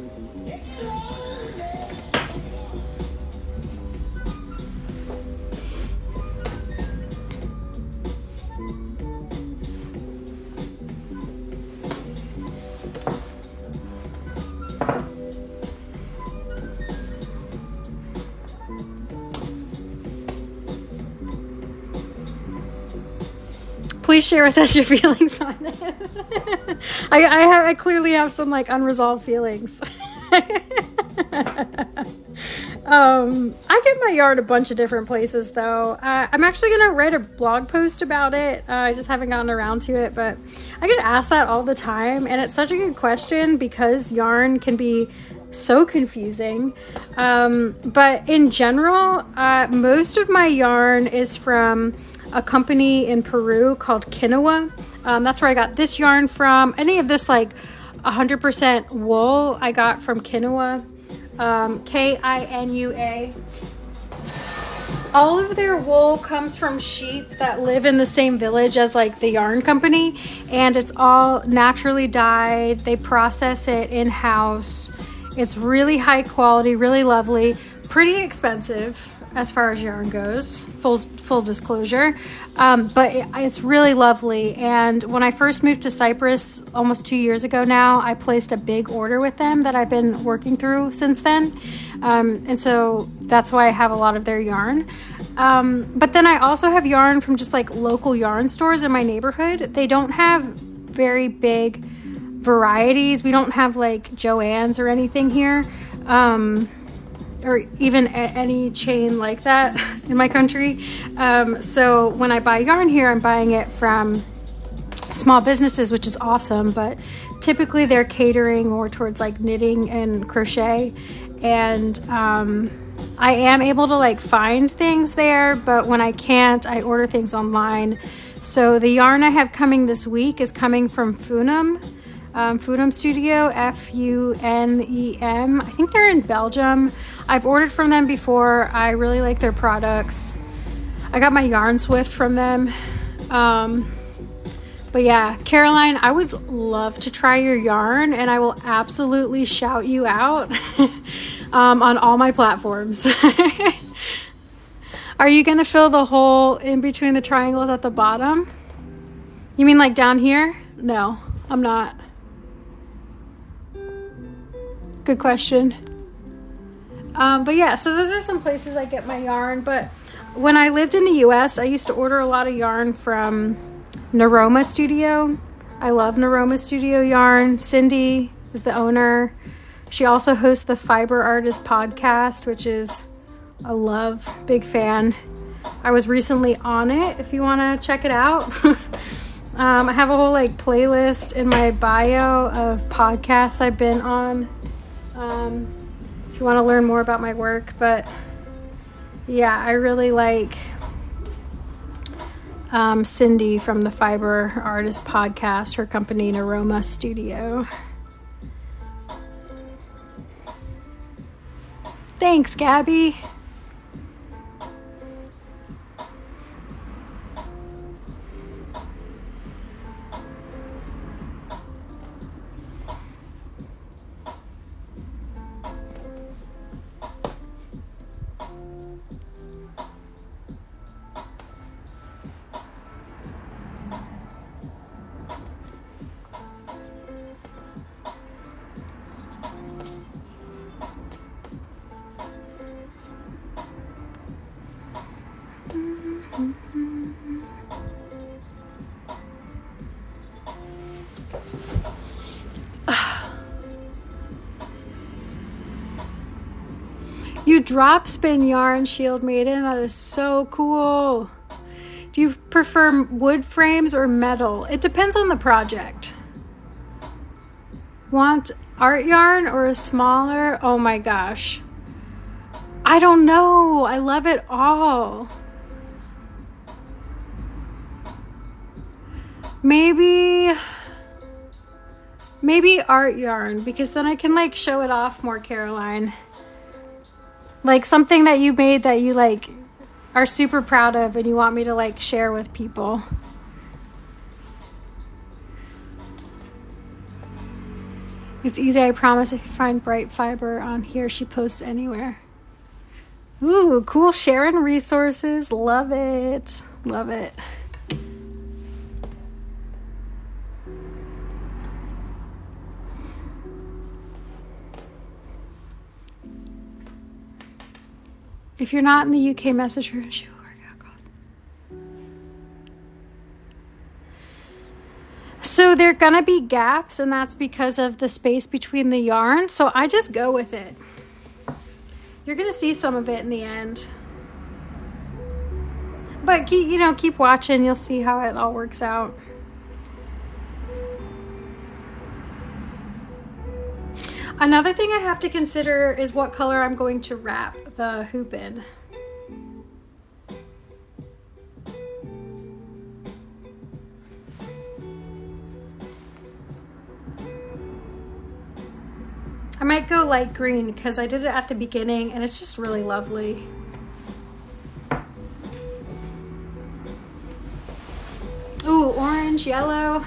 Please share with us your feelings on it. I clearly have some like unresolved feelings. I get my yarn a bunch of different places though. I'm actually going to write a blog post about it. I just haven't gotten around to it, but I get asked that all the time, and it's such a good question because yarn can be so confusing. But in general, most of my yarn is from a company in Peru called Quinoa. That's where I got this yarn from. Any of this like 100% wool I got from Quinoa, Kinua. All of their wool comes from sheep that live in the same village as like the yarn company, and it's all naturally dyed. They process it in-house. It's really high quality, really lovely, pretty expensive as far as yarn goes, full disclosure, but it's really lovely. And when I first moved to Cyprus almost 2 years ago now, I placed a big order with them that I've been working through since then, and so that's why I have a lot of their yarn. But then I also have yarn from just like local yarn stores in my neighborhood. They don't have very big varieties. We don't have like Joann's or anything here, or even any chain like that in my country. So when I buy yarn here, I'm buying it from small businesses, which is awesome, but typically they're catering more towards like knitting and crochet. And I am able to like find things there, but when I can't, I order things online. So the yarn I have coming this week is coming from Funum. Funum Studio, Funem. I think they're in Belgium. I've ordered from them before. I really like their products. I got my yarn Swift from them. But yeah, Caroline, I would love to try your yarn, and I will absolutely shout you out on all my platforms. Are you going to fill the hole in between the triangles at the bottom? You mean like down here? No, I'm not. Good question. But yeah, so those are some places I get my yarn. But when I lived in the US, I used to order a lot of yarn from Naroma Studio. I love Naroma Studio yarn. Cindy is the owner. She also hosts the Fiber Artist podcast, which is a love, big fan. I was recently on it, if you want to check it out. I have a whole like playlist in my bio of podcasts I've been on. If you want to learn more about my work. But yeah, I really like Cindy from the Fiber Artist podcast, her company Naroma Studio. Thanks, Gabby. drop spin yarn, Shield Maiden. That is so cool. Do you prefer wood frames or metal? It depends on the project. Want art yarn or a smaller? Oh my gosh. I don't know. I love it all. Maybe art yarn, because then I can like show it off more, Caroline. Like something that you made that you like are super proud of and you want me to like share with people. It's easy, I promise. If you find bright fiber on here, she posts anywhere. Ooh, cool, sharing resources. Love it. Love it. If you're not in the UK, message her and she will work out costs. So there are gonna be gaps, and that's because of the space between the yarn. So I just go with it. You're gonna see some of it in the end. But keep watching, you'll see how it all works out. Another thing I have to consider is what color I'm going to wrap the hoop in. I might go light green because I did it at the beginning and it's just really lovely. Ooh, orange, yellow.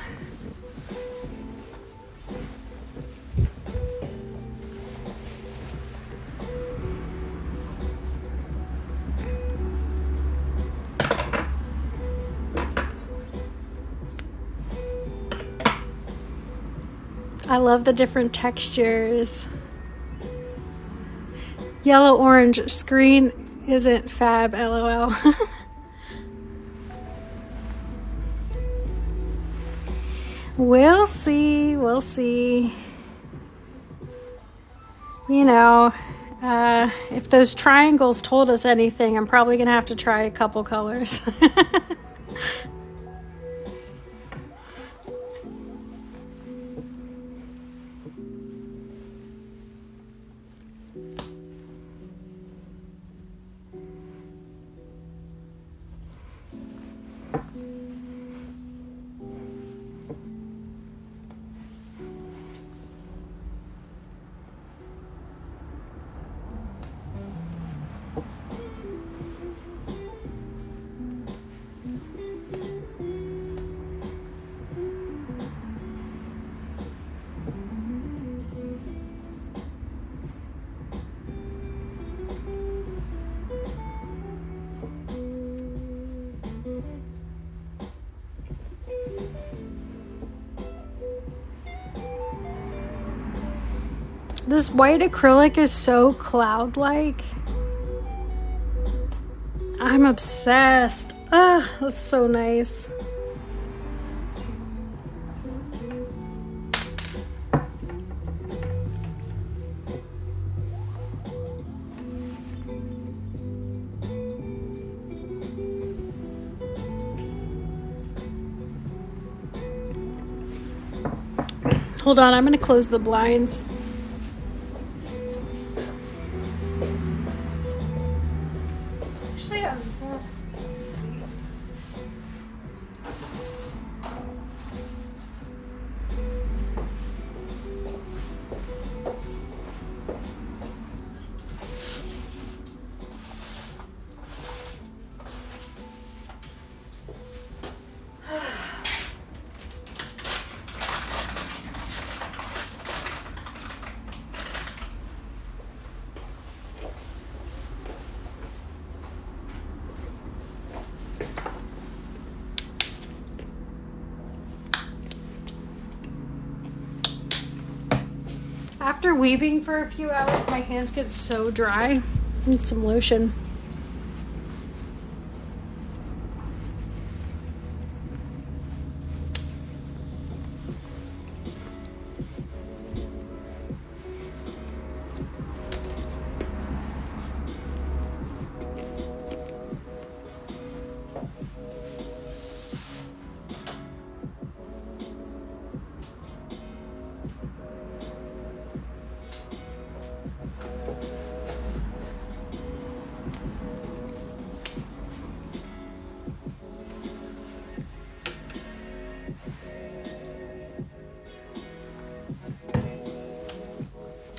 I love the different textures. Yellow, orange, screen isn't fab, LOL. We'll see, we'll see. You know, if those triangles told us anything, I'm probably gonna have to try a couple colors. This white acrylic is so cloud-like. I'm obsessed. Ah, that's so nice. Hold on, I'm gonna close the blinds. After weaving for a few hours, my hands get so dry. I need some lotion.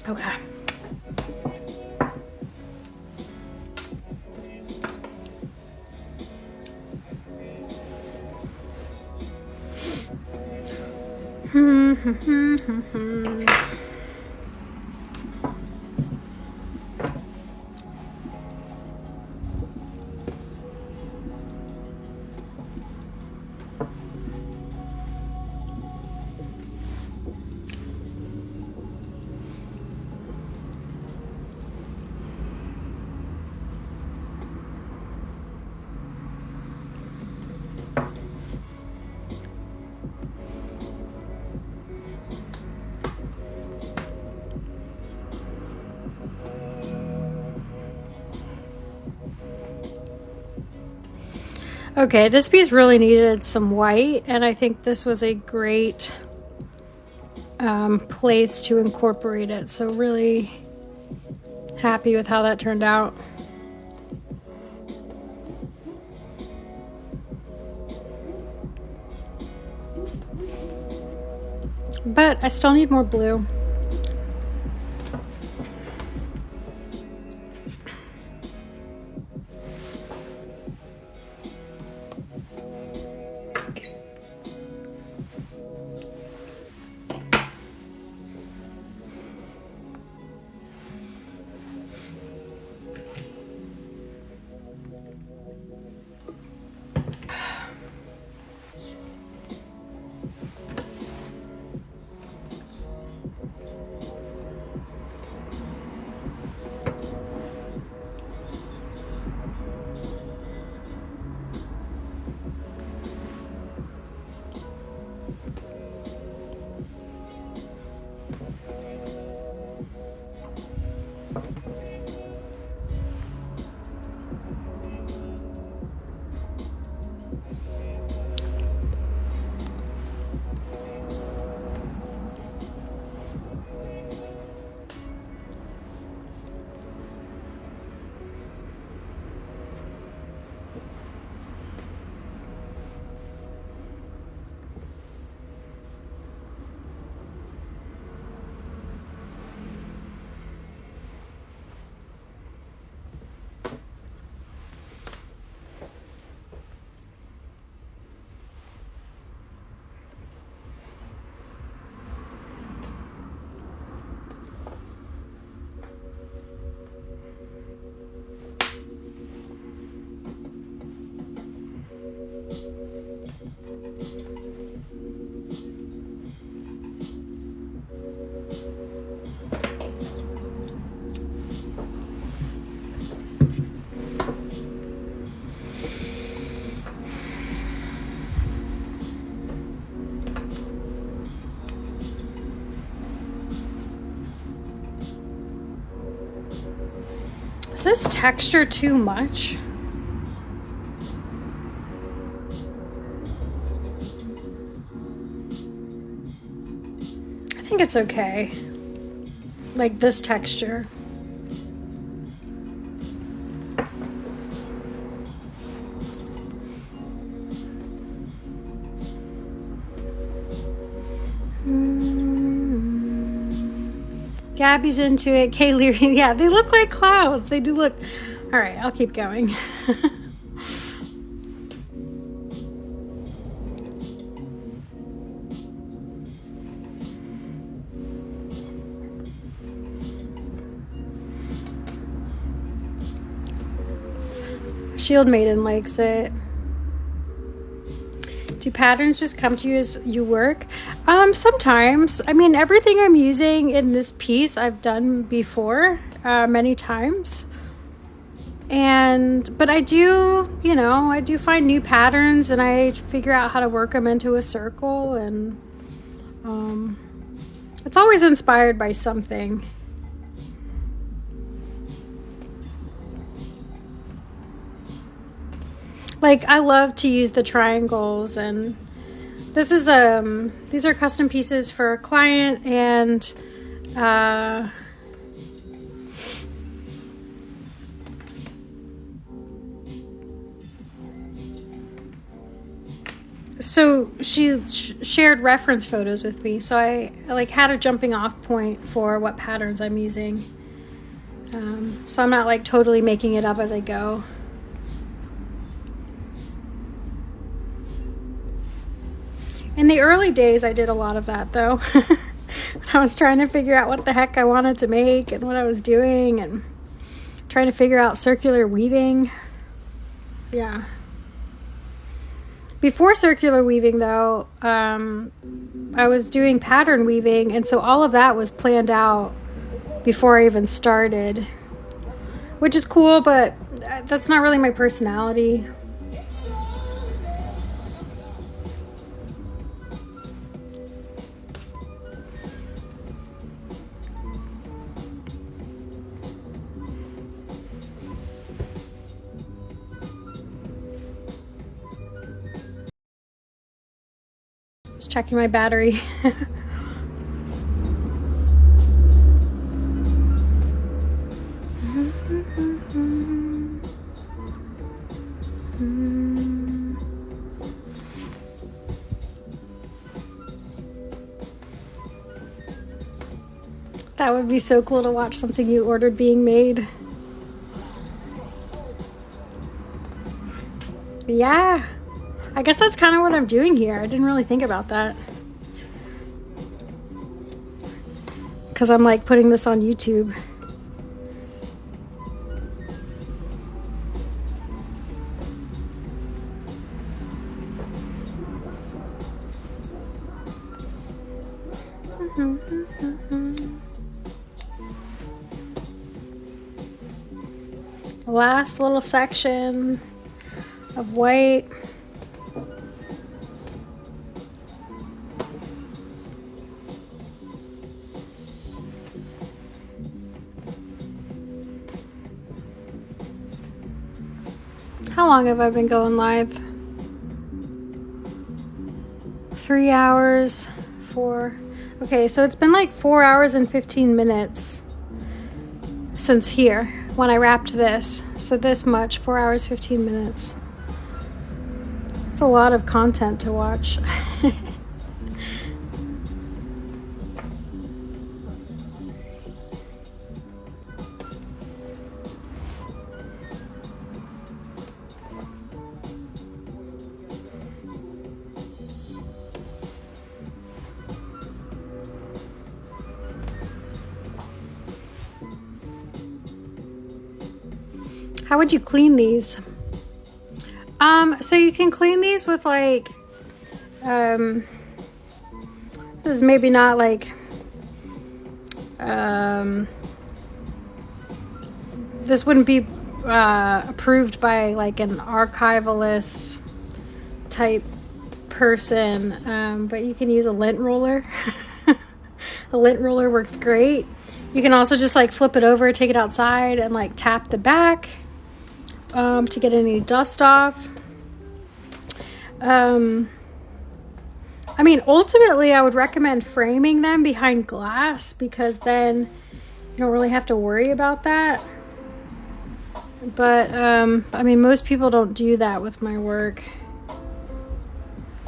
Okay. Okay, this piece really needed some white, and I think this was a great place to incorporate it. So really happy with how that turned out. But I still need more blue. Is this texture too much? I think it's okay. Like this texture. Gabby's into it. Kaylee, yeah, they look like clouds. They do look. All right, I'll keep going. Shield Maiden likes it. Do patterns just come to you as you work? Sometimes. I mean, everything I'm using in this piece I've done before many times. But I do, I do find new patterns and I figure out how to work them into a circle, and it's always inspired by something. Like, I love to use the triangles, and this is these are custom pieces for a client, and so she shared reference photos with me, so I like had a jumping off point for what patterns I'm using. So I'm not like totally making it up as I go. In the early days, I did a lot of that, though. I was trying to figure out what the heck I wanted to make and what I was doing, and trying to figure out circular weaving. Yeah. Before circular weaving, though, I was doing pattern weaving, and so all of that was planned out before I even started, which is cool, but that's not really my personality. Just checking my battery. That would be so cool to watch something you ordered being made. Yeah. I guess that's kind of what I'm doing here. I didn't really think about that. Because I'm like putting this on YouTube. Last little section of white. How long have I been going live? 3 hours, 4. Okay, so it's been like 4 hours and 15 minutes since here when I wrapped this. So this much, 4 hours, 15 minutes. It's a lot of content to watch. How would you clean these? So you can clean these with like, this is maybe not like, this wouldn't be approved by like an archivalist type person, but you can use a lint roller. A lint roller works great. You can also just like flip it over, take it outside, and like tap the back to get any dust off. I mean, ultimately, I would recommend framing them behind glass because then you don't really have to worry about that. But, I mean, most people don't do that with my work.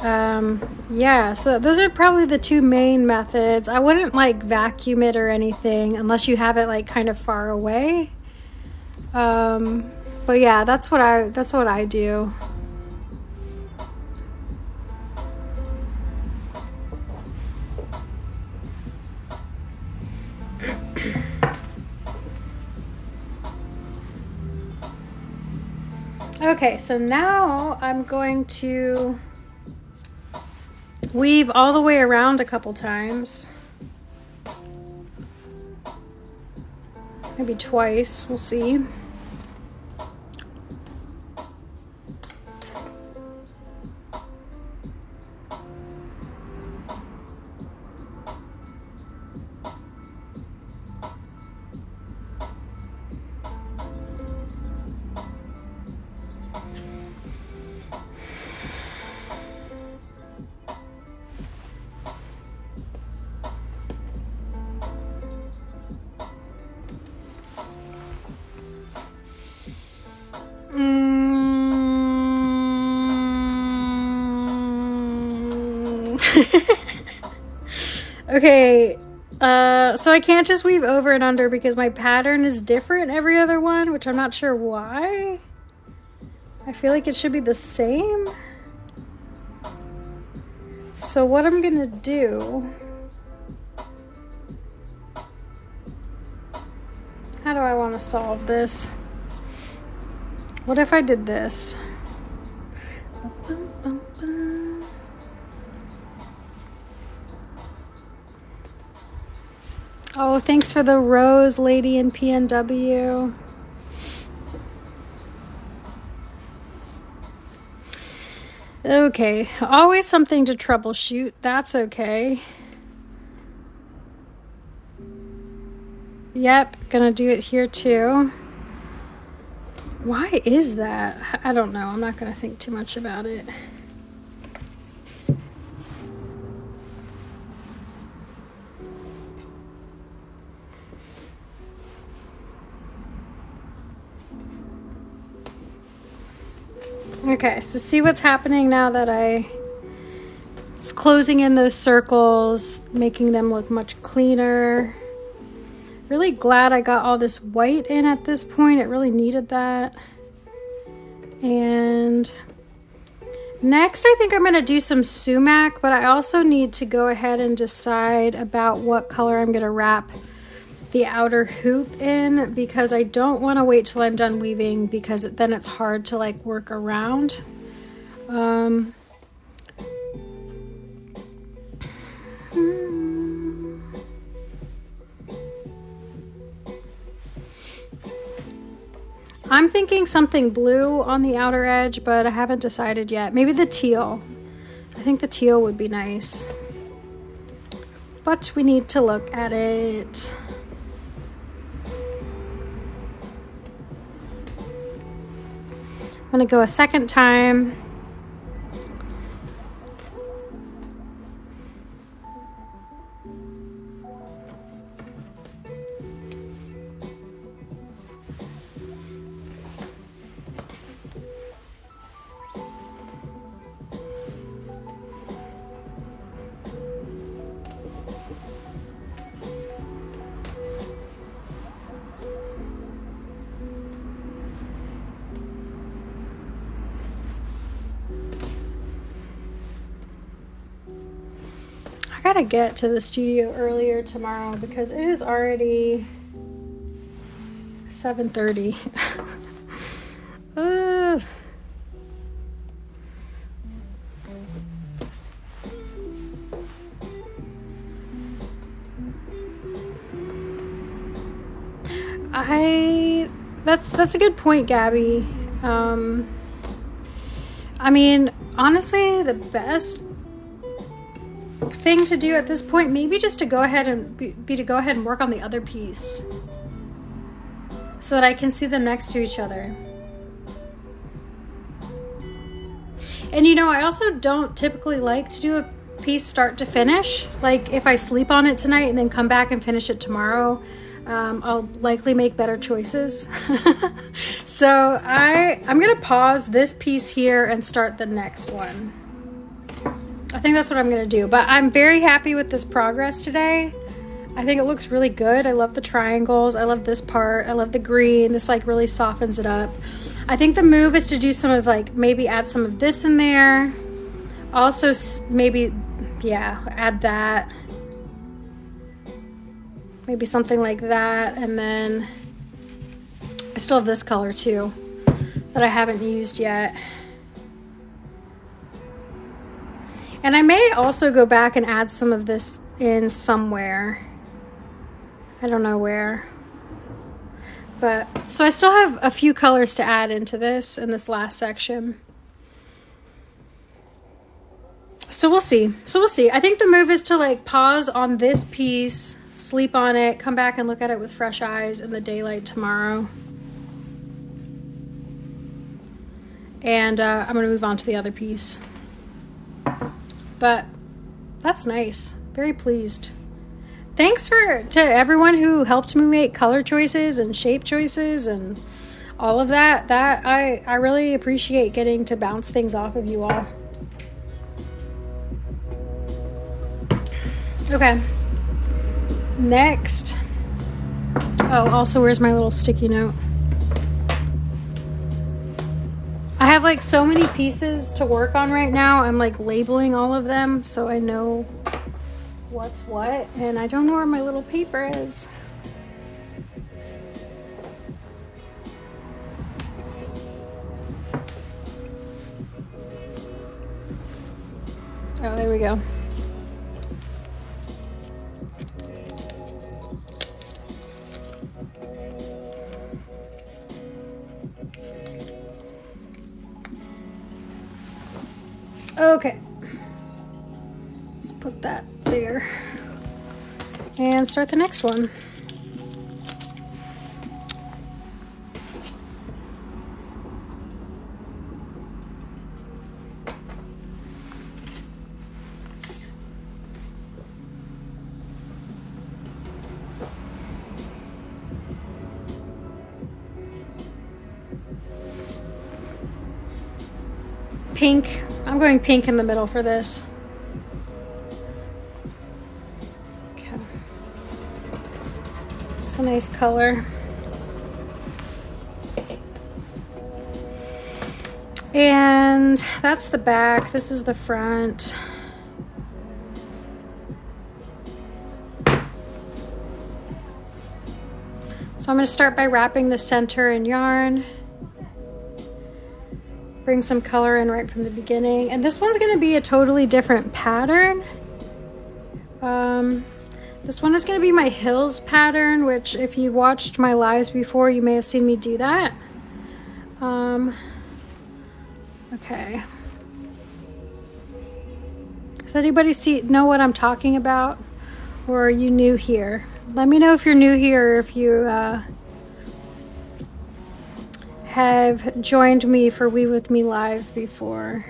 Yeah, so those are probably the two main methods. I wouldn't like vacuum it or anything unless you have it like kind of far away. But yeah, that's what I do. Okay, so now I'm going to weave all the way around a couple times. Maybe twice, we'll see. Okay, so I can't just weave over and under because my pattern is different every other one, which I'm not sure why. I feel like it should be the same. So what I'm gonna do, how do I want to solve this? What if I did this? Oh, thanks for the rose, lady in PNW. Okay, always something to troubleshoot. That's okay. Yep, gonna do it here too. Why is that? I don't know. I'm not gonna think too much about it. Okay, so see what's happening now that it's closing in those circles, making them look much cleaner. Really glad I got all this white in at this point. It really needed that. And next I think I'm going to do some sumac, but I also need to go ahead and decide about what color I'm going to wrap the outer hoop in, because I don't want to wait till I'm done weaving, because then it's hard to like work around. I'm thinking something blue on the outer edge, but I haven't decided yet. Maybe the teal. I think the teal would be nice, but we need to look at it. I'm gonna go a second time. I gotta get to the studio earlier tomorrow because it is already 7:30. That's a good point, Gabby. I mean, honestly, the best thing to do at this point, maybe just to go ahead and go ahead and work on the other piece so that I can see them next to each other. And you know, I also don't typically like to do a piece start to finish. Like if I sleep on it tonight and then come back and finish it tomorrow, I'll likely make better choices. So I'm gonna pause this piece here and start the next one. I think that's what I'm gonna do, but I'm very happy with this progress today. I think it looks really good. I love the triangles. I love this part. I love the green. This like really softens it up. I think the move is to do some of like, maybe add some of this in there. Also maybe, yeah, add that. Maybe something like that. And then I still have this color too that I haven't used yet. And I may also go back and add some of this in somewhere. I don't know where. But so I still have a few colors to add into this in this last section. So we'll see. I think the move is to like pause on this piece, sleep on it, come back and look at it with fresh eyes in the daylight tomorrow. And I'm going to move on to the other piece. But that's nice. Very pleased. Thanks to everyone who helped me make color choices and shape choices and all of that. I really appreciate getting to bounce things off of you all. Okay. Next. Oh, also, where's my little sticky note? I have like so many pieces to work on right now. I'm like labeling all of them so I know what's what, and I don't know where my little paper is. Oh, there we go. Okay, let's put that there and start the next one. Pink. I'm going pink in the middle for this. Okay. It's a nice color. And that's the back. This is the front. So I'm going to start by wrapping the center in yarn. Bring some color in right from the beginning. And this one's gonna be a totally different pattern. This one is gonna be my Hills pattern, which if you watched my lives before, you may have seen me do that. Okay. Does anybody know what I'm talking about? Or are you new here? Let me know if you're new here or if you have joined me for We With Me Live before.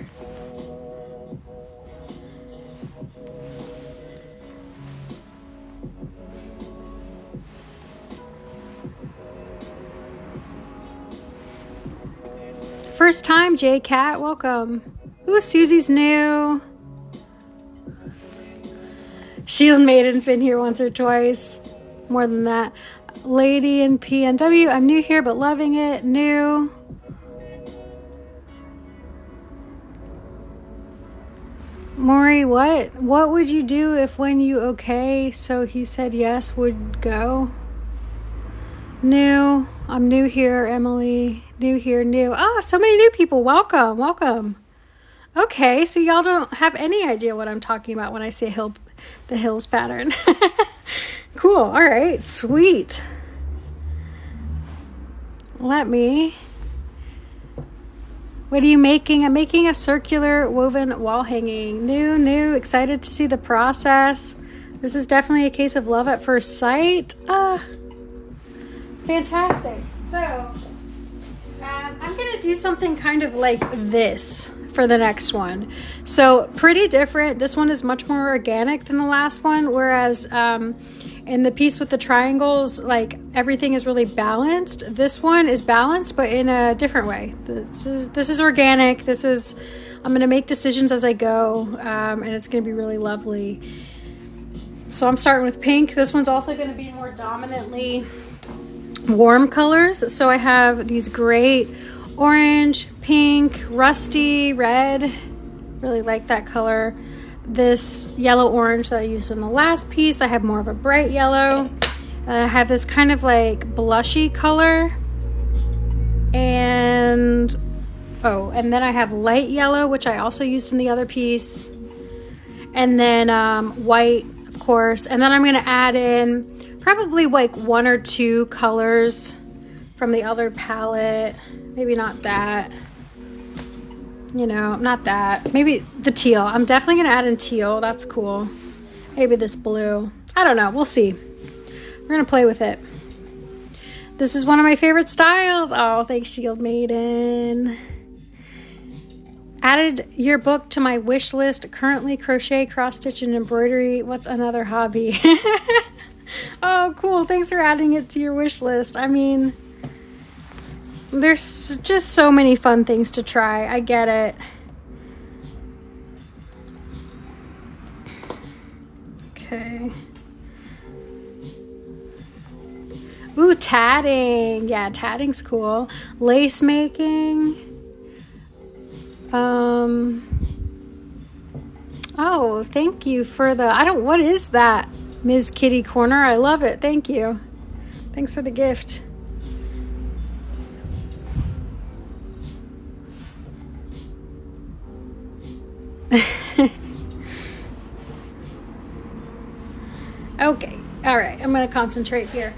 First time, J Cat, welcome. Ooh, Susie's new. Shield Maiden's been here once or twice. More than that. Lady in PNW, I'm new here but loving it. New. Maury, what would you do if when you okay, so he said yes, would go? New. I'm new here, Emily. New here, new. Ah, so many new people. Welcome, welcome. Okay, so y'all don't have any idea what I'm talking about when I say the Hills pattern. Cool. All right. Sweet. What are you making? I'm making a circular woven wall hanging. New. Excited to see the process. This is definitely a case of love at first sight. Fantastic. So, I'm going to do something kind of like this for the next one. So, pretty different. This one is much more organic than the last one, whereas in the piece with the triangles, like everything is really balanced. This one is balanced, but in a different way. This is organic. I'm going to make decisions as I go, and it's going to be really lovely. So I'm starting with pink. This one's also going to be more dominantly warm colors. So I have these great orange, pink, rusty, red. Really like that color. This yellow orange that I used in the last piece. I have more of a bright yellow. I have this kind of like blushy color. And then I have light yellow, which I also used in the other piece. And then white, of course. And then I'm going to add in probably like one or two colors from the other palette. Maybe not that. Not that. Maybe the teal. I'm definitely going to add in teal. That's cool. Maybe this blue. I don't know. We'll see. We're going to play with it. This is one of my favorite styles. Oh, thanks, Shield Maiden. Added your book to my wish list. Currently crochet, cross stitch, and embroidery. What's another hobby? Oh, cool. Thanks for adding it to your wish list. I mean, there's just so many fun things to try. I get it. Okay. Ooh, tatting. Yeah, tatting's cool. Lace making. Oh, thank you for the, what is that? Ms. Kitty Corner. I love it. Thank you. Thanks for the gift. Okay. All right. I'm going to concentrate here.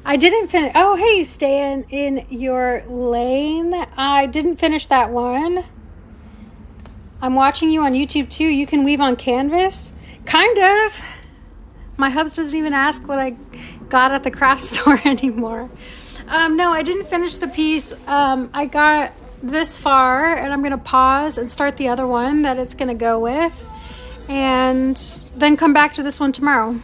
I didn't finish. Oh, hey, stay in your lane. I didn't finish that one. I'm watching you on YouTube too. You can weave on canvas. Kind of. My hubs doesn't even ask what I got at the craft store anymore. No, I didn't finish the piece. I got this far and I'm going to pause and start the other one that it's going to go with. And then come back to this one tomorrow.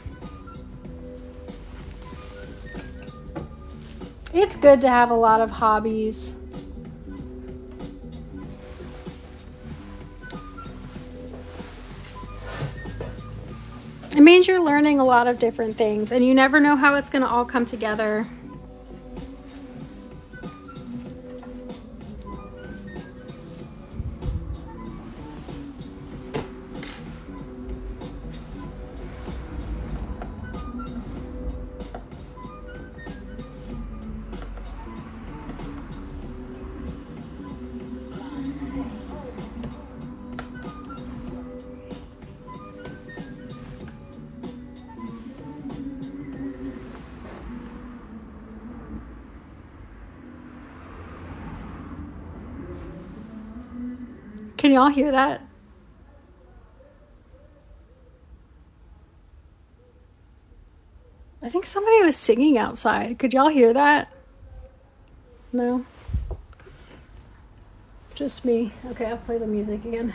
It's good to have a lot of hobbies. It means you're learning a lot of different things and you never know how it's going to all come together. Can y'all hear that? I think somebody was singing outside. Could y'all hear that? No? Just me. Okay, I'll play the music again.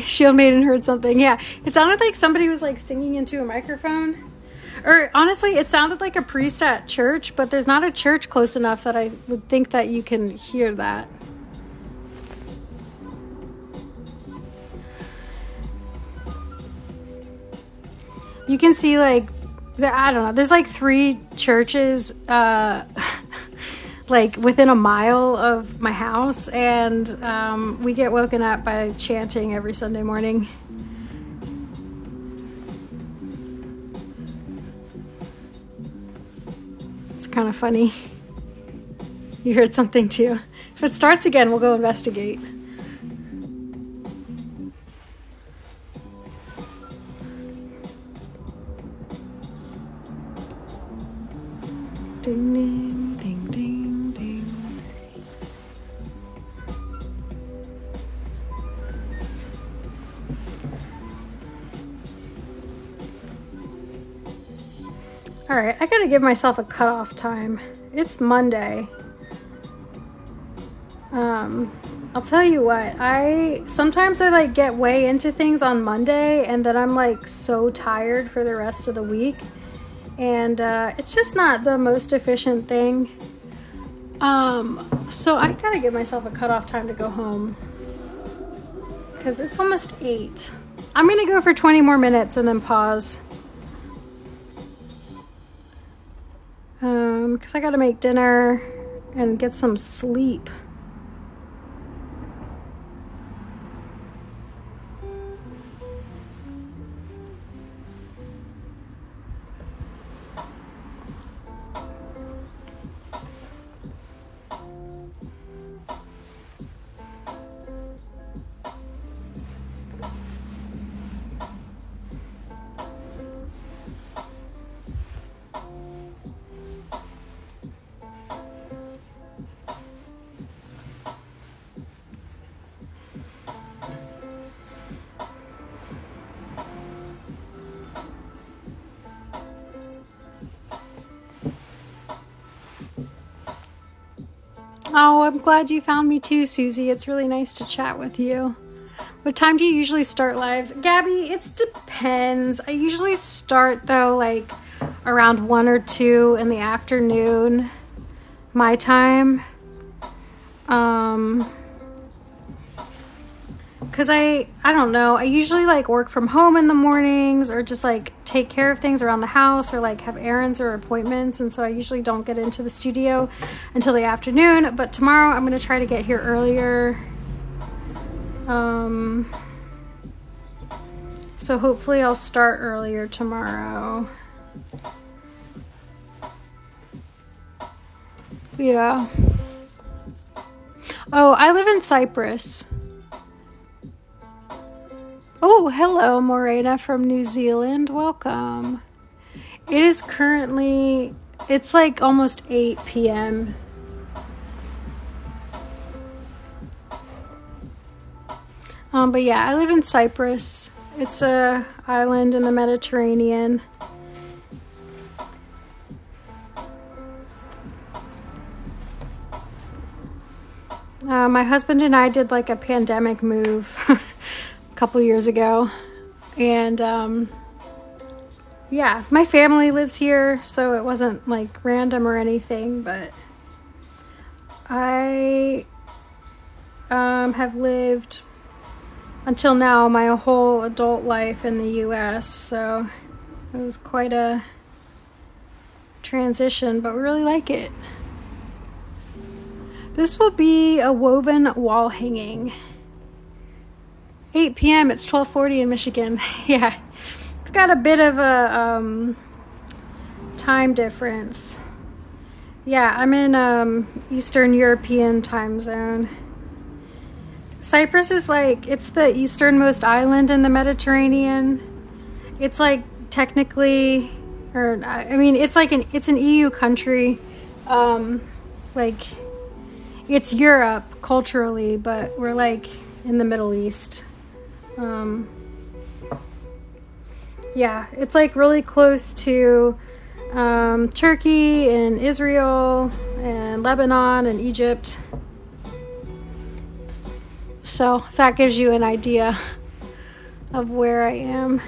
Shield Maiden heard something. Yeah, it sounded like somebody was like singing into a microphone. Or honestly, it sounded like a priest at church, but there's not a church close enough that I would think that you can hear that. You can see like, I don't know, there's like 3 churches like within a mile of my house, and we get woken up by chanting every Sunday morning. It's kind of funny. You heard something too. If it starts again, we'll go investigate. Ding, ding, ding, ding, ding. All right, I gotta give myself a cutoff time. It's Monday. I'll tell you what, sometimes I like get way into things on Monday and then I'm like so tired for the rest of the week. And it's just not the most efficient thing. So I gotta give myself a cutoff time to go home. Because it's almost 8. I'm gonna go for 20 more minutes and then pause. Because I gotta make dinner and get some sleep. Oh, I'm glad you found me too, Susie. It's really nice to chat with you. What time do you usually start lives? Gabby, it depends. I usually start though like around 1 or 2 in the afternoon. my time. Cause I don't know, I usually like work from home in the mornings or just like take care of things around the house or like have errands or appointments, and so I usually don't get into the studio until the afternoon. But tomorrow I'm gonna try to get here earlier. So hopefully I'll start earlier tomorrow. Yeah. Oh, I live in Cyprus. Oh, hello, Morena from New Zealand. Welcome. It is currently, it's like almost 8 p.m. But yeah, I live in Cyprus. It's a island in the Mediterranean. My husband and I did like a pandemic move a couple years ago, and yeah, my family lives here, so it wasn't like random or anything, but I have lived until now my whole adult life in the US, so it was quite a transition, but we really like it. This will be a woven wall hanging. 8 p.m. It's 12:40 in Michigan. Yeah, we've got a bit of a time difference. Yeah, I'm in Eastern European time zone. Cyprus is like, it's the easternmost island in the Mediterranean. It's like technically, or I mean, it's like it's an EU country. Like, it's Europe culturally, but we're like in the Middle East. Yeah, it's like really close to Turkey and Israel and Lebanon and Egypt. So if that gives you an idea of where I am.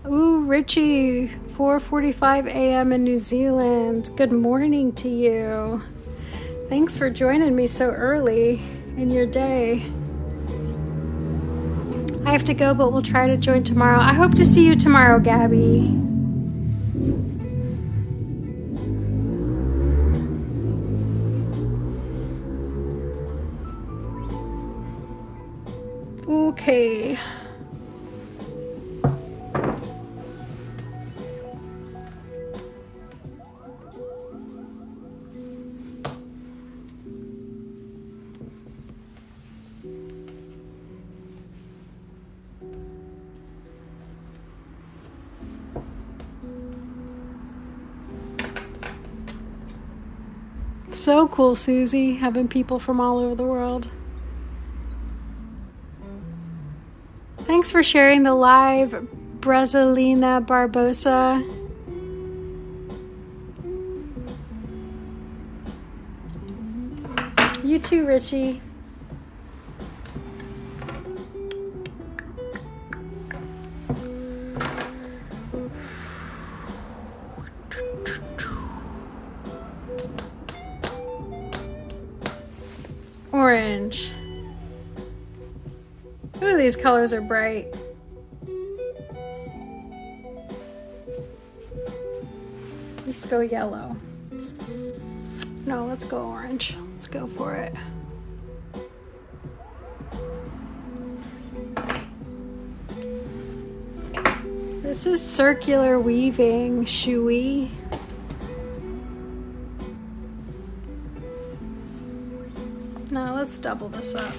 Ooh, Richie, 4:45 a.m. in New Zealand. Good morning to you. Thanks for joining me so early in your day. I have to go, but we'll try to join tomorrow. I hope to see you tomorrow, Gabby. Okay. So cool, Susie, having people from all over the world. Thanks for sharing the live, Brasilina Barbosa. You too, Richie. Orange. Ooh, these colors are bright. Let's go yellow. No, let's go orange. Let's go for it. This is circular weaving, Shui. Now let's double this up.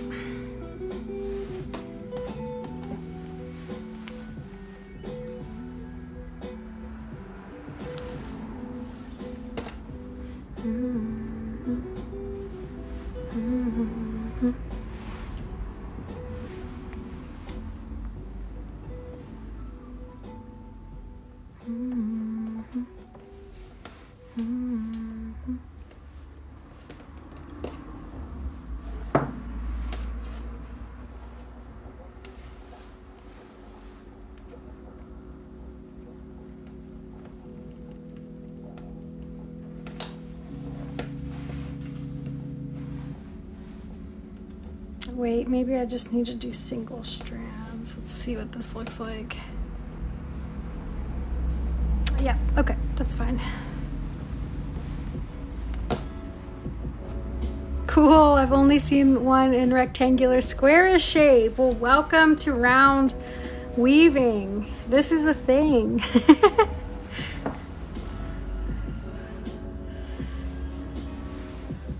wait, maybe I just need to do single strands. Let's see what this looks like. Yeah, okay, that's fine. Cool, I've only seen one in rectangular squarish shape. Well, welcome to round weaving. This is a thing.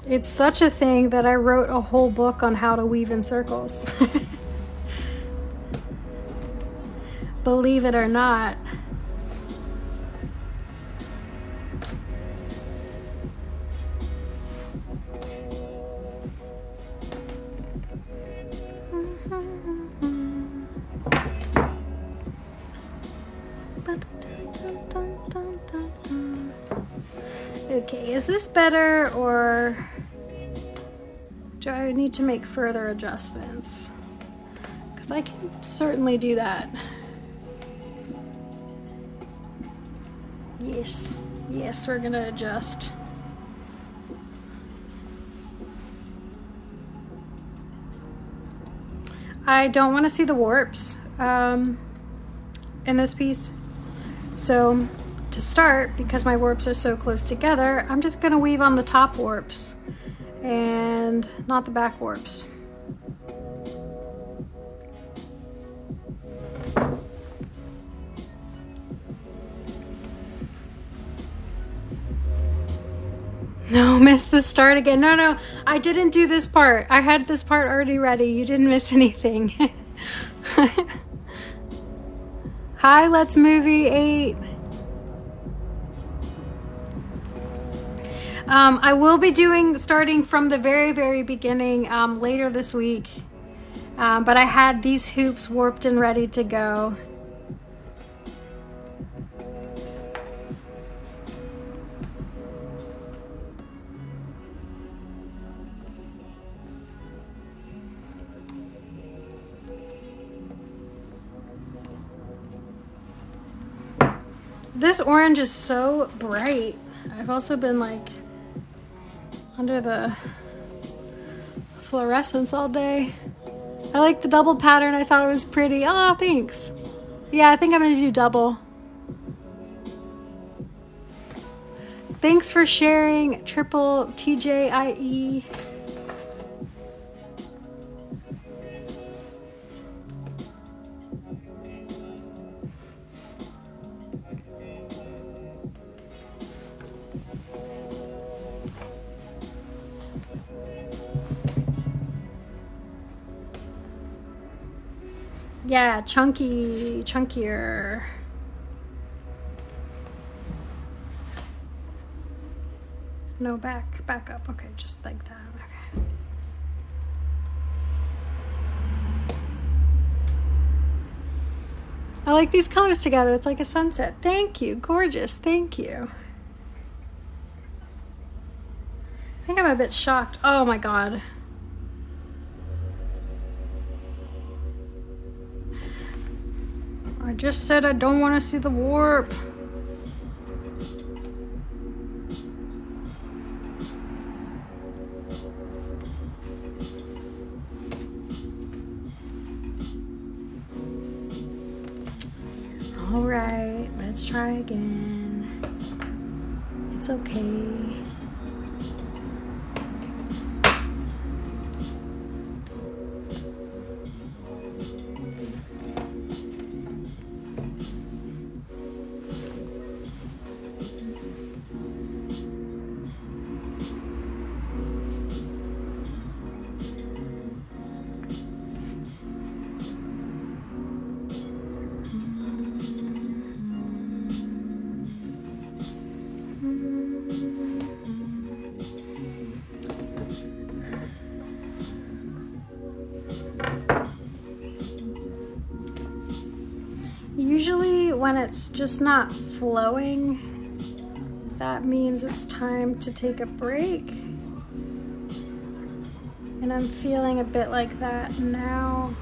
It's such a thing that I wrote a whole book on how to weave in circles. Believe it or not. Okay, is this better, or do I need to make further adjustments? Because I can certainly do that. Yes, yes, we're gonna adjust. I don't want to see the warps in this piece. So to start, because my warps are so close together, I'm just going to weave on the top warps and not the back warps. No, missed the start again. No, I didn't do this part. I had this part already ready. You didn't miss anything. Hi, Let's Movie 8. I will be starting from the very, very beginning later this week. But I had these hoops warped and ready to go. This orange is so bright. I've also been like under the fluorescence all day. I like the double pattern. I thought it was pretty. Oh, thanks. Yeah, I think I'm gonna do double. Thanks for sharing, triple TJIE. Yeah, chunkier. No, back up. Okay, just like that. Okay. I like these colors together. It's like a sunset. Thank you. Gorgeous. Thank you. I think I'm a bit shocked. Oh my God. I just said I don't want to see the warp. All right, let's try again. It's okay. Usually when it's just not flowing, that means it's time to take a break. And I'm feeling a bit like that now.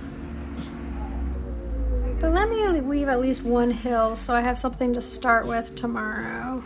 But let me weave at least one hill so I have something to start with tomorrow.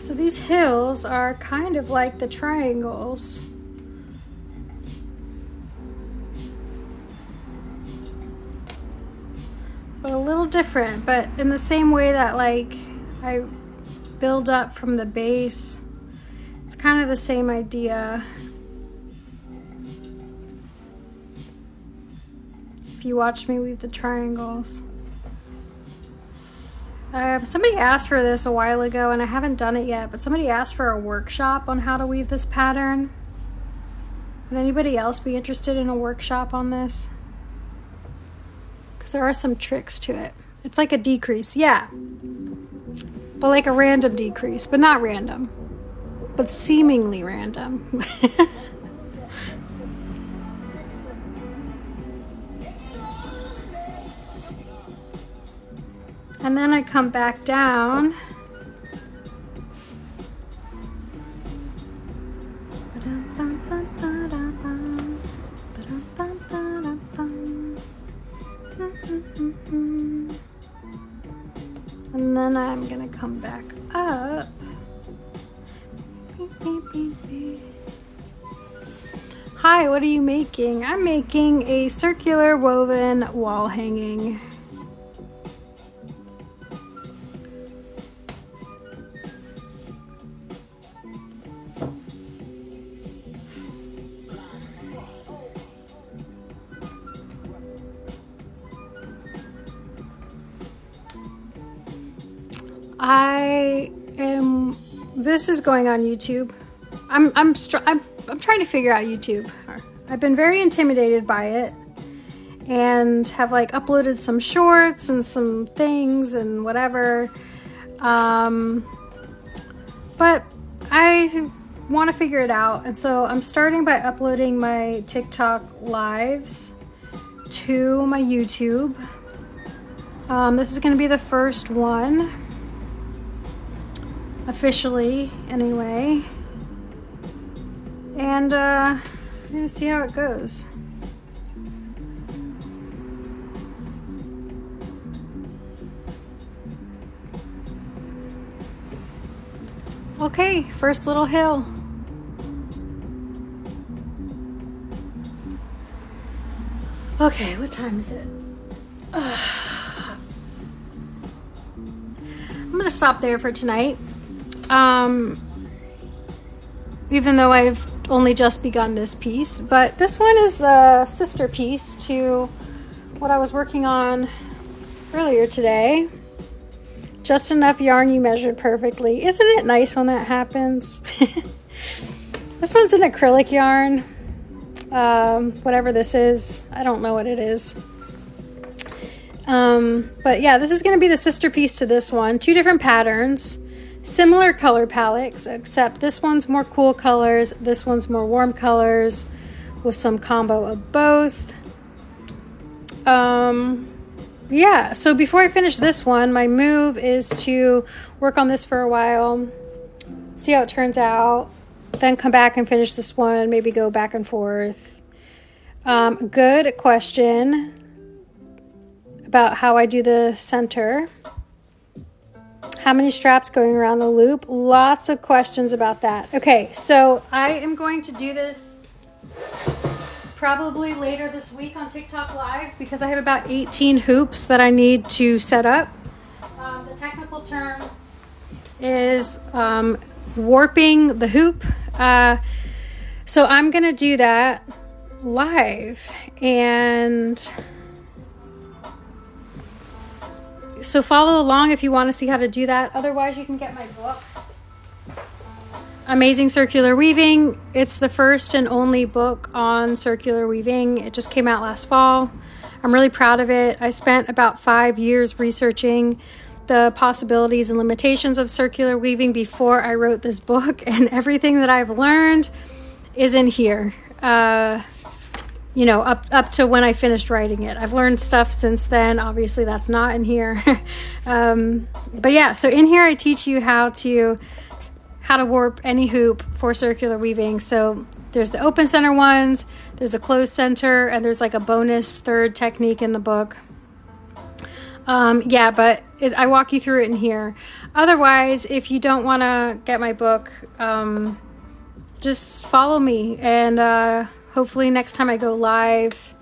So these hills are kind of like the triangles. But a little different, but in the same way that like I build up from the base. It's kind of the same idea. If you watch me weave the triangles. Somebody asked for this a while ago and I haven't done it yet, but somebody asked for a workshop on how to weave this pattern. Would anybody else be interested in a workshop on this? Because there are some tricks to it. It's like a decrease, yeah. But like a random decrease, but not random. But seemingly random. And then I come back down. And then I'm gonna come back up. Hi, what are you making? I'm making a circular woven wall hanging. This is going on YouTube. I'm trying to figure out YouTube. I've been very intimidated by it and have like uploaded some shorts and some things and whatever. But I want to figure it out, and so I'm starting by uploading my TikTok lives to my YouTube. This is going to be the first one. Officially, anyway. And I'm gonna see how it goes. Okay, first little hill. Okay, what time is it? I'm gonna stop there for tonight. Even though I've only just begun this piece, but this one is a sister piece to what I was working on earlier today. Just enough yarn you measured perfectly. Isn't it nice when that happens? This one's an acrylic yarn. Whatever this is, I don't know what it is. But yeah, this is going to be the sister piece to this one. Two different patterns. Similar color palettes, except this one's more cool colors, this one's more warm colors, with some combo of both. Yeah, so before I finish this one, my move is to work on this for a while, see how it turns out, then come back and finish this one, maybe go back and forth. Good question about how I do the center. How many straps going around the loop? Lots of questions about that. Okay, so I am going to do this probably later this week on TikTok Live because I have about 18 hoops that I need to set up. The technical term is warping the hoop. So I'm going to do that live, and so follow along if you want to see how to do that. Otherwise, you can get my book, Amazing Circular Weaving. It's the first and only book on circular weaving. It just came out last fall. I'm really proud of it. I spent about 5 years researching the possibilities and limitations of circular weaving before I wrote this book, and everything that I've learned is in here. You know, up to when I finished writing it. I've learned stuff since then. Obviously, that's not in here. But yeah, so in here I teach you how to warp any hoop for circular weaving. So there's the open center ones, there's a closed center, and there's like a bonus third technique in the book. Yeah, but I walk you through it in here. Otherwise, if you don't want to get my book, just follow me, and hopefully next time I go live,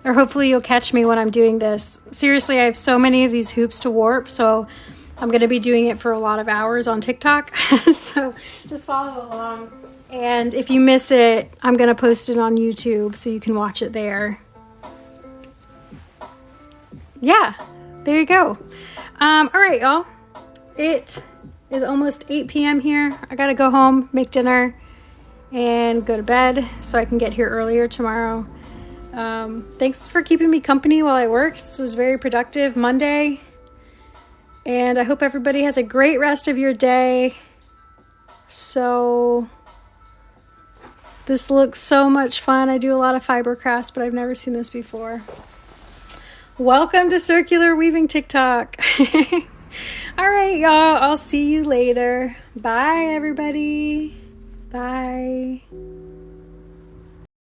or hopefully you'll catch me when I'm doing this. Seriously, I have so many of these hoops to warp, so I'm going to be doing it for a lot of hours on TikTok. So just follow along. And if you miss it, I'm going to post it on YouTube so you can watch it there. Yeah, there you go. All right, y'all. It is almost 8 p.m. here. I got to go home, make dinner, and go to bed so I can get here earlier tomorrow. Thanks for keeping me company while I worked. This was very productive Monday. And I hope everybody has a great rest of your day. So this looks so much fun. I do a lot of fiber crafts, but I've never seen this before. Welcome to Circular Weaving TikTok. All right, y'all. I'll see you later. Bye, everybody. Bye.